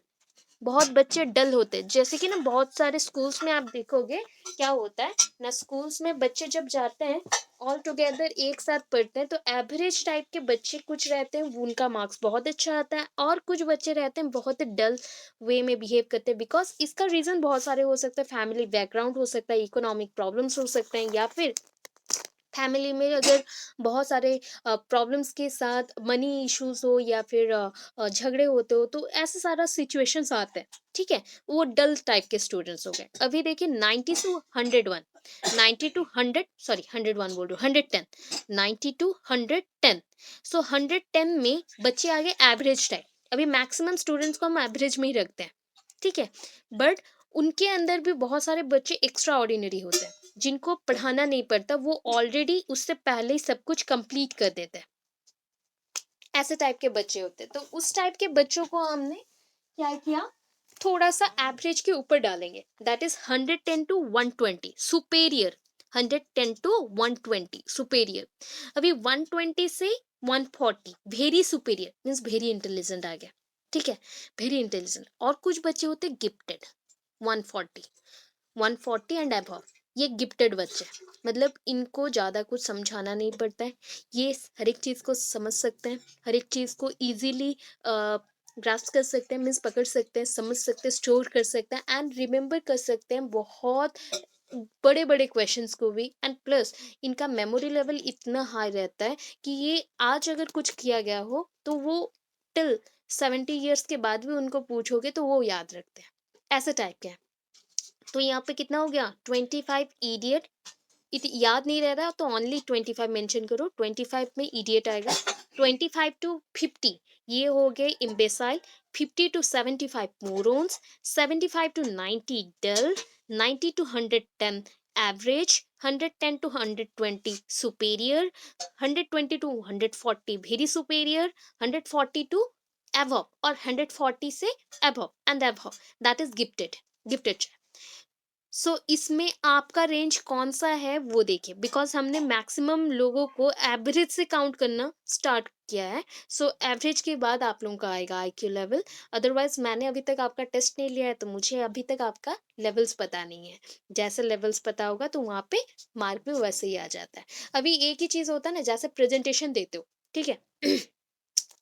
बहुत बच्चे डल होते हैं। जैसे कि ना बहुत सारे स्कूल्स में आप देखोगे क्या होता है ना, स्कूल्स में बच्चे जब जाते हैं ऑल टुगेदर एक साथ पढ़ते हैं, तो एवरेज टाइप के बच्चे कुछ रहते हैं वो उनका मार्क्स बहुत अच्छा आता है, और कुछ बच्चे रहते हैं बहुत डल वे में बिहेव करते हैं। बिकॉज इसका रीज़न बहुत सारे हो सकते हैं, फैमिली बैकग्राउंड हो सकता है, इकोनॉमिक प्रॉब्लम्स हो सकते हैं, या फिर फैमिली में अगर बहुत सारे प्रॉब्लम्स के साथ मनी इश्यूज हो, या फिर झगड़े होते हो, तो ऐसे सारा सिचुएशंस आते हैं। ठीक है, वो डल टाइप के स्टूडेंट्स हो गए। अभी देखिए 90 to 101, 90 to 100, सॉरी 101 बोल रही हूँ, 110, 90 to 110। सो 110 में बच्चे आ गए एवरेज टाइप। अभी मैक्सिमम स्टूडेंट्स को हम एवरेज में ही रखते हैं। ठीक है, बट उनके अंदर भी बहुत सारे बच्चे एक्स्ट्रा ऑर्डिनरी होते हैं, जिनको पढ़ाना नहीं पड़ता, वो ऑलरेडी उससे पहले ही सब कुछ कंप्लीट कर देते हैं। ऐसे टाइप के बच्चे होते हैं, तो उस टाइप के बच्चों को हमने क्या किया, थोड़ा सा एवरेज के ऊपर डालेंगे। That is 110 to 120 superior, 110 to 120 superior. अभी 120 से 140 very superior means very intelligent आ गया। ठीक है, वेरी इंटेलिजेंट। और कुछ बच्चे होते गिफ्टेड, 140, 140 एंड अबव, ये गिफ्टेड बच्चे, मतलब इनको ज़्यादा कुछ समझाना नहीं पड़ता है, ये हर एक चीज़ को समझ सकते हैं, हर एक चीज़ को ईजिली ग्रास्प कर सकते हैं, मीन्स पकड़ सकते हैं, समझ सकते हैं, स्टोर कर सकते हैं, एंड रिमेंबर कर सकते हैं बहुत बड़े बड़े क्वेश्चंस को भी। एंड प्लस इनका मेमोरी लेवल इतना हाई रहता है कि ये आज अगर कुछ किया गया हो तो वो टिल 70 ईयर्स के बाद भी उनको पूछोगे तो वो याद रखते हैं। ऐसे टाइप के हैं। तो यहाँ पे कितना हो गया, 25 इडियट। याद नहीं रह रहा तो ओनली 25 मेंशन करो, 25 में इडियट आएगा। 25 टू 50 ये हो गए imbecile, 50 to 75 morons, 75 to 90 dull, 90 to 110 average, 110 to 120 superior, 120 to 140 very superior, 140 to above और 140 से above and above, that is gifted. सो इसमें आपका रेंज कौन सा है वो देखिए, बिकॉज हमने मैक्सिमम लोगों को एवरेज से काउंट करना स्टार्ट किया है। सो एवरेज के बाद आप लोगों का आएगा आईक्यू लेवल। अदरवाइज मैंने अभी तक आपका टेस्ट नहीं लिया है तो मुझे अभी तक आपका लेवल्स पता नहीं है। जैसे लेवल्स पता होगा तो वहाँ पे मार्क भी वैसे ही आ जाता है। अभी एक ही चीज होता है ना, जैसे प्रेजेंटेशन देते हो, ठीक है।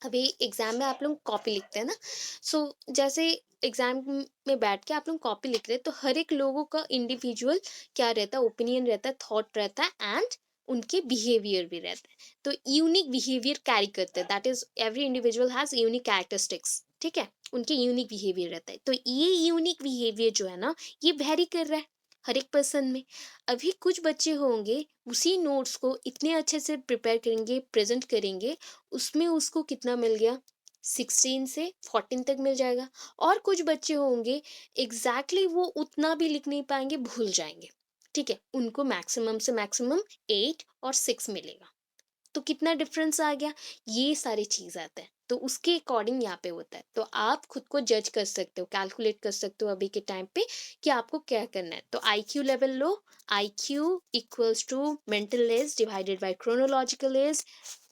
अभी एग्जाम में आप लोग कॉपी लिखते हैं ना, सो जैसे एग्जाम में बैठ के आप लोग कॉपी लिख रहे हैं तो हर एक लोगों का इंडिविजुअल क्या रहता है, ओपिनियन रहता है, थॉट रहता है एंड उनके बिहेवियर भी रहता है। तो यूनिक बिहेवियर कैरी करते हैं, that is every individual has unique characteristics, ठीक है, उनके यूनिक बिहेवियर रहता है। तो ये यूनिक बिहेवियर जो है ना, ये वेरी कर रहा है हर एक पर्सन में। अभी कुछ बच्चे होंगे उसी नोट्स को इतने अच्छे से प्रिपेयर करेंगे, प्रेजेंट करेंगे, उसमें उसको कितना मिल गया, 16 से 14 तक मिल जाएगा। और कुछ बच्चे होंगे वो उतना भी लिख नहीं पाएंगे, भूल जाएंगे, ठीक है, उनको मैक्सिमम से मैक्सिमम 8 और 6 मिलेगा। तो कितना डिफरेंस आ गया, ये सारी चीज आता है, तो उसके अकॉर्डिंग यहाँ पे होता है। तो आप खुद को जज कर सकते हो, कैलकुलेट कर सकते हो अभी के टाइम पे कि आपको क्या करना है। तो आईक्यू लेवल लो, IQ equals to mental age divided by chronological age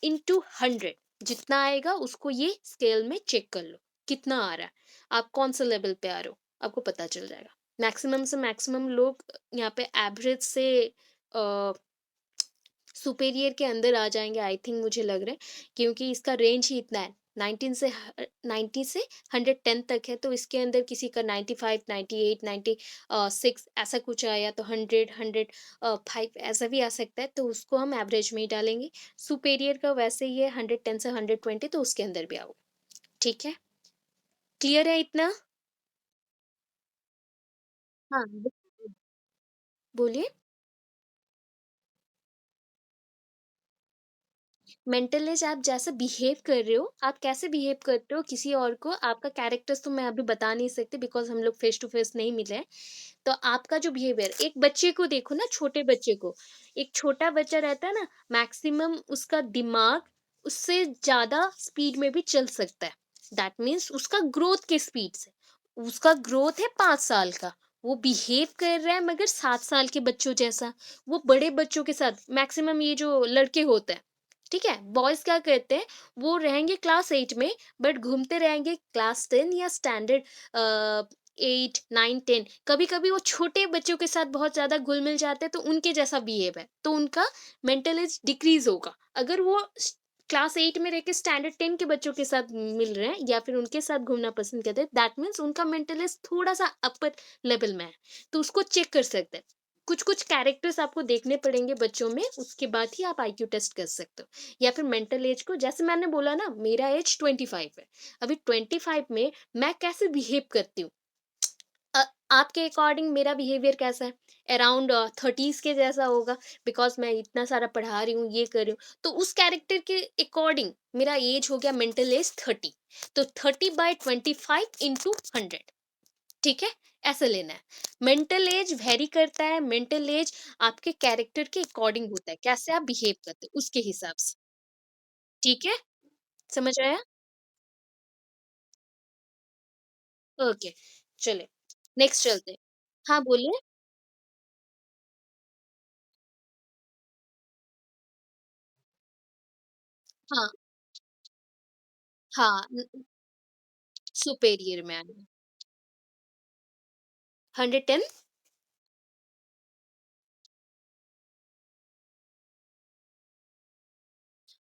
into 100। जितना आएगा उसको ये स्केल में चेक कर लो कितना आ रहा है, आप कौन सा लेवल पे आ रहे हो, आपको पता चल जाएगा। मैक्सिमम से मैक्सिमम लोग यहाँ पे एवरेज से सुपेरियर के अंदर आ जाएंगे, आई थिंक, मुझे लग रहा है, क्योंकि इसका रेंज ही इतना है, 90 से 110 तक है। तो इसके अंदर किसी का 95, 98, 96 ऐसा कुछ आया तो 100 ऐसा भी आ सकता है, तो उसको हम एवरेज में ही डालेंगे। सुपेरियर का वैसे ही है 110 से 120, तो उसके अंदर भी आओगे, ठीक है। क्लियर है इतना? हाँ, बोलिए। मेंटल एज आप जैसे बिहेव कर रहे हो, आप कैसे बिहेव करते हो किसी और को, आपका कैरेक्टर्स तो मैं अभी बता नहीं सकती बिकॉज हम लोग फेस टू फेस नहीं मिले हैं। तो आपका जो बिहेवियर, एक बच्चे को देखो ना, छोटे बच्चे को, एक छोटा बच्चा रहता है ना, मैक्सिमम उसका दिमाग उससे ज्यादा स्पीड में भी चल सकता है। दैट मीन्स उसका ग्रोथ के स्पीड से, उसका ग्रोथ है 5 साल का, वो बिहेव कर रहा है मगर 7 साल के बच्चों जैसा। वो बड़े बच्चों के साथ, मैक्सिमम ये जो लड़के होते हैं, ठीक है, बॉयज क्या करते हैं, वो रहेंगे क्लास 8 में बट घूमते रहेंगे क्लास 10 या स्टैंडर्ड 8 9 10। कभी कभी वो छोटे बच्चों के साथ बहुत ज्यादा घुल मिल जाते हैं तो उनके जैसा बिहेव है, तो उनका मेंटल एज डिक्रीज होगा। अगर वो क्लास 8 में रह के स्टैंडर्ड 10 के बच्चों के साथ मिल रहे हैं या फिर उनके साथ घूमना पसंद करते हैं, दैट मीन्स उनका मेंटल एज थोड़ा सा अपर लेवल में है। तो उसको चेक कर सकते हैं, कुछ कुछ कैरेक्टर्स आपको देखने पड़ेंगे बच्चों में, उसके बाद ही आप आईक्यू टेस्ट कर सकते हो। या फिर मेंटल एज को, जैसे मैंने बोला ना, मेरा एज 25 है, अभी 25 में मैं कैसे बिहेव करती हूँ, आपके अकॉर्डिंग मेरा बिहेवियर कैसा है, अराउंड 30s के जैसा होगा, बिकॉज मैं इतना सारा पढ़ा रही हूँ, ये कर रही हूँ, तो उस कैरेक्टर के अकॉर्डिंग मेरा एज हो गया मेंटल एज 30। तो 30/25 × 100, ठीक है, ऐसे लेना है। मेंटल एज वेरी करता है, मेंटल एज आपके कैरेक्टर के अकॉर्डिंग होता है, कैसे आप बिहेव करते हैं उसके हिसाब से, ठीक है, समझ आया? ओके, चले, नेक्स्ट चलते हैं। हाँ, बोलिए। हाँ, हाँ, सुपेरियर में आना, 110।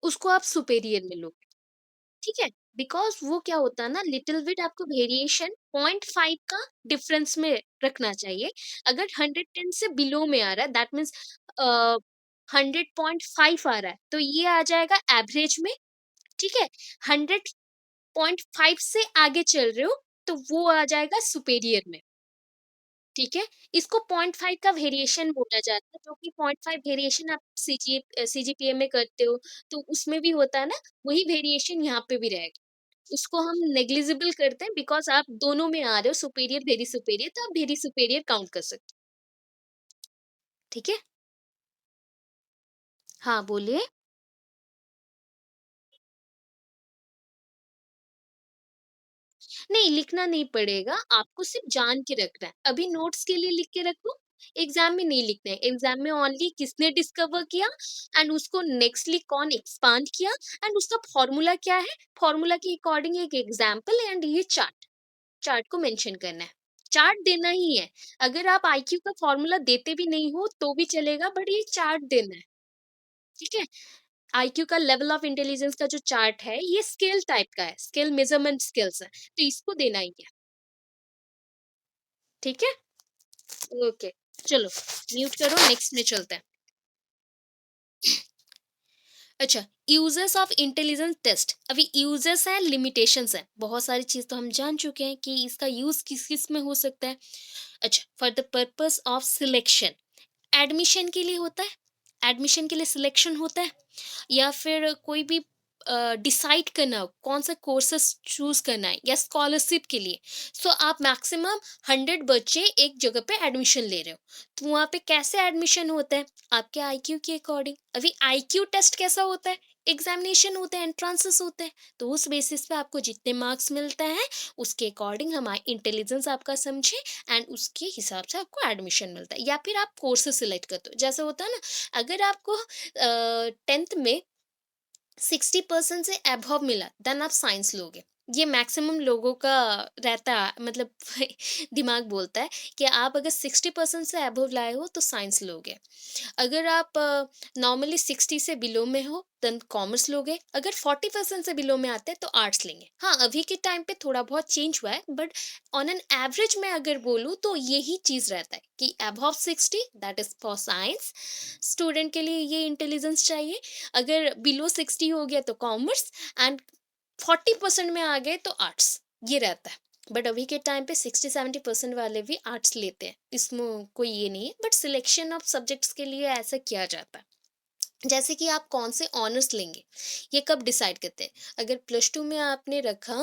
उसको आप सुपेरियर में लो, ठीक है, बिकॉज वो क्या होता है ना, लिटिल बिट आपको वेरिएशन 0.5 का डिफरेंस में रखना चाहिए। अगर 110 से बिलो में आ रहा है, दैट मीन्स 100.5 आ रहा है, तो ये आ जाएगा एवरेज में, ठीक है। 100.5 से आगे चल रहे हो तो वो आ जाएगा सुपेरियर में, ठीक है? इसको 0.5 का वेरिएशन बोला जाता है, जो कि 0.5 वेरिएशन आप सीजीपीए में करते हो, तो उसमें भी होता है ना, वही वेरिएशन यहाँ पे भी रहेगा। उसको हम नेग्लिजिबल करते हैं बिकॉज़ आप दोनों में आ रहे हो सुपीरियर, वेरी सुपीरियर, तो आप वेरी सुपीरियर काउंट कर सकते हो। ठीक है? हाँ, बोलिए। नहीं, लिखना नहीं पड़ेगा, आपको सिर्फ़ जान के रखना है। अभी नोट्स के लिए लिख के रखो, एग्ज़ाम में नहीं लिखना है। एग्ज़ाम में ओनली किसने डिस्कवर किया एंड उसको नेक्स्टली कौन एक्सपांड किया एंड उसका फ़ॉर्मूला क्या है, फ़ॉर्मूला के अकॉर्डिंग एक एग्ज़ाम्पल एंड ये चार्ट को मेंशन करना है। चार्ट देना ही है। अगर आप आईक्यू का फ़ॉर्मूला देते भी नहीं हो, तो भी चलेगा बट ये चार्ट देना है, ठीक है? आईक्यू का लेवल ऑफ इंटेलिजेंस का जो चार्ट है, ये स्केल टाइप का है, स्केल मेज़रमेंट स्किल्स है, तो इसको देना ही है, ठीक है? ओके, चलो म्यूट करो, नेक्स्ट में चलते हैं। अच्छा, यूजर्स ऑफ इंटेलिजेंस टेस्ट, अभी यूजर्स हैं, लिमिटेशंस हैं, बहुत सारी चीज तो हम जान चुके हैं कि इसका यूज किस किस में हो सकता है। अच्छा, for the purpose of selection, admission के लिए होता है, एडमिशन के लिए सिलेक्शन होता है, या फिर कोई भी डिसाइड करना हो कौन सा कोर्सेस चूज करना है, या स्कॉलरशिप के लिए। सो आप मैक्सिमम 100 बच्चे एक जगह पे एडमिशन ले रहे हो, तो वहाँ पे कैसे एडमिशन होता है, आपके आईक्यू के अकॉर्डिंग। अभी आईक्यू टेस्ट कैसा होता है, एग्जामिनेशन होते हैं, एंट्रांसेस होते हैं, तो उस बेसिस पे आपको जितने मार्क्स मिलते हैं उसके अकॉर्डिंग हम इंटेलिजेंस आपका समझे एंड उसके हिसाब से आपको एडमिशन मिलता है, या फिर आप कोर्सेज सिलेक्ट करते हो। जैसे होता है ना, अगर आपको 10th में 60% से अबव मिला देन आप साइंस लोगे, ये मैक्सिमम लोगों का रहता है, मतलब दिमाग बोलता है कि आप अगर 60% से अबव लाए हो तो साइंस लोगे। अगर आप नॉर्मली 60 से बिलो में हो देन कॉमर्स लोगे, अगर 40% से बिलो में आते हैं तो आर्ट्स लेंगे। हाँ, अभी के टाइम पे थोड़ा बहुत चेंज हुआ है बट ऑन एन एवरेज में अगर बोलूँ तो यही चीज़ रहता है कि above 60 that is for science student के लिए ये इंटेलिजेंस चाहिए, अगर बिलो 60 हो गया तो कॉमर्स एंड 40% में आ गए तो आर्ट्स, ये रहता है। बट अभी के टाइम पे 60-70% वाले भी आर्ट्स लेते हैं, इसमें कोई ये नहीं है, बट सिलेक्शन ऑफ सब्जेक्ट्स के लिए ऐसा किया जाता है। जैसे कि आप कौन से ऑनर्स लेंगे, ये कब डिसाइड करते हैं। अगर प्लस टू में आपने रखा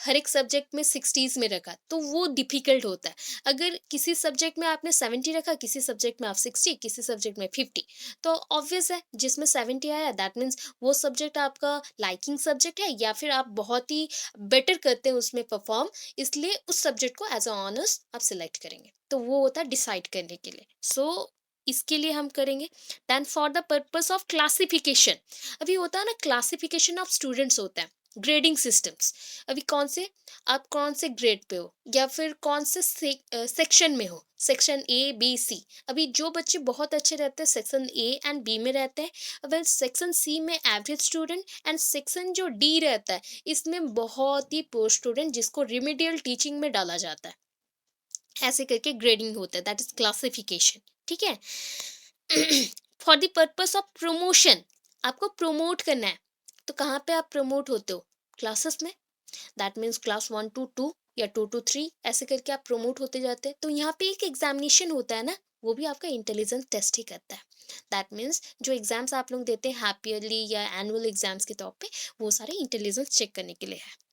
हर एक सब्जेक्ट में 60s में रखा तो वो डिफिकल्ट होता है। अगर किसी सब्जेक्ट में आपने 70 रखा, किसी सब्जेक्ट में आप 60, किसी सब्जेक्ट में 50, तो ऑब्वियस है जिसमें 70 आया दैट मीन्स वो सब्जेक्ट आपका लाइकिंग सब्जेक्ट है, या फिर आप बहुत ही बेटर करते हैं उसमें परफॉर्म, इसलिए उस सब्जेक्ट को एज अ ऑनर्स आप सिलेक्ट करेंगे, तो वो होता है डिसाइड करने के लिए। सो इसके लिए हम करेंगे। Then for the purpose of classification, अभी होता है ना क्लासिफिकेशन ऑफ स्टूडेंट्स होता है, ग्रेडिंग सिस्टम्स। अभी कौन से, आप कौन से ग्रेड पे हो या फिर कौन से सेक्शन में हो, सेक्शन ए बी सी। अभी जो बच्चे बहुत अच्छे रहते हैं सेक्शन ए एंड बी में रहते हैं, वेल सेक्शन सी में एवरेज स्टूडेंट, एंड सेक्शन जो डी रहता है इसमें बहुत ही पुअर स्टूडेंट जिसको रिमीडियल टीचिंग में डाला जाता है। ऐसे करके ग्रेडिंग होता है, दैट इज क्लासिफिकेशन, ठीक है। For the purpose of promotion, आपको प्रमोट करना है, तो कहाँ पे आप प्रमोट होते हो, क्लासेस में, दैट मीन्स क्लास 1 to 2 या 2 to 3, ऐसे करके आप प्रमोट होते जाते हैं। तो यहाँ पे एक एग्जामिनेशन होता है ना, वो भी आपका इंटेलिजेंस टेस्ट ही करता है। दैट मीन्स जो एग्जाम्स आप लोग देते हैं हाफ ईयरली या एनुअल एग्जाम्स के तौर पे, वो सारे इंटेलिजेंस चेक करने के लिए है।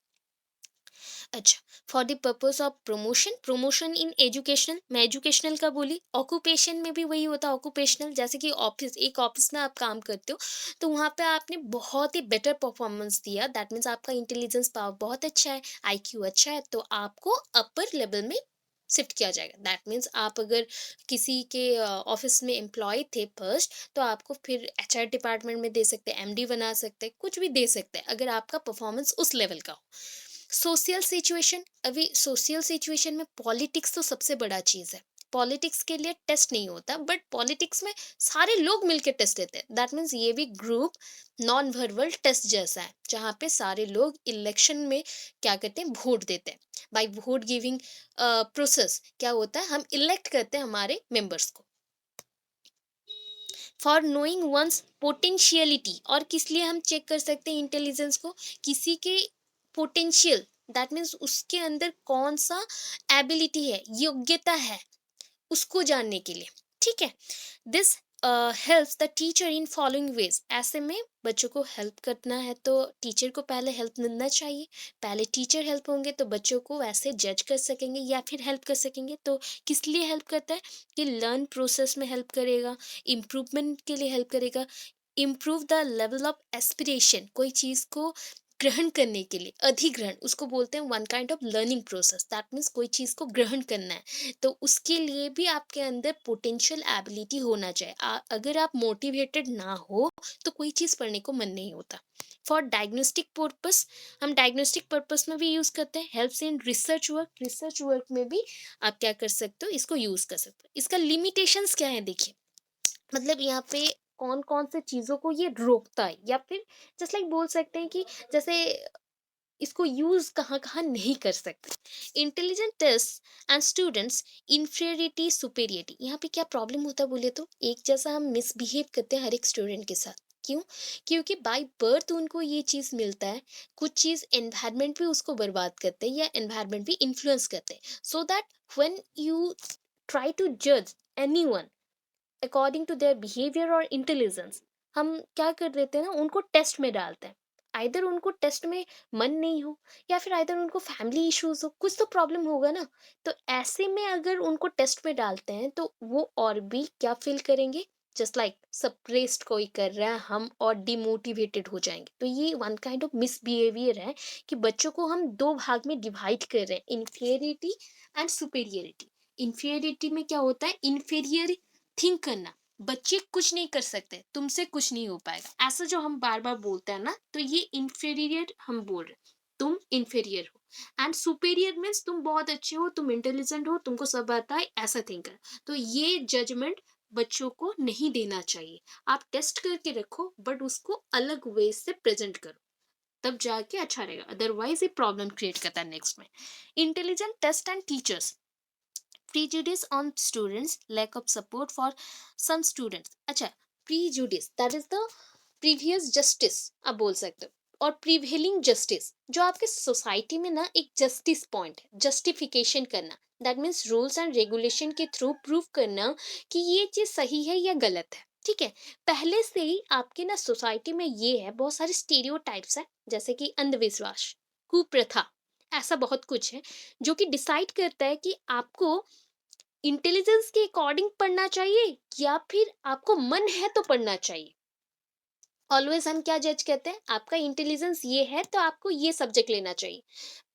अच्छा, for the purpose of promotion, promotion in educational, मैं एजुकेशनल का बोली, ऑक्यूपेशन में भी वही होता है ऑक्यूपेशनल, जैसे कि ऑफिस, एक ऑफिस में आप काम करते हो, तो वहाँ पे आपने बहुत ही बेटर परफॉर्मेंस दिया, दैट मीन्स आपका इंटेलिजेंस पावर बहुत अच्छा है, आईक्यू अच्छा है, तो आपको अपर लेवल में शिफ्ट किया जाएगा। दैट मीन्स आप अगर किसी के ऑफिस में एम्प्लॉय थे फर्स्ट, तो आपको फिर एचआर डिपार्टमेंट में दे सकते हैं, एमडी बना सकते हैं, कुछ भी दे सकते हैं अगर आपका परफॉर्मेंस उस लेवल का हो। सोशल सिचुएशन, अभी सोशल सिचुएशन में पॉलिटिक्स तो सबसे बड़ा चीज़ है। पॉलिटिक्स के लिए टेस्ट नहीं होता बट पॉलिटिक्स में सारे लोग मिलकर टेस्ट देते हैं, दैट मीन्स ये भी ग्रुप नॉन वर्बल टेस्ट जैसा है, जहाँ पे सारे लोग इलेक्शन में क्या करते हैं, वोट देते हैं। बाय वोट गिविंग प्रोसेस क्या होता है, हम इलेक्ट करते हैं हमारे मेंबर्स को। फॉर नोइंग वंस पोटेंशियलिटी, और किस लिए हम चेक कर सकते हैं इंटेलिजेंस को, किसी के पोटेंशियल, दैट मीन्स उसके अंदर कौन सा एबिलिटी है, योग्यता है उसको जानने के लिए। ठीक है, this helps the teacher in following veg. ऐसे में बच्चों को हेल्प करना है तो टीचर को पहले हेल्प मिलना चाहिए। पहले टीचर हेल्प होंगे तो बच्चों को वैसे जज कर सकेंगे या फिर हेल्प कर सकेंगे। तो किस लिए हेल्प करता है कि लर्न प्रोसेस में हेल्प करेगा, इम्प्रूवमेंट के लिए हेल्प करेगा, improve the level of aspiration, कोई चीज़ को ग्रहण करने के लिए, अधिग्रहण उसको बोलते हैं, one kind of learning process. That means कोई चीज़ को ग्रहण करना है तो उसके लिए भी आपके अंदर पोटेंशियल एबिलिटी होना चाहिए। अगर आप मोटिवेटेड ना हो तो कोई चीज़ पढ़ने को मन नहीं होता। फॉर डायग्नोस्टिक पर्पस, हम डायग्नोस्टिक पर्पस में भी यूज़ करते हैं। Helps in research work, research work में भी आप क्या कर सकते हो, इसको यूज़ कर सकते हो। इसका लिमिटेशंस क्या है देखिए, मतलब यहाँ पे कौन कौन से चीज़ों को ये रोकता है, या फिर जस्ट लाइक बोल सकते हैं कि जैसे इसको यूज कहाँ कहाँ नहीं कर सकते। Intelligent test and students, inferiority superiority, यहाँ पे क्या प्रॉब्लम होता है बोले तो एक जैसा हम मिसबिहेव करते हैं हर एक स्टूडेंट के साथ। क्यों? क्योंकि बाय बर्थ उनको ये चीज़ मिलता है, कुछ चीज़ एनवायरनमेंट भी उसको बर्बाद करते हैं या एनवायरनमेंट भी इन्फ्लुएंस करते हैं। So that when you try to जज anyone according to their behaviour और इंटेलिजेंस, हम क्या कर देते हैं ना, उनको टेस्ट में डालते हैं। आइदर उनको टेस्ट में मन नहीं हो, या फिर आइदर उनको फैमिली इश्यूज हो, कुछ तो प्रॉब्लम होगा ना। तो ऐसे में अगर उनको टेस्ट में डालते हैं तो वो और भी क्या फील करेंगे, जस्ट लाइक सप्रेस्ड कोई कर रहा है हम, और डिमोटिवेटेड हो जाएंगे। तो ये वन काइंड ऑफ मिसबिहेवियर है कि बच्चों को हम दो भाग में डिवाइड कर रहे हैं, इन्फीरियरिटी एंड सुपेरियरिटी। इन्फीरियरिटी में क्या होता है, इन्फीरियर थिंक करना, बच्चे कुछ नहीं कर सकते, तुमसे कुछ नहीं हो पाएगा, ऐसा जो हम बार बार बोलते हैं ना, तो ये इंफीरियर हम बोल रहे हैं, तुम इंफीरियर हो। एंड सुपेरियर मीन्स तुम बहुत अच्छे हो, तुम इंटेलिजेंट हो, तुमको सब आता है, ऐसा थिंक कर। तो ये जजमेंट बच्चों को नहीं देना चाहिए। आप टेस्ट करके रखो बट उसको अलग वे से प्रेजेंट करो, तब जाके अच्छा रहेगा, अदरवाइज ये प्रॉब्लम क्रिएट करता है नेक्स्ट में। Intelligent test and teachers, prejudice on students, lack of support for some students। अच्छा, prejudice that is the previous justice आप बोल सकते हो, और प्रिवेलिंग जस्टिस जो आपके सोसाइटी में ना एक जस्टिस पॉइंट है, जस्टिफिकेशन करना। That means rules and regulation के थ्रू प्रूव करना कि ये चीज सही है या गलत है। ठीक है, पहले से ही आपके ना सोसाइटी में ये है, बहुत सारे स्टीरियोटाइप्स है, जैसे कि अंधविश्वास, कुप्रथा, ऐसा बहुत कुछ है जो कि डिसाइड करता है कि आपको इंटेलिजेंस के अकॉर्डिंग पढ़ना चाहिए या फिर आपको मन है तो पढ़ना चाहिए। ऑलवेज हम क्या जज करते हैं, आपका इंटेलिजेंस ये है तो आपको ये सब्जेक्ट लेना चाहिए।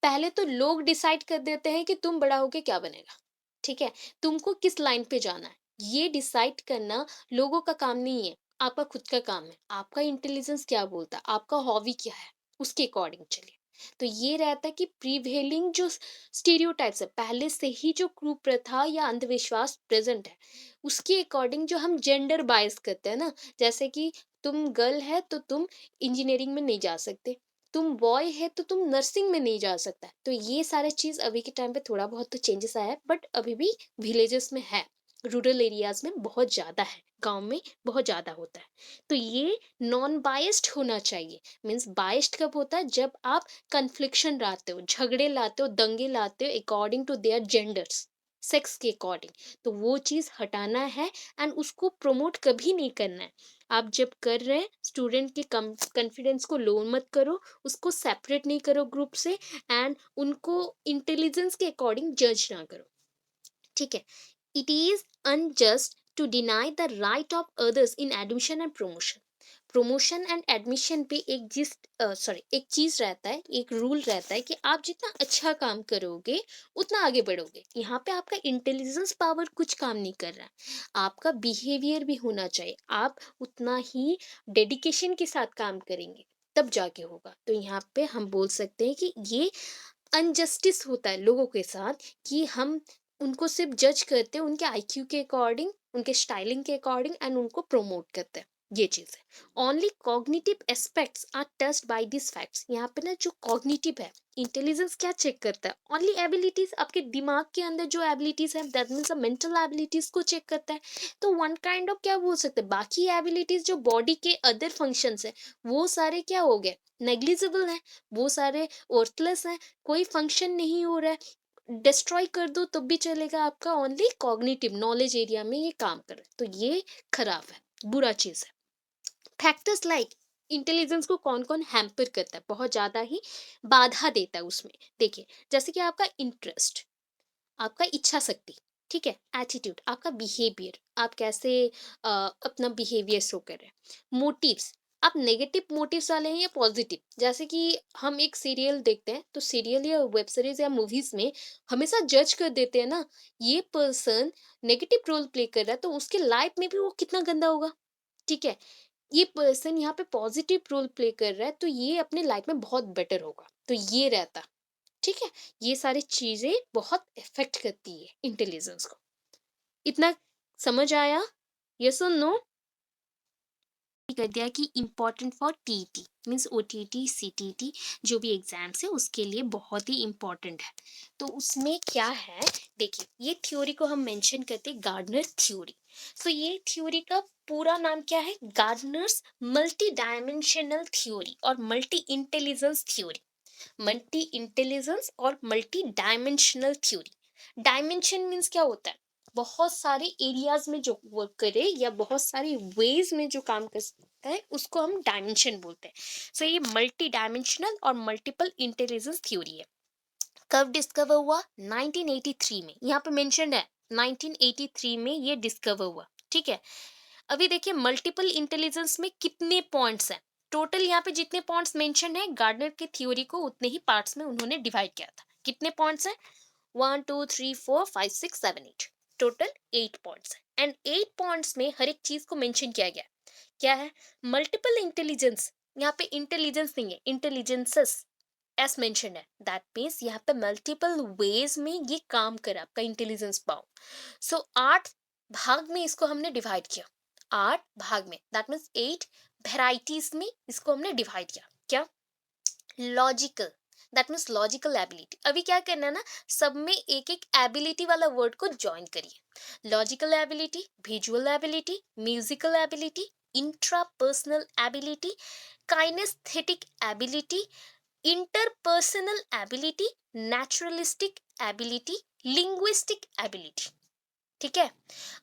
पहले तो लोग डिसाइड कर देते हैं कि तुम बड़ा होके क्या बनेगा। ठीक है, तुमको किस लाइन पे जाना है, ये डिसाइड करना लोगों का काम नहीं है, आपका खुद का काम है। आपका इंटेलिजेंस क्या बोलता है, आपका हॉबी क्या है, उसके अकॉर्डिंग चलिए। तो ये रहता है कि प्रीवेलिंग जो स्टीरियोटाइप्स है, पहले से ही जो कुप्रथा या अंधविश्वास प्रेजेंट है, उसके अकॉर्डिंग जो हम जेंडर बायस करते हैं ना, जैसे कि तुम गर्ल है तो तुम इंजीनियरिंग में नहीं जा सकते, तुम बॉय है तो तुम नर्सिंग में नहीं जा सकता। तो ये सारे चीज अभी के टाइम पे थोड़ा बहुत तो चेंजेस आया है, बट अभी भी विलेजेस में है, रूरल एरियाज में बहुत ज्यादा है, गांव में बहुत ज्यादा होता है। तो ये नॉन बायस्ड होना चाहिए। मीन्स बायस्ड कब होता है, जब आप कन्फ्लिक्शन लाते हो, झगड़े लाते हो, दंगे लाते हो according to their genders, sex के अकॉर्डिंग, तो वो चीज हटाना है एंड उसको प्रमोट कभी नहीं करना है। आप जब कर रहे हैं, स्टूडेंट के कॉन्फिडेंस को लो मत करो, उसको सेपरेट नहीं करो ग्रुप से, एंड उनको इंटेलिजेंस के अकॉर्डिंग जज ना करो। ठीक है, it is unjust to deny the right of others in admission and promotion. Promotion and admission पे एक जिस सॉरी एक चीज रहता है, एक रूल रहता है कि आप जितना अच्छा काम करोगे उतना आगे बढ़ोगे। यहाँ पे आपका इंटेलिजेंस पावर कुछ काम नहीं कर रहा है, आपका बिहेवियर भी होना चाहिए, आप उतना ही डेडिकेशन के साथ काम करेंगे तब जाके होगा। तो यहाँ पे हम बोल सकते हैं कि ये अनजस्टिस होता है लोगों के साथ, कि हम उनको सिर्फ जज करते हैं उनके आईक्यू के अकॉर्डिंग, उनके स्टाइलिंग के अकॉर्डिंग, एंड उनको प्रमोट करते हैं। ये चीज है। Only cognitive aspects are touched by this facts. यहाँ पे ना जो कॉग्निटिव है, इंटेलिजेंस क्या चेक करता है? ओनली एबिलिटीज, आपके दिमाग के अंदर जो एबिलिटीज है, दैट मीन्स मेंटल एबिलिटीज को चेक करता है। तो वन काइंड ऑफ क्या बोल सकते हैं, बाकी एबिलिटीज जो बॉडी के अदर फंक्शंस है वो सारे क्या हो गए, नेग्लिजिबल है, वो सारे वर्थलेस है, कोई फंक्शन नहीं हो रहा है। डिस्ट्रॉय कर दो तब भी चलेगा, आपका ओनली कॉग्निटिव नॉलेज एरिया में ये काम कर रहा है, तो ये खराब है, बुरा चीज है। फैक्टर्स लाइक इंटेलिजेंस को कौन कौन हैम्पर करता है, बहुत ज्यादा ही बाधा देता है उसमें। देखिए, जैसे कि आपका इंटरेस्ट, आपका इच्छा शक्ति, ठीक है, एटीट्यूड, आपका बिहेवियर, आप कैसे अपना बिहेवियर शो कर रहे हैं, मोटिव्स, आप नेगेटिव मोटिव्स वाले हैं या पॉजिटिव। जैसे कि हम एक सीरियल देखते हैं तो सीरियल या वेब सीरीज या मूवीज में हमेशा जज कर देते हैं ना, ये पर्सन नेगेटिव रोल प्ले कर रहा है तो उसके लाइफ में भी वो कितना गंदा होगा, ठीक है। ये पर्सन यहाँ पे पॉजिटिव रोल प्ले कर रहा है तो ये अपने लाइफ में बहुत बेटर होगा, तो ये रहता, ठीक है। ये सारी चीजें बहुत इफेक्ट करती है इंटेलिजेंस को। इतना समझ आया? यस और नो? कर दिया कि important for TT means OTT CTT, जो भी एग्जाम्स है उसके लिए बहुत ही इम्पोर्टेंट है। तो उसमें क्या है, देखिए ये थ्योरी को हम मेंशन करते हैं गार्डनर थ्योरी। तो ये थ्योरी का पूरा नाम क्या है, गार्डनर्स मल्टी डायमेंशनल थ्योरी और multi intelligence theory. Multi intelligence और multi dimensional theory. Dimension means क्या होता है, बहुत सारे एरियाज में जो वर्क करे या बहुत सारे वेज में जो काम कर सकता है उसको हम डायमेंशन बोलते हैं। सो ये मल्टी डायमेंशनल और मल्टीपल इंटेलिजेंस थ्योरी है। कब डिस्कवर हुआ, 1983 में, यहाँ पे मेंशन है 1983 में ये डिस्कवर हुआ, ठीक है। अभी देखिए मल्टीपल इंटेलिजेंस में कितने पॉइंट्स हैं, टोटल यहाँ पे जितने पॉइंट्स मेंशन है गार्डनर की थ्योरी को उतने ही पार्ट्स में उन्होंने डिवाइड किया था। कितने पॉइंट्स हैं, 1 2 3 4 5 6 7 8, टोटल 8 पॉइंट्स है। एंड 8 पॉइंट्स में हर एक चीज को मेंशन किया गया। क्या है, मल्टीपल इंटेलिजेंस, यहाँ पे इंटेलिजेंस नहीं है, इंटेलिजेंसेस एस मेंशन है, दैट मीन्स यहाँ पे मल्टीपल वेज में ये काम करा आपका इंटेलिजेंस पाओ। सो 8 भाग में इसको हमने डिवाइड किया, 8 भाग में, दैट मीन्स 8 वेराइटीज में इसको हमने डिवाइड किया। क्या, logical, that means logical ability. अभी क्या करना है ना, सब में एक एक एबिलिटी वाला वर्ड को ज्वाइन करिए। Logical ability, visual ability, musical ability, intrapersonal ability, kinesthetic ability, interpersonal ability, naturalistic ability, linguistic ability, ठीक है।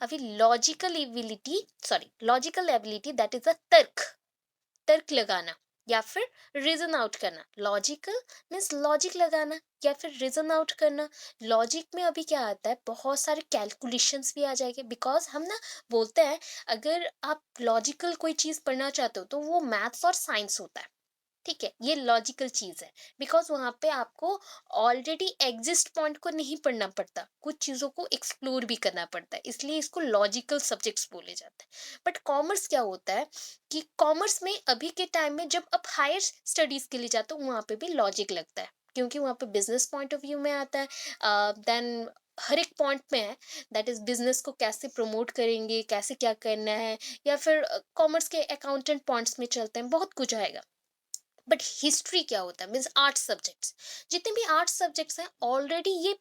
अभी logical ability, sorry logical ability that is a तर्क, तर्क लगाना या फिर रीजन आउट करना। लॉजिकल मीन्स लॉजिक लगाना या फिर रीजन आउट करना। लॉजिक में अभी क्या आता है, बहुत सारे कैलकुलेशंस भी आ जाएंगे, बिकॉज हम ना बोलते हैं अगर आप लॉजिकल कोई चीज पढ़ना चाहते हो तो वो मैथ्स और साइंस होता है, ठीक है। ये लॉजिकल चीज है, बिकॉज वहां पे आपको ऑलरेडी एग्जिस्ट पॉइंट को नहीं पढ़ना पड़ता, कुछ चीजों को एक्सप्लोर भी करना पड़ता है, इसलिए इसको लॉजिकल सब्जेक्ट्स बोले जाते हैं। बट कॉमर्स क्या होता है कि कॉमर्स में अभी के टाइम में जब आप हायर स्टडीज के लिए जाते हो वहां पे भी लॉजिक लगता है, क्योंकि वहां पे बिजनेस पॉइंट ऑफ व्यू में आता है। देन हर एक पॉइंट में है, दैट इज बिजनेस को कैसे प्रमोट करेंगे, कैसे क्या करना है, या फिर कॉमर्स के अकाउंटेंट पॉइंट्स में चलते हैं, बहुत कुछ आएगा। बट हिस्ट्री क्या होता है, मीन्स आर्ट्स सब्जेक्ट्स, जितने भी आर्ट्स सब्जेक्ट्स हैं ऑलरेडी ये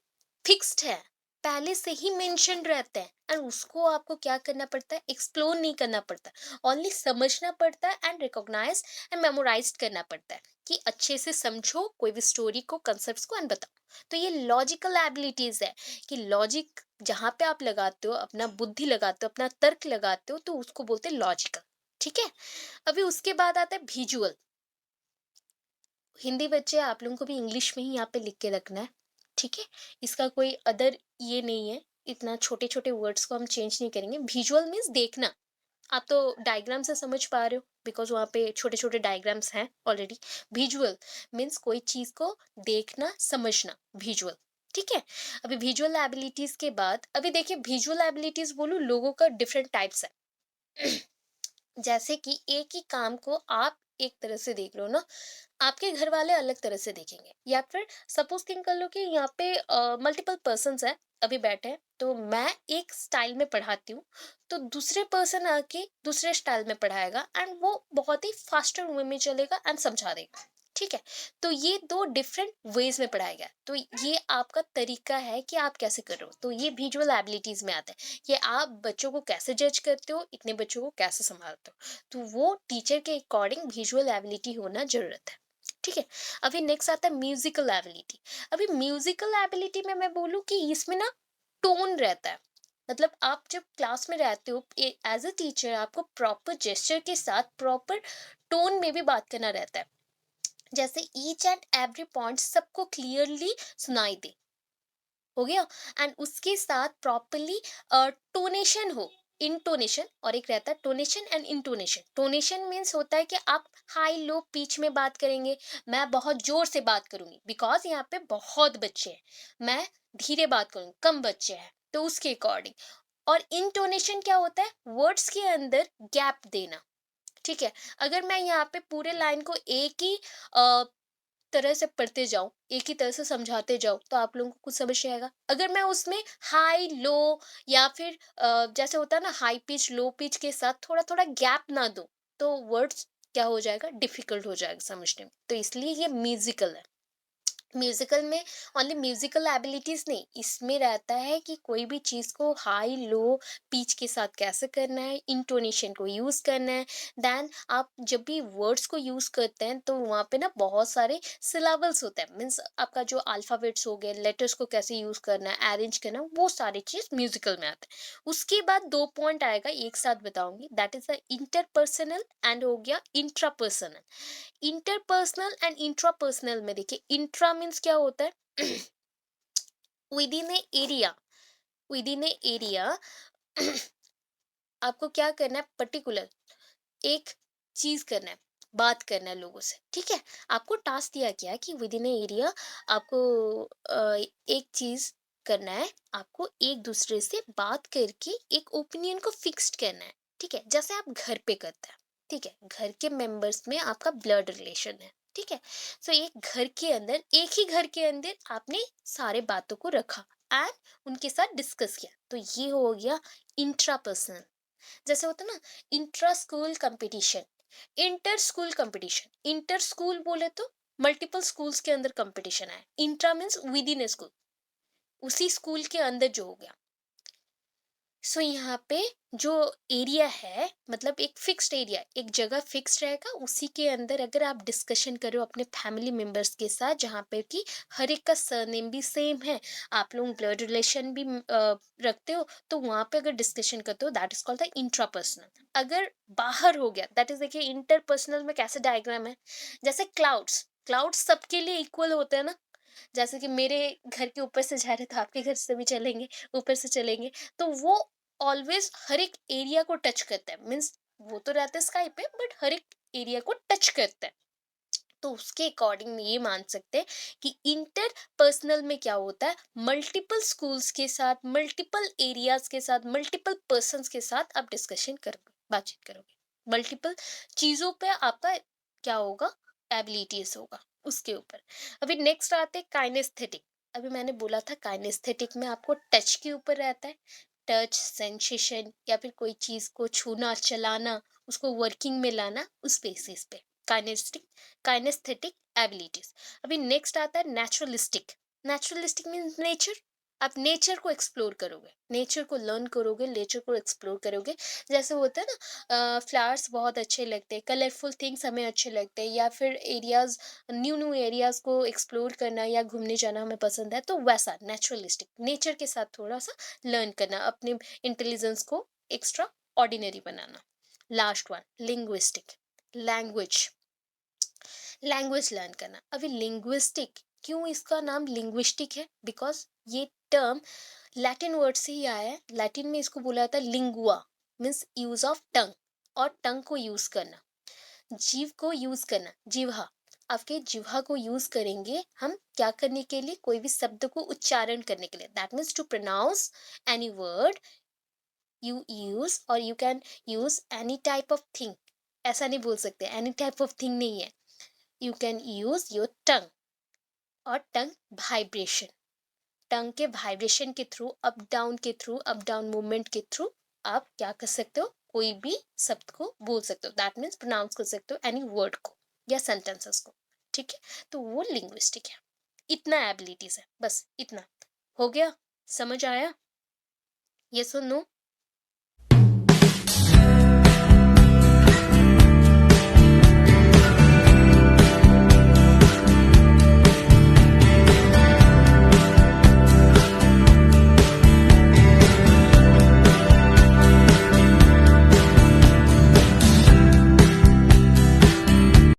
फिक्स्ड है, पहले से ही मेंशन रहते हैं, एंड उसको आपको क्या करना पड़ता है, एक्सप्लोर नहीं करना पड़ता, ओनली समझना पड़ता है एंड रिकॉग्नाइज एंड मेमोराइज करना पड़ता है कि अच्छे से समझो कोई भी स्टोरी को, कंसेप्ट को, एंड बताओ। तो ये लॉजिकल एबिलिटीज है कि लॉजिक जहाँ पे आप लगाते हो, अपना बुद्धि लगाते हो, अपना तर्क लगाते हो, तो उसको बोलते हैं लॉजिकल, ठीक है। अभी उसके बाद आता है विजुअल। हिंदी बच्चे आप लोगों को भी इंग्लिश में ही यहाँ पे लिख के रखना है, ठीक है। इसका कोई अदर ये नहीं है, इतना छोटे छोटे वर्ड्स को हम चेंज नहीं करेंगे। विजुअल मीन्स देखना, आप तो डायग्राम से समझ पा रहे हो बिकॉज वहाँ पे छोटे छोटे डायग्राम्स हैं ऑलरेडी। विजुअल मीन्स कोई चीज को देखना, समझना, विजुअल, ठीक है। अभी विजुअल एबिलिटीज के बाद अभी देखिए विजुअल एबिलिटीज बोलूं, लोगों का डिफरेंट टाइप्स है। जैसे कि एक ही काम को आप एक तरह से देख लो ना, आपके घर वाले अलग तरह से देखेंगे, या फिर सपोज थिंक कर लो कि यहाँ पे मल्टीपल पर्सन्स है, अभी बैठे हैं, तो मैं एक स्टाइल में पढ़ाती हूँ, तो दूसरे पर्सन आके दूसरे स्टाइल में पढ़ाएगा एंड वो बहुत ही फास्टर वे में चलेगा एंड समझा देगा। ठीक है? तो ये 2 डिफरेंट वेज़ में पढ़ाया गया है। तो ये आपका तरीका है कि आप कैसे कर रहे हो। तो ये विजुअल एबिलिटीज़ में आता है कि आप बच्चों को कैसे जज करते हो, इतने बच्चों को कैसे सँभालते हो। तो वो टीचर के अकॉर्डिंग विजुअल एबिलिटी होना ज़रूरत है। ठीक है? अभी नेक्स्ट आता है म्यूज़िकल एबिलिटी। अभी म्यूज़िकल एबिलिटी में मैं बोलूँ कि इसमें ना टोन रहता है। मतलब आप जब क्लास में रहते हो एज अ टीचर आपको प्रॉपर जेस्चर के साथ प्रॉपर टोन में भी बात करना रहता है, जैसे ईच एंड एवरी पॉइंट सबको क्लियरली सुनाई दे। हो गया। एंड उसके साथ प्रॉपरली टोनेशन हो। इंटोनेशन और एक रहता है टोनेशन एंड इंटोनेशन। टोनेशन मीन्स होता है कि आप हाई लो पिच में बात करेंगे। मैं बहुत जोर से बात करूंगी बिकॉज यहाँ पे बहुत बच्चे हैं। मैं धीरे बात करूंगी, कम बच्चे हैं, तो उसके अकॉर्डिंग। और इंटोनेशन क्या होता है? वर्ड्स के अंदर गैप देना। ठीक है? अगर मैं यहाँ पे पूरे लाइन को एक ही तरह से पढ़ते जाऊँ, एक ही तरह से समझाते जाऊँ, तो आप लोगों को कुछ समझ नहीं आएगा। अगर मैं उसमें हाई, लो या फिर जैसे होता है ना हाई पिच, लो पिच के साथ थोड़ा-थोड़ा गैप ना दूँ, तो वर्ड्स क्या हो जाएगा? डिफ़िकल्ट हो जाएगा समझने में। तो इसलिए ये म्यूज़िकल है। म्यूजिकल में ओनली म्यूजिकल एबिलिटीज नहीं, इसमें रहता है कि कोई भी चीज को हाई लो पिच के साथ कैसे करना है, इंटोनेशन को यूज करना है। देन आप जब भी वर्ड्स को यूज करते हैं तो वहाँ पे ना बहुत सारे सिलेबल्स होते हैं, मीन्स आपका जो अल्फाबेट्स हो गए, लेटर्स को कैसे यूज करना है, अरेंज करना है, वो सारी चीज म्यूजिकल में आते हैं। उसके बाद 2 पॉइंट आएगा, एक साथ बताऊंगी, that is the interpersonal and हो गया इंट्रापर्सनल। इंटरपर्सनल एंड इंट्रापर्सनल में देखिए, इंट्रा मीन्स क्या होता है? With in A area, with in A area आपको क्या करना है? पर्टिकुलर एक चीज करना है, बात करना है लोगों से। ठीक है? आपको टास्क दिया गया है कि विद इन ए एरिया आपको एक चीज करना है, आपको एक दूसरे से बात करके एक ओपिनियन को फिक्स्ड करना है। ठीक है? जैसे आप घर पे करते हैं। ठीक है? घर के मेंबर्स में आपका ब्लड रिलेशन है। ठीक है? सो एक घर के अंदर, एक ही घर के अंदर आपने सारे बातों को रखा एंड उनके साथ डिस्कस किया, तो ये हो गया इंट्रापर्सनल। जैसे होता है ना intra school competition, inter school competition. Inter school बोले तो मल्टीपल स्कूल्स के अंदर कंपटीशन है, intra means with in A school, उसी स्कूल के अंदर जो हो गया। सो यहाँ पे जो एरिया है, मतलब एक फिक्स्ड एरिया, एक जगह फिक्स्ड रहेगा, उसी के अंदर अगर आप डिस्कशन करो अपने फैमिली मेंबर्स के साथ, जहाँ पे कि हर एक का सरनेम भी सेम है, आप लोग ब्लड रिलेशन भी रखते हो, तो वहाँ पे अगर डिस्कशन करते हो, that is called the intrapersonal. अगर बाहर हो गया, दैट इज देखिए इंटरपर्सनल में कैसे डायग्राम है, जैसे क्लाउड्स, क्लाउड्स सबके लिए इक्वल होते हैं ना। जैसे कि मेरे घर के ऊपर से जा रहे तो आपके घर से भी चलेंगे, ऊपर से चलेंगे, तो वो ऑलवेज हर एक एरिया को टच करता है, मीन्स वो तो रहता है स्काई पे बट हर एक एरिया को टच करता है। तो उसके अकॉर्डिंग ये मान सकते हैं कि इंटर पर्सनल में क्या होता है, मल्टीपल स्कूल्स के साथ, मल्टीपल एरियाज के साथ, मल्टीपल पर्सन्स के साथ आप डिस्कशन करोगे, बातचीत करोगे, मल्टीपल चीजों पे आपका क्या होगा, एबिलिटीज होगा उसके ऊपर। अभी नेक्स्ट आते हैं काइनेस्थेटिक। अभी मैंने बोला था काइनेस्थेटिक में आपको टच के ऊपर रहता है, टच सेंसेशन या फिर कोई चीज को छूना, चलाना, उसको वर्किंग में लाना, उस बेसिस पे काइनेस्टिक, काइनेस्थेटिक एबिलिटीज। अभी नेक्स्ट आता है नेचुरलिस्टिक। Naturalistic means nature. आप नेचर को एक्सप्लोर करोगे, नेचर को लर्न करोगे, नेचर को एक्सप्लोर करोगे। जैसे होता है ना फ्लावर्स बहुत अच्छे लगते हैं, कलरफुल थिंग्स हमें अच्छे लगते हैं, या फिर एरियाज, न्यू न्यू एरियाज को एक्सप्लोर करना या घूमने जाना हमें पसंद है, तो वैसा नेचुरलिस्टिक, नेचर के साथ थोड़ा सा लर्न करना, अपने इंटेलिजेंस को एक्स्ट्रा ऑर्डिनरी बनाना। Last one linguistic, language, language learn करना। अभी लिंग्विस्टिक, क्यों इसका नाम लिंग्विस्टिक है? बिकॉज ये टर्म लैटिन वर्ड से ही आया है। लैटिन में इसको बोला जाता है lingua, means use of tongue, और टंग को यूज करना, जीव को यूज करना, जिह्वा। आपके जिह्वा को यूज करेंगे हम क्या करने के लिए? कोई भी शब्द को उच्चारण करने के लिए, that means to pronounce any word you use, और you can use any type of thing. ऐसा नहीं बोल सकते, एनी टाइप ऑफ थिंग नहीं है, you can use your tongue, और टंग वाइब्रेशन, टंग के वाइब्रेशन के थ्रू, अप डाउन मूवमेंट के थ्रू आप क्या कर सकते हो, कोई भी शब्द को बोल सकते हो, दैट मीन्स प्रोनाउंस कर सकते हो एनी वर्ड को या सेंटेंसेस को। ठीक है, तो वो लिंग्विस्टिक है। इतना एबिलिटीज है, बस इतना हो गया, समझ आया? यस और नो?